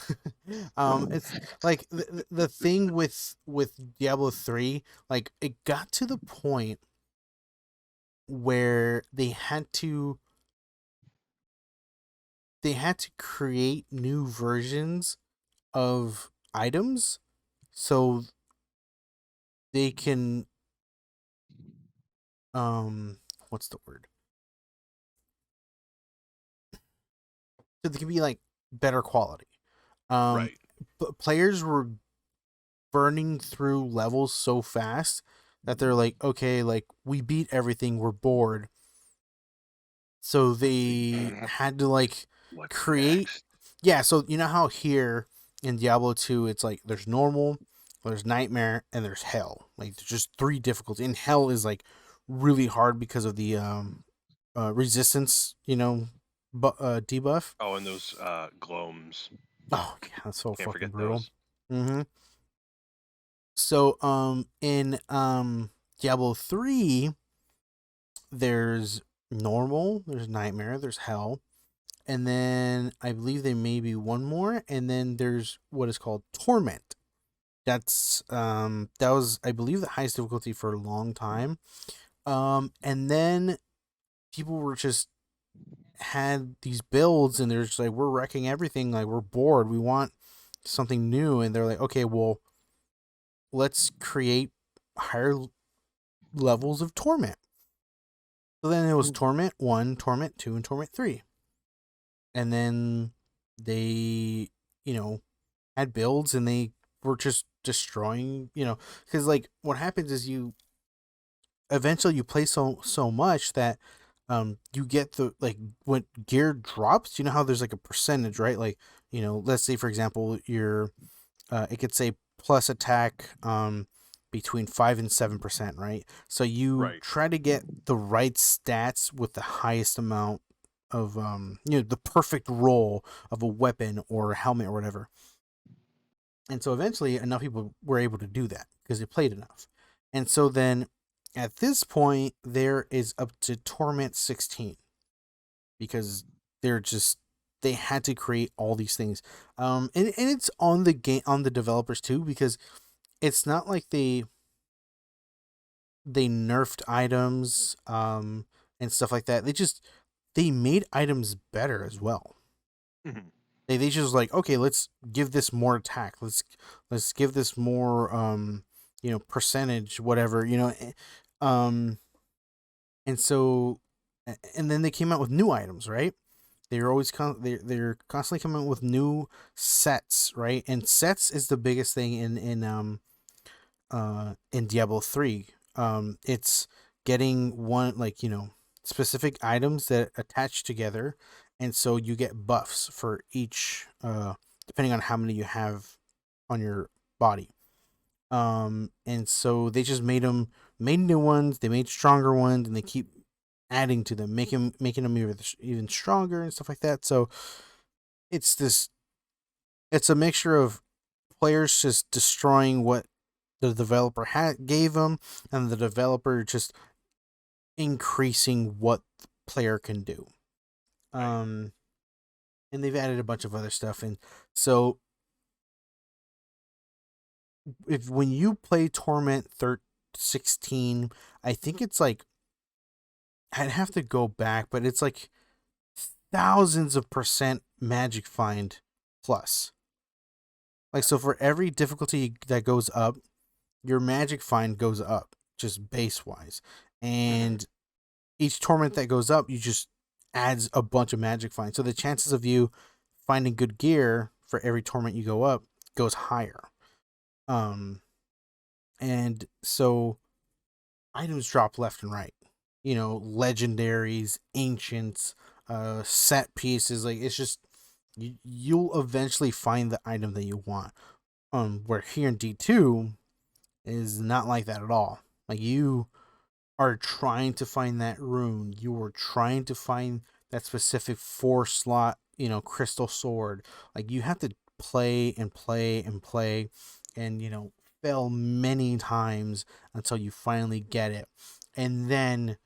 It's like the thing with Diablo 3, like it got to the point where they had to create new versions of items so they can what's the word? So they can be like better quality. Right. Players were burning through levels so fast that they're like, okay, like we beat everything, we're bored. So they had to like What's create next? Yeah, so you know how here in Diablo 2 it's like there's normal, there's nightmare, and there's hell. Like there's just three difficulties. And hell is like really hard because of the resistance, debuff. Oh, and those gloams. Oh yeah, that's so Can't fucking forget brutal. those. Mm-hmm. So in Diablo 3, there's normal, there's nightmare, there's hell, and then I believe there may be one more, and then there's what is called torment. That was, I believe, the highest difficulty for a long time. And then people were just had these builds and they're just like, we're wrecking everything, like we're bored, we want something new, and they're like, okay, well, let's create higher levels of torment. So then it was Torment 1, Torment 2, and Torment 3. And then they, had builds and they were just destroying, because like what happens is you eventually you play so much that you get the, like, when gear drops, you know how there's like a percentage, right? Like, let's say for example your it could say plus attack between 5 and 7%, right? So you Right. try to get the right stats with the highest amount of the perfect roll of a weapon or a helmet or whatever. And so eventually enough people were able to do that because they played enough. And so then at this point there is up to Torment 16 because they had to create all these things. And it's on the game, on the developers too, because it's not like they nerfed items and stuff like that. They made items better as well. Mm-hmm. They just like, okay, let's give this more attack. Let's give this more percentage, whatever, um and so and then they came out with new items, right? They're always they're constantly coming out with new sets, right? And sets is the biggest thing in Diablo 3. It's getting one, like, specific items that attach together, and so you get buffs for each depending on how many you have on your body. And so they just made new ones, they made stronger ones, and they keep adding to them, making them even stronger and stuff like that. So it's this it's a mixture of players just destroying what the developer gave them, and the developer just increasing what the player can do. Right. and they've added a bunch of other stuff in. So if when you play Torment 16, I think it's like I'd have to go back, but it's like thousands of percent magic find plus. Like, so for every difficulty that goes up, your magic find goes up just base wise. And each torment that goes up, you just adds a bunch of magic find. So the chances of you finding good gear for every torment you go up goes higher. And so items drop left and right. You know, legendaries, ancients, set pieces. Like, it's just you'll eventually find the item that you want. Where here in D2 is not like that at all. Like, you are trying to find that rune. You are trying to find that specific 4-slot, crystal sword. Like, you have to play and play and play and, fail many times until you finally get it. And then,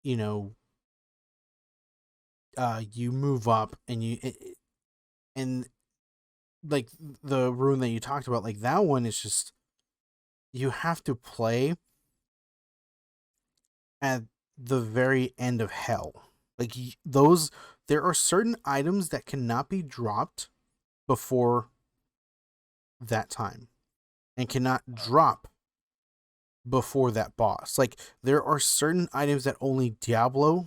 you know, you move up and like the rune that you talked about, like that one is just, you have to play at the very end of hell. Like those, there are certain items that cannot be dropped before that time and cannot drop before that boss. Like there are certain items that only Diablo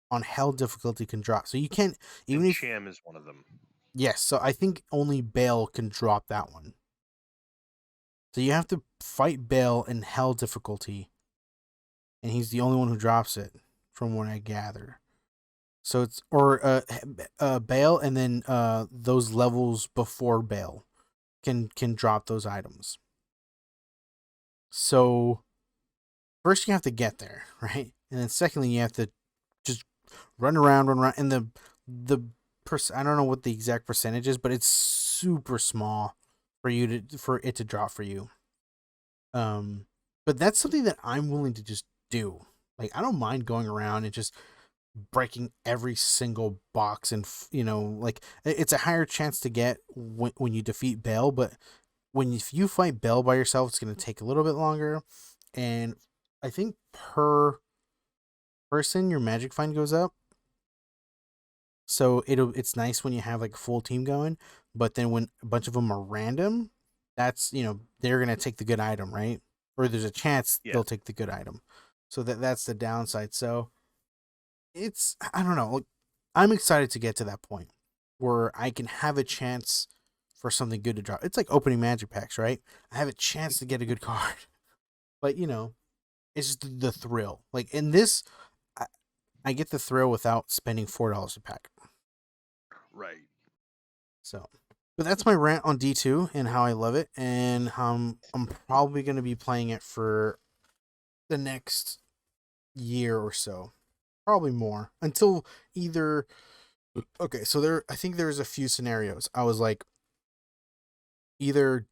on hell difficulty can drop. So you can't, even and if Cham is one of them. Yes, so I think only Bale can drop that one. So you have to fight Bale in hell difficulty, and he's the only one who drops it, from what I gather. So it's Bale, and then those levels before Bale can drop those items. So first you have to get there, right? And then secondly you have to just run around, and the I don't know what the exact percentage is, but it's super small for it to drop for you. But that's something that I'm willing to just do. Like, I don't mind going around and just breaking every single box, and like, it's a higher chance to get when you defeat Bale, but if you fight Bale by yourself, it's going to take a little bit longer, and I think per person your magic find goes up. So it's nice when you have like a full team going, but then when a bunch of them are random, that's, they're going to take the good item, right? Or there's a chance they'll take the good item. So that's the downside. So it's, I don't know. I'm excited to get to that point where I can have a chance for something good to drop. It's like opening magic packs, right? I have a chance to get a good card. But, it's just the thrill. Like in this, I get the thrill without spending $4 a pack. Right. So, but that's my rant on D2 and how I love it, and how I'm probably going to be playing it for the next year or so, probably more, until either. Okay, so I think there's a few scenarios. I was like, either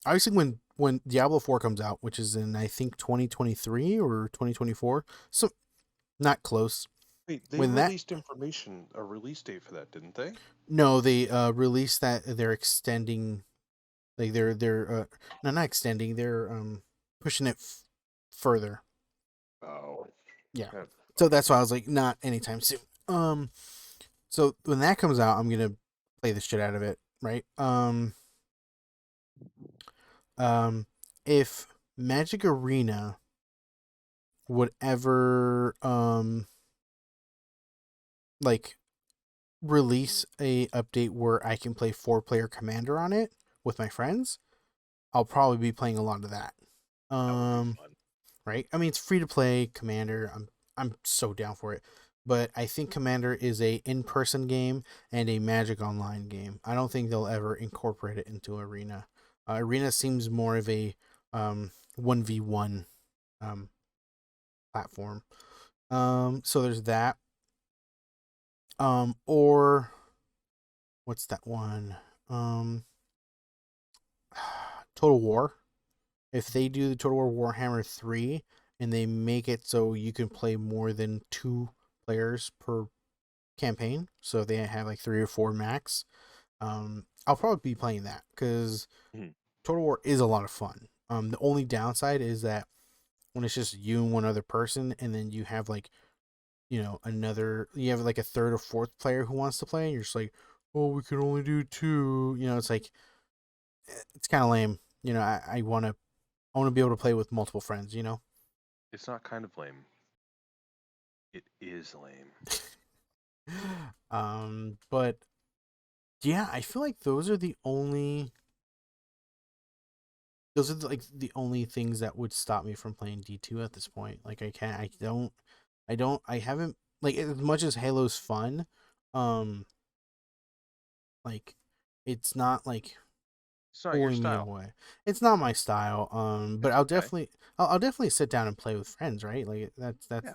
obviously when Diablo 4 comes out, which is in I think 2023 or 2024, so not close. Wait, they When released a release date for that, didn't they? No, they released that they're extending, like they're no, not extending, they're pushing it further. Oh. Yeah. Okay. So that's why I was like, not anytime soon. So when that comes out, I'm gonna play the shit out of it, right? If Magic Arena would ever like release a update where I can play 4-player Commander on it with my friends, I'll probably be playing a lot of that. That would be fun. Right? I mean, it's free to play Commander. I'm so down for it. But I think Commander is a in-person game and a Magic Online game. I don't think they'll ever incorporate it into Arena. Arena seems more of a 1v1 platform. So there's that. Or what's that one? Total War. If they do the Total War Warhammer 3 and they make it so you can play more than 2 players per campaign, so they have like 3 or 4 max. I'll probably be playing that because Mhm. Total War is a lot of fun. The only downside is that when it's just you and one other person, and then you have like you have like a third or fourth player who wants to play, and you're just like, oh, we can only do two. It's like it's kind of lame. I want to be able to play with multiple friends. It's not kind of lame. It is lame. But yeah, I feel like those are like the only things that would stop me from playing D2 at this point. Like I haven't, like, as much as Halo's fun, um like it's not like It's not your pulling me style. away. It's not my style. But It's okay. I'll definitely sit down and play with friends, right? Like Yeah,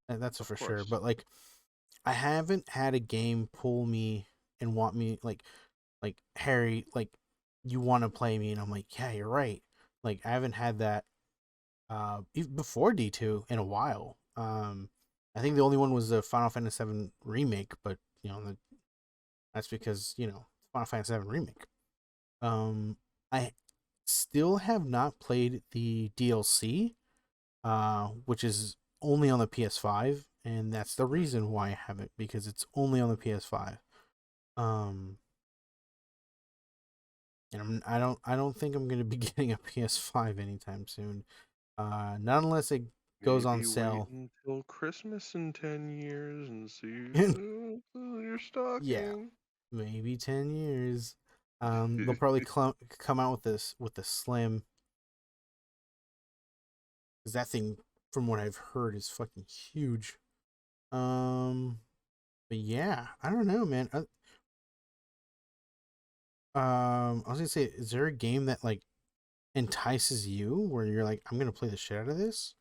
that's of for sure. course. But like I haven't had a game pull me and want me, like, Harry, like, you want to play me, and I'm like, yeah, you're right. Like I haven't had that even before D2 in a while. I think the only one was the Final Fantasy VII remake, but that's because Final Fantasy VII remake. I still have not played the DLC, which is only on the PS5, and that's the Mhm. reason why I haven't, because it's only on the PS5. Um, and I don't think I'm gonna be getting a PS5 anytime soon. Not unless it goes on Maybe wait sale. until Christmas in 10 years and see what's in your Yeah, stocking. maybe 10 years. They'll probably come out with the Slim, because that thing, from what I've heard, is fucking huge. Um, but yeah, I don't know, man. I was gonna say, is there a game that like entices you where you're like, I'm gonna play the shit out of this?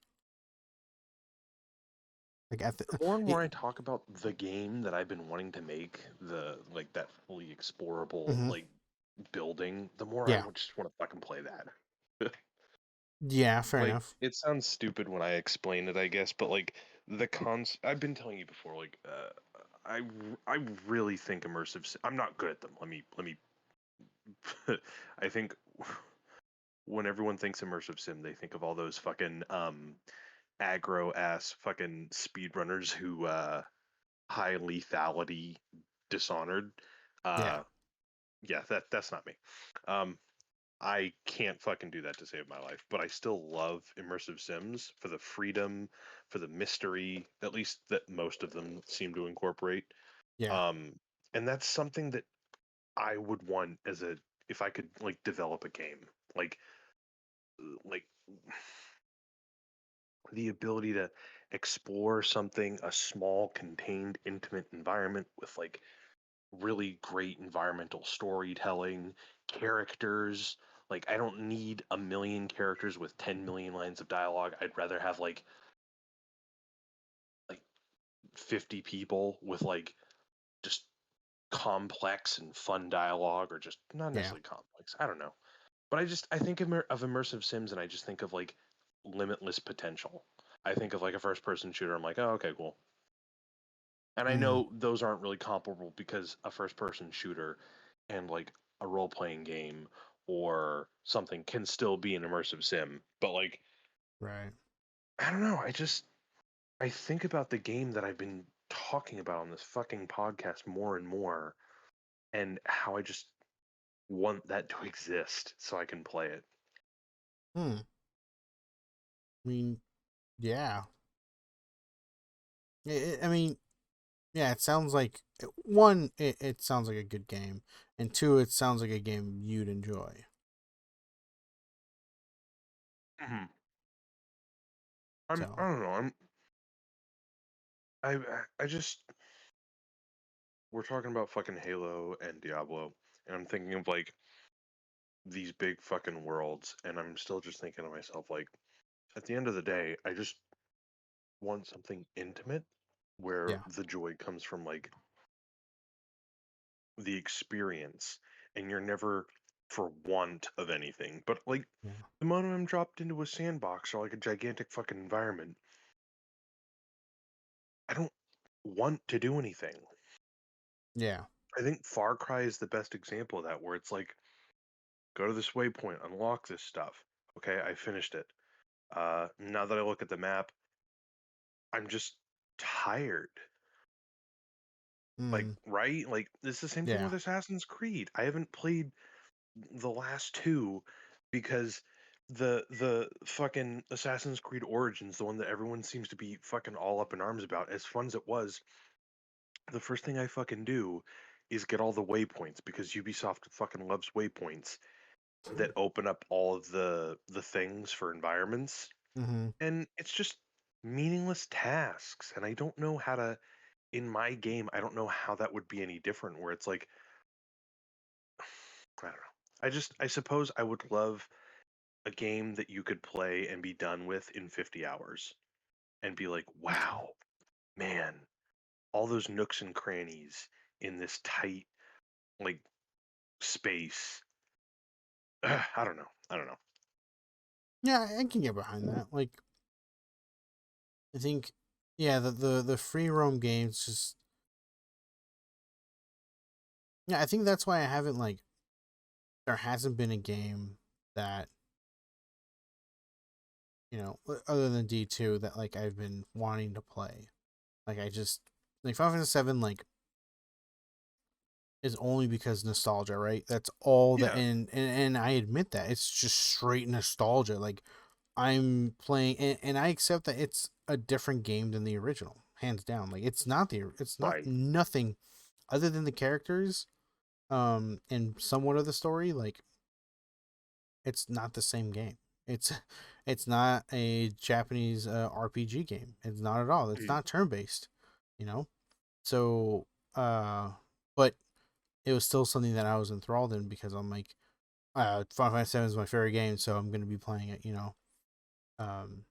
Like at the, The more and more it, I talk about the game that I've been wanting to make, the like that fully explorable mhm. like building, the more I Yeah, just want to fucking play that. yeah, fair Like enough. it sounds stupid when I explain it, I guess, but like the cons I've been telling you before, like I really think I'm not good at them. Let me I think when everyone thinks immersive sim, they think of all those fucking aggro ass fucking speedrunners who high lethality Dishonored. Yeah, Uh yeah, that's not me. Um I can't fucking do that to save my life, but I still love immersive sims for the freedom, for the mystery, at least that most of them seem to incorporate. yeah, Um and that's something that I would want as a if I could like develop a game. Like like the ability to explore something, a small, contained, intimate environment with like really great environmental storytelling, characters. Like, I don't need a million characters with 10 million lines of dialogue. I'd rather have like 50 people with like just complex and fun dialogue, or just not yeah. necessarily complex. I don't know. But I think of immersive sims, and I just think of like limitless potential. I think of like a first person shooter. I'm like, oh, okay, cool. And I Mm, know those aren't really comparable because a first person shooter and like a role playing game or something can still be an immersive sim. But like, right. I don't know. I think about the game that I've been talking about on this fucking podcast more and more, and how I just want that to exist so I can play it. Hmm. I mean, yeah. I mean, yeah. It sounds like, one, it sounds like a good game, and two, it sounds like a game you'd enjoy. Mhm. I So, don't know. I I just we're talking about fucking Halo and Diablo, and I'm thinking of like these big fucking worlds, and I'm still just thinking to myself, like, at the end of the day, I just want something intimate where yeah, the joy comes from like the experience, and you're never for want of anything. But like yeah. the moment I'm dropped into a sandbox or like a gigantic fucking environment, I don't want to do anything. Yeah. I think Far Cry is the best example of that, where it's like, go to this waypoint, unlock this stuff. Okay, I finished it. Now that I look at the map, I'm just tired. Like, Mm, right? Like, it's the same thing yeah. with Assassin's Creed. I haven't played the last two because the fucking Assassin's Creed Origins, the one that everyone seems to be fucking all up in arms about, as fun as it was, the first thing I fucking do is get all the waypoints because Ubisoft fucking loves waypoints that open up all of the things for environments, Mm-hmm. and it's just meaningless tasks, and I don't know how to, in my game, I don't know how that would be any different, where it's like, I don't know. I suppose I would love a game that you could play and be done with in 50 hours and be like, Okay. wow, man, all those nooks and crannies in this tight, like, space. I don't know. I don't know. Yeah, I can get behind that. Like, I think, yeah, the free roam games just, yeah, I think that's why I haven't, like, there hasn't been a game that, other than D2 that, like, I've been wanting to play. Like, I just, like, Final Fantasy 7, like, is only because nostalgia, right? That's all that, Yeah, and I admit that it's just straight nostalgia. Like, I'm playing, and I accept that it's a different game than the original, hands down. Like, it's not fine. nothing other than the characters, and somewhat of the story. Like, it's not the same game. It's it's not a Japanese RPG game. It's not at all. It's Mm. not turn based, you know. So, but it was still something that I was enthralled in because I'm like, Final Fantasy 7 is my favorite game, so I'm gonna be playing it. Um,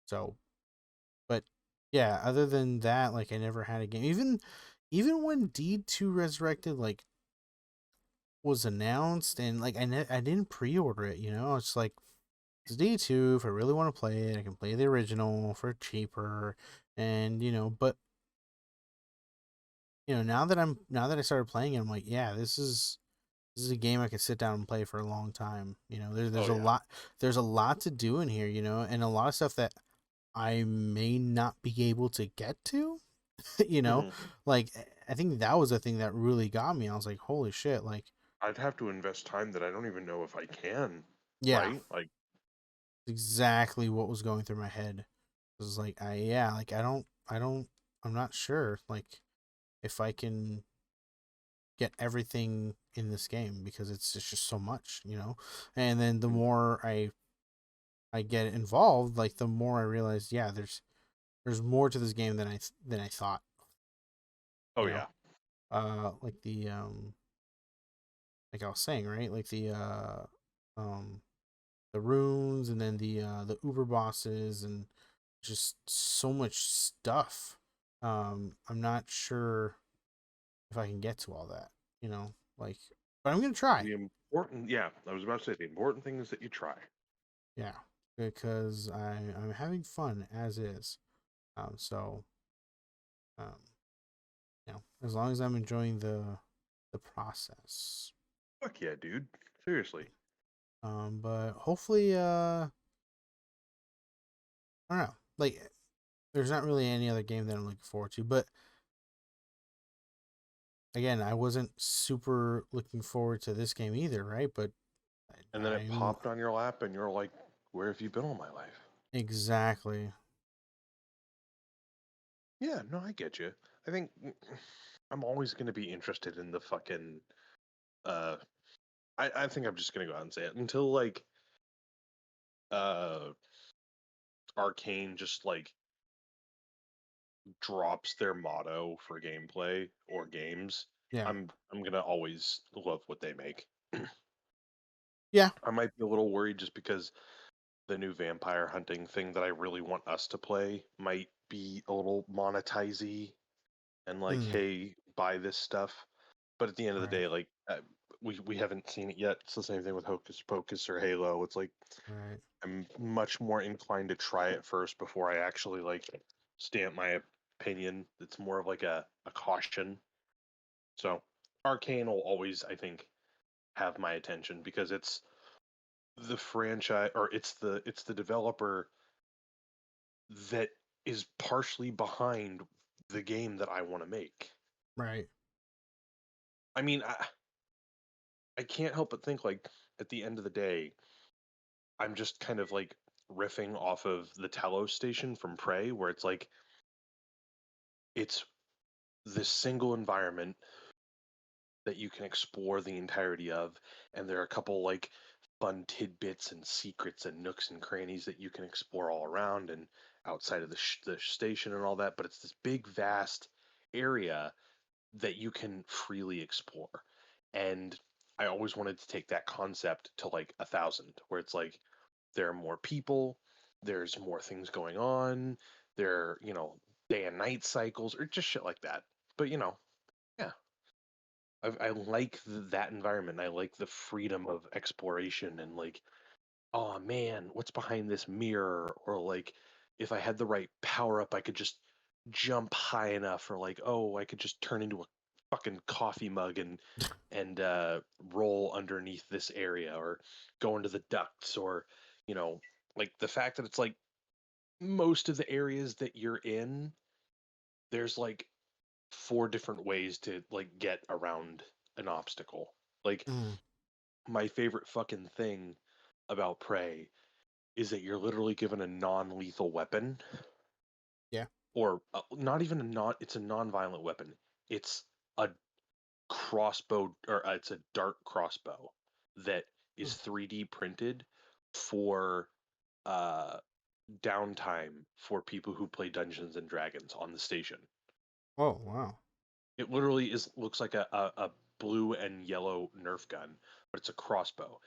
so, but yeah, other than that, like, I never had a game. Even when D2 Resurrected, like, was announced, and like, I didn't pre-order it. It's like, it's D2. If I really want to play it, I can play the original for cheaper. And but now that I started playing it, I'm like, yeah, this is a game I could sit down and play for a long time. There's Oh a yeah. lot to do in here, and a lot of stuff that I may not be able to get to. you know, Hmm. like, I think that was the thing that really got me. I was like, holy shit, like, I'd have to invest time that I don't even know if I can. yeah, Right? Like, exactly what was going through my head. It was like, like, I'm not sure, like, if I can get everything in this game because it's just so much. And then the mm, more I get involved, like, the more I realize, yeah, there's more to this game than I thought. oh You know, yeah. like, like I was saying, right? Like, um the runes, and then the Uber bosses, and just so much stuff. I'm not sure if I can get to all that. Like, but I'm gonna try. Yeah, I was about to say the important thing is that you try. Yeah, because I'm having fun as is. So, um, as long as I'm enjoying the process. Fuck yeah, dude. Seriously. But hopefully, I don't know. Like, there's not really any other game that I'm looking forward to. But again, I wasn't super looking forward to this game either, right? But And then it I'm popped on your lap, and you're like, "Where have you been all my life?" exactly. Yeah, no, I get you. I think I'm always going to be interested in the fucking. Uh, I think I'm just going to go out and say it until like uh Arcane just like drops their motto for gameplay or games. Yeah. I'm gonna always love what they make. Yeah. I might be a little worried just because the new vampire hunting thing that I really want us to play might be a little monetizy and like, Mm, hey, buy this stuff. But at the end of the right. day, like, we haven't seen it yet. It's the same thing with Hocus Pocus or Halo. It's like Right. I'm much more inclined to try it first before I actually like stamp my opinion. It's more of like a caution. So Arcane will always, I think, have my attention because it's the franchise, or it's the developer that is partially behind the game that I want to make. Right. I mean, I can't help but think, like, at the end of the day, I'm just kind of like riffing off of the Talos station from Prey, where it's like it's this single environment that you can explore the entirety of, and there are a couple like fun tidbits and secrets and nooks and crannies that you can explore all around and outside of the station and all that. But it's this big, vast area that you can freely explore. And I always wanted to take that concept to like 1,000, where it's like there are more people, there's more things going on, there, day and night cycles or just shit like that. But yeah, I like that environment. I like the freedom of exploration and like, oh man, what's behind this mirror? Or like, if I had the right power up, I could just jump high enough, or like, oh, I could just turn into a fucking coffee mug and roll underneath this area, or go into the ducts, or you know, like the fact that it's like most of the areas that you're in, there's like four different ways to like get around an obstacle. Like Mm. my favorite fucking thing about Prey is that you're literally given a non-lethal weapon, Yeah. or not even a non it's a non-violent weapon. It's a crossbow, or it's a dart crossbow that is Mm. 3D printed for uh downtime for people who play Dungeons and Dragons on the station. Oh, wow. It literally looks like a blue and yellow Nerf gun, but it's a crossbow.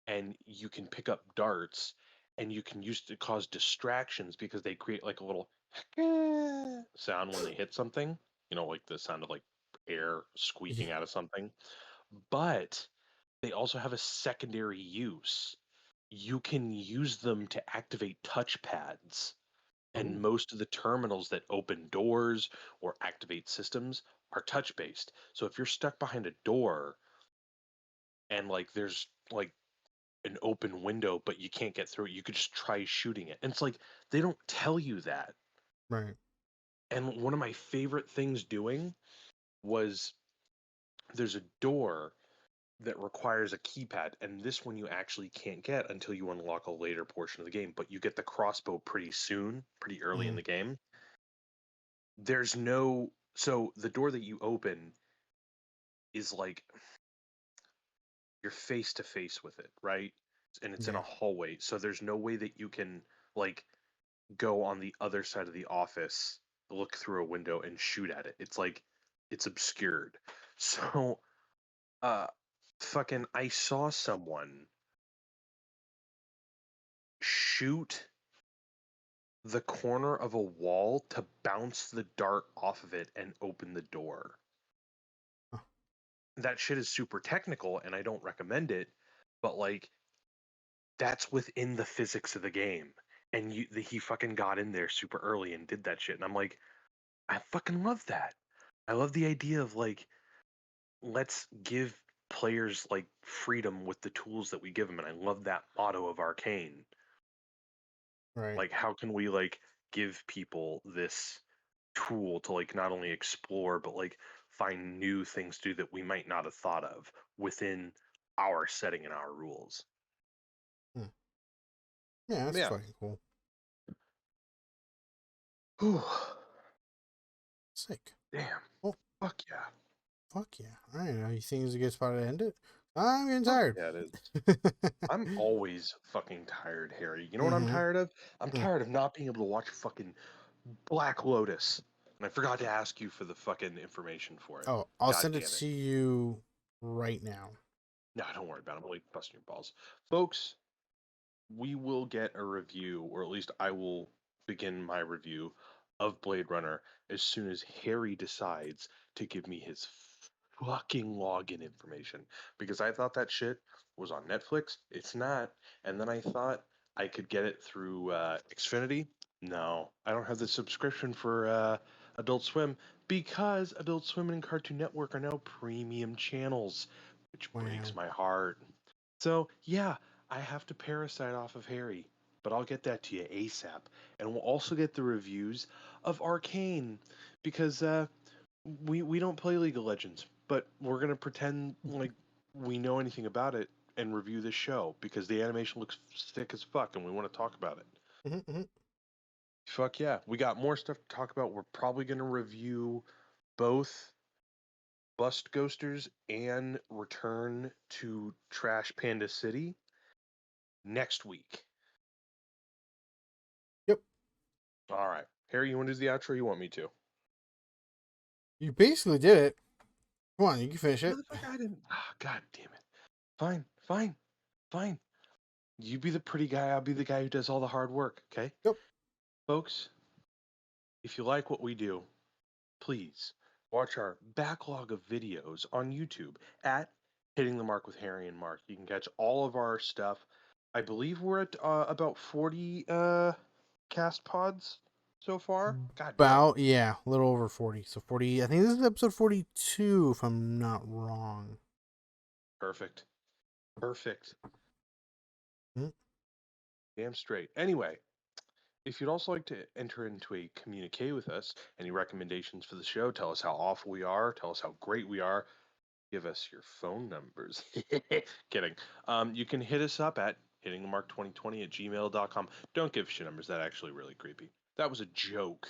And you can pick up darts and you can use to cause distractions because they create like a little sound when they hit something, like the sound of like air Yeah. squeaking out of something. But they also have a secondary use. You can use them to activate touchpads, and Oh, most of the terminals that open doors or activate systems are touch based. So if you're stuck behind a door and like there's like an open window but you can't get through it, you could just try shooting it. And it's like they don't tell you that. right. And one of my favorite things doing was, there's a door that requires a keypad, and this one you actually can't get until you unlock a later portion of the game, but you get the crossbow pretty soon, pretty early in Mm. the game. There's no So the door that you open is like you're face to face with it, right? And it's in a Yeah. hallway, so there's no way that you can like go on the other side of the office, look through a window and shoot at it. It's like it's obscured. So uh fucking I saw someone shoot the corner of a wall to bounce the dart off of it and open the door. Huh. That shit is super technical and I don't recommend it, but like that's within the physics of the game. And he fucking got in there super early and did that shit. And I'm like, I fucking love that. I love the idea of like, let's give players like freedom with the tools that we give them. And I love that motto of Arcane. Right. Like, how can we like give people this tool to like not only explore but like find new things to do that we might not have thought of within our setting and our rules. Mm. Yeah, that's Yeah. fucking cool. Whew. Sick. Damn. Oh, Fuck yeah. fuck yeah. I don't know. You think it's a good spot to end it? I'm getting Fuck tired. yeah, it is. I'm always fucking tired, Harry. You know what I'm Mm-hmm. tired of? I'm Mm. tired of not being able to watch fucking Black Lotus. And I forgot to ask you for the fucking information for it. Oh, I'll God send it damn it. to you right now. No, don't worry about it. I'm only busting your balls. Folks, we will get a review, or at least I will begin my review of Blade Runner as soon as Harry decides to give me his fucking login information. Because I thought that shit was on Netflix. It's not. And then I thought I could get it through Xfinity. No, I don't have the subscription for Adult Swim, because Adult Swim and Cartoon Network are now premium channels, which breaks Wow. my heart. So, yeah, I have to parasite off of Harry, but I'll get that to you ASAP. And we'll also get the reviews of Arcane, because we don't play League of Legends, but we're going to pretend like we know anything about it and review this show because the animation looks sick as fuck and we want to talk about it. Mm-hmm. Fuck yeah. We got more stuff to talk about. We're probably going to review both Bust Ghosters and Return to Trash Panda City next week. Yep. All right. Harry, you want to do the outro or you want me to? You basically did it. Come on, you can finish it. Motherfucker, I didn't. Ah, God damn it. Fine, fine, fine. You be the pretty guy. I'll be the guy who does all the hard work, okay? Yep. Folks, if you like what we do, please watch our backlog of videos on YouTube at Hitting the Mark with Harry and Mark. You can catch all of our stuff. I believe we're at about 40 cast pods so far. God damn. About, yeah, a little over 40. So 40, I think this is episode 42, if I'm not wrong. Perfect. Perfect. Hmm. Damn straight. Anyway, if you'd also like to enter into a communique with us, any recommendations for the show, tell us how awful we are, tell us how great we are, give us your phone numbers. Kidding. You can hit us up at hittingthemark2020 at gmail.com. Don't give shit numbers. That actually really creepy. That was a joke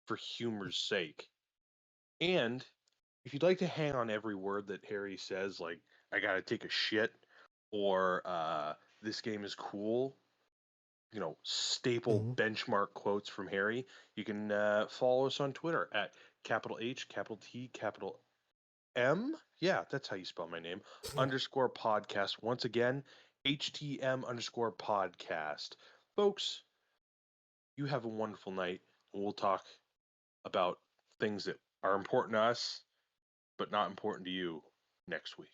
for humor's sake. And if you'd like to hang on every word that Harry says, like, I gotta take a shit, or this game is cool, staple Mm-hmm. benchmark quotes from Harry, you can follow us on Twitter at capital H, capital T, capital M. Yeah, that's how you spell my name. Underscore podcast. Once again, HTM underscore podcast. Folks, you have a wonderful night. And we'll talk about things that are important to us, but not important to you next week.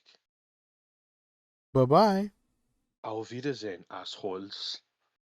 Bye-bye. Auf Wiedersehen, assholes.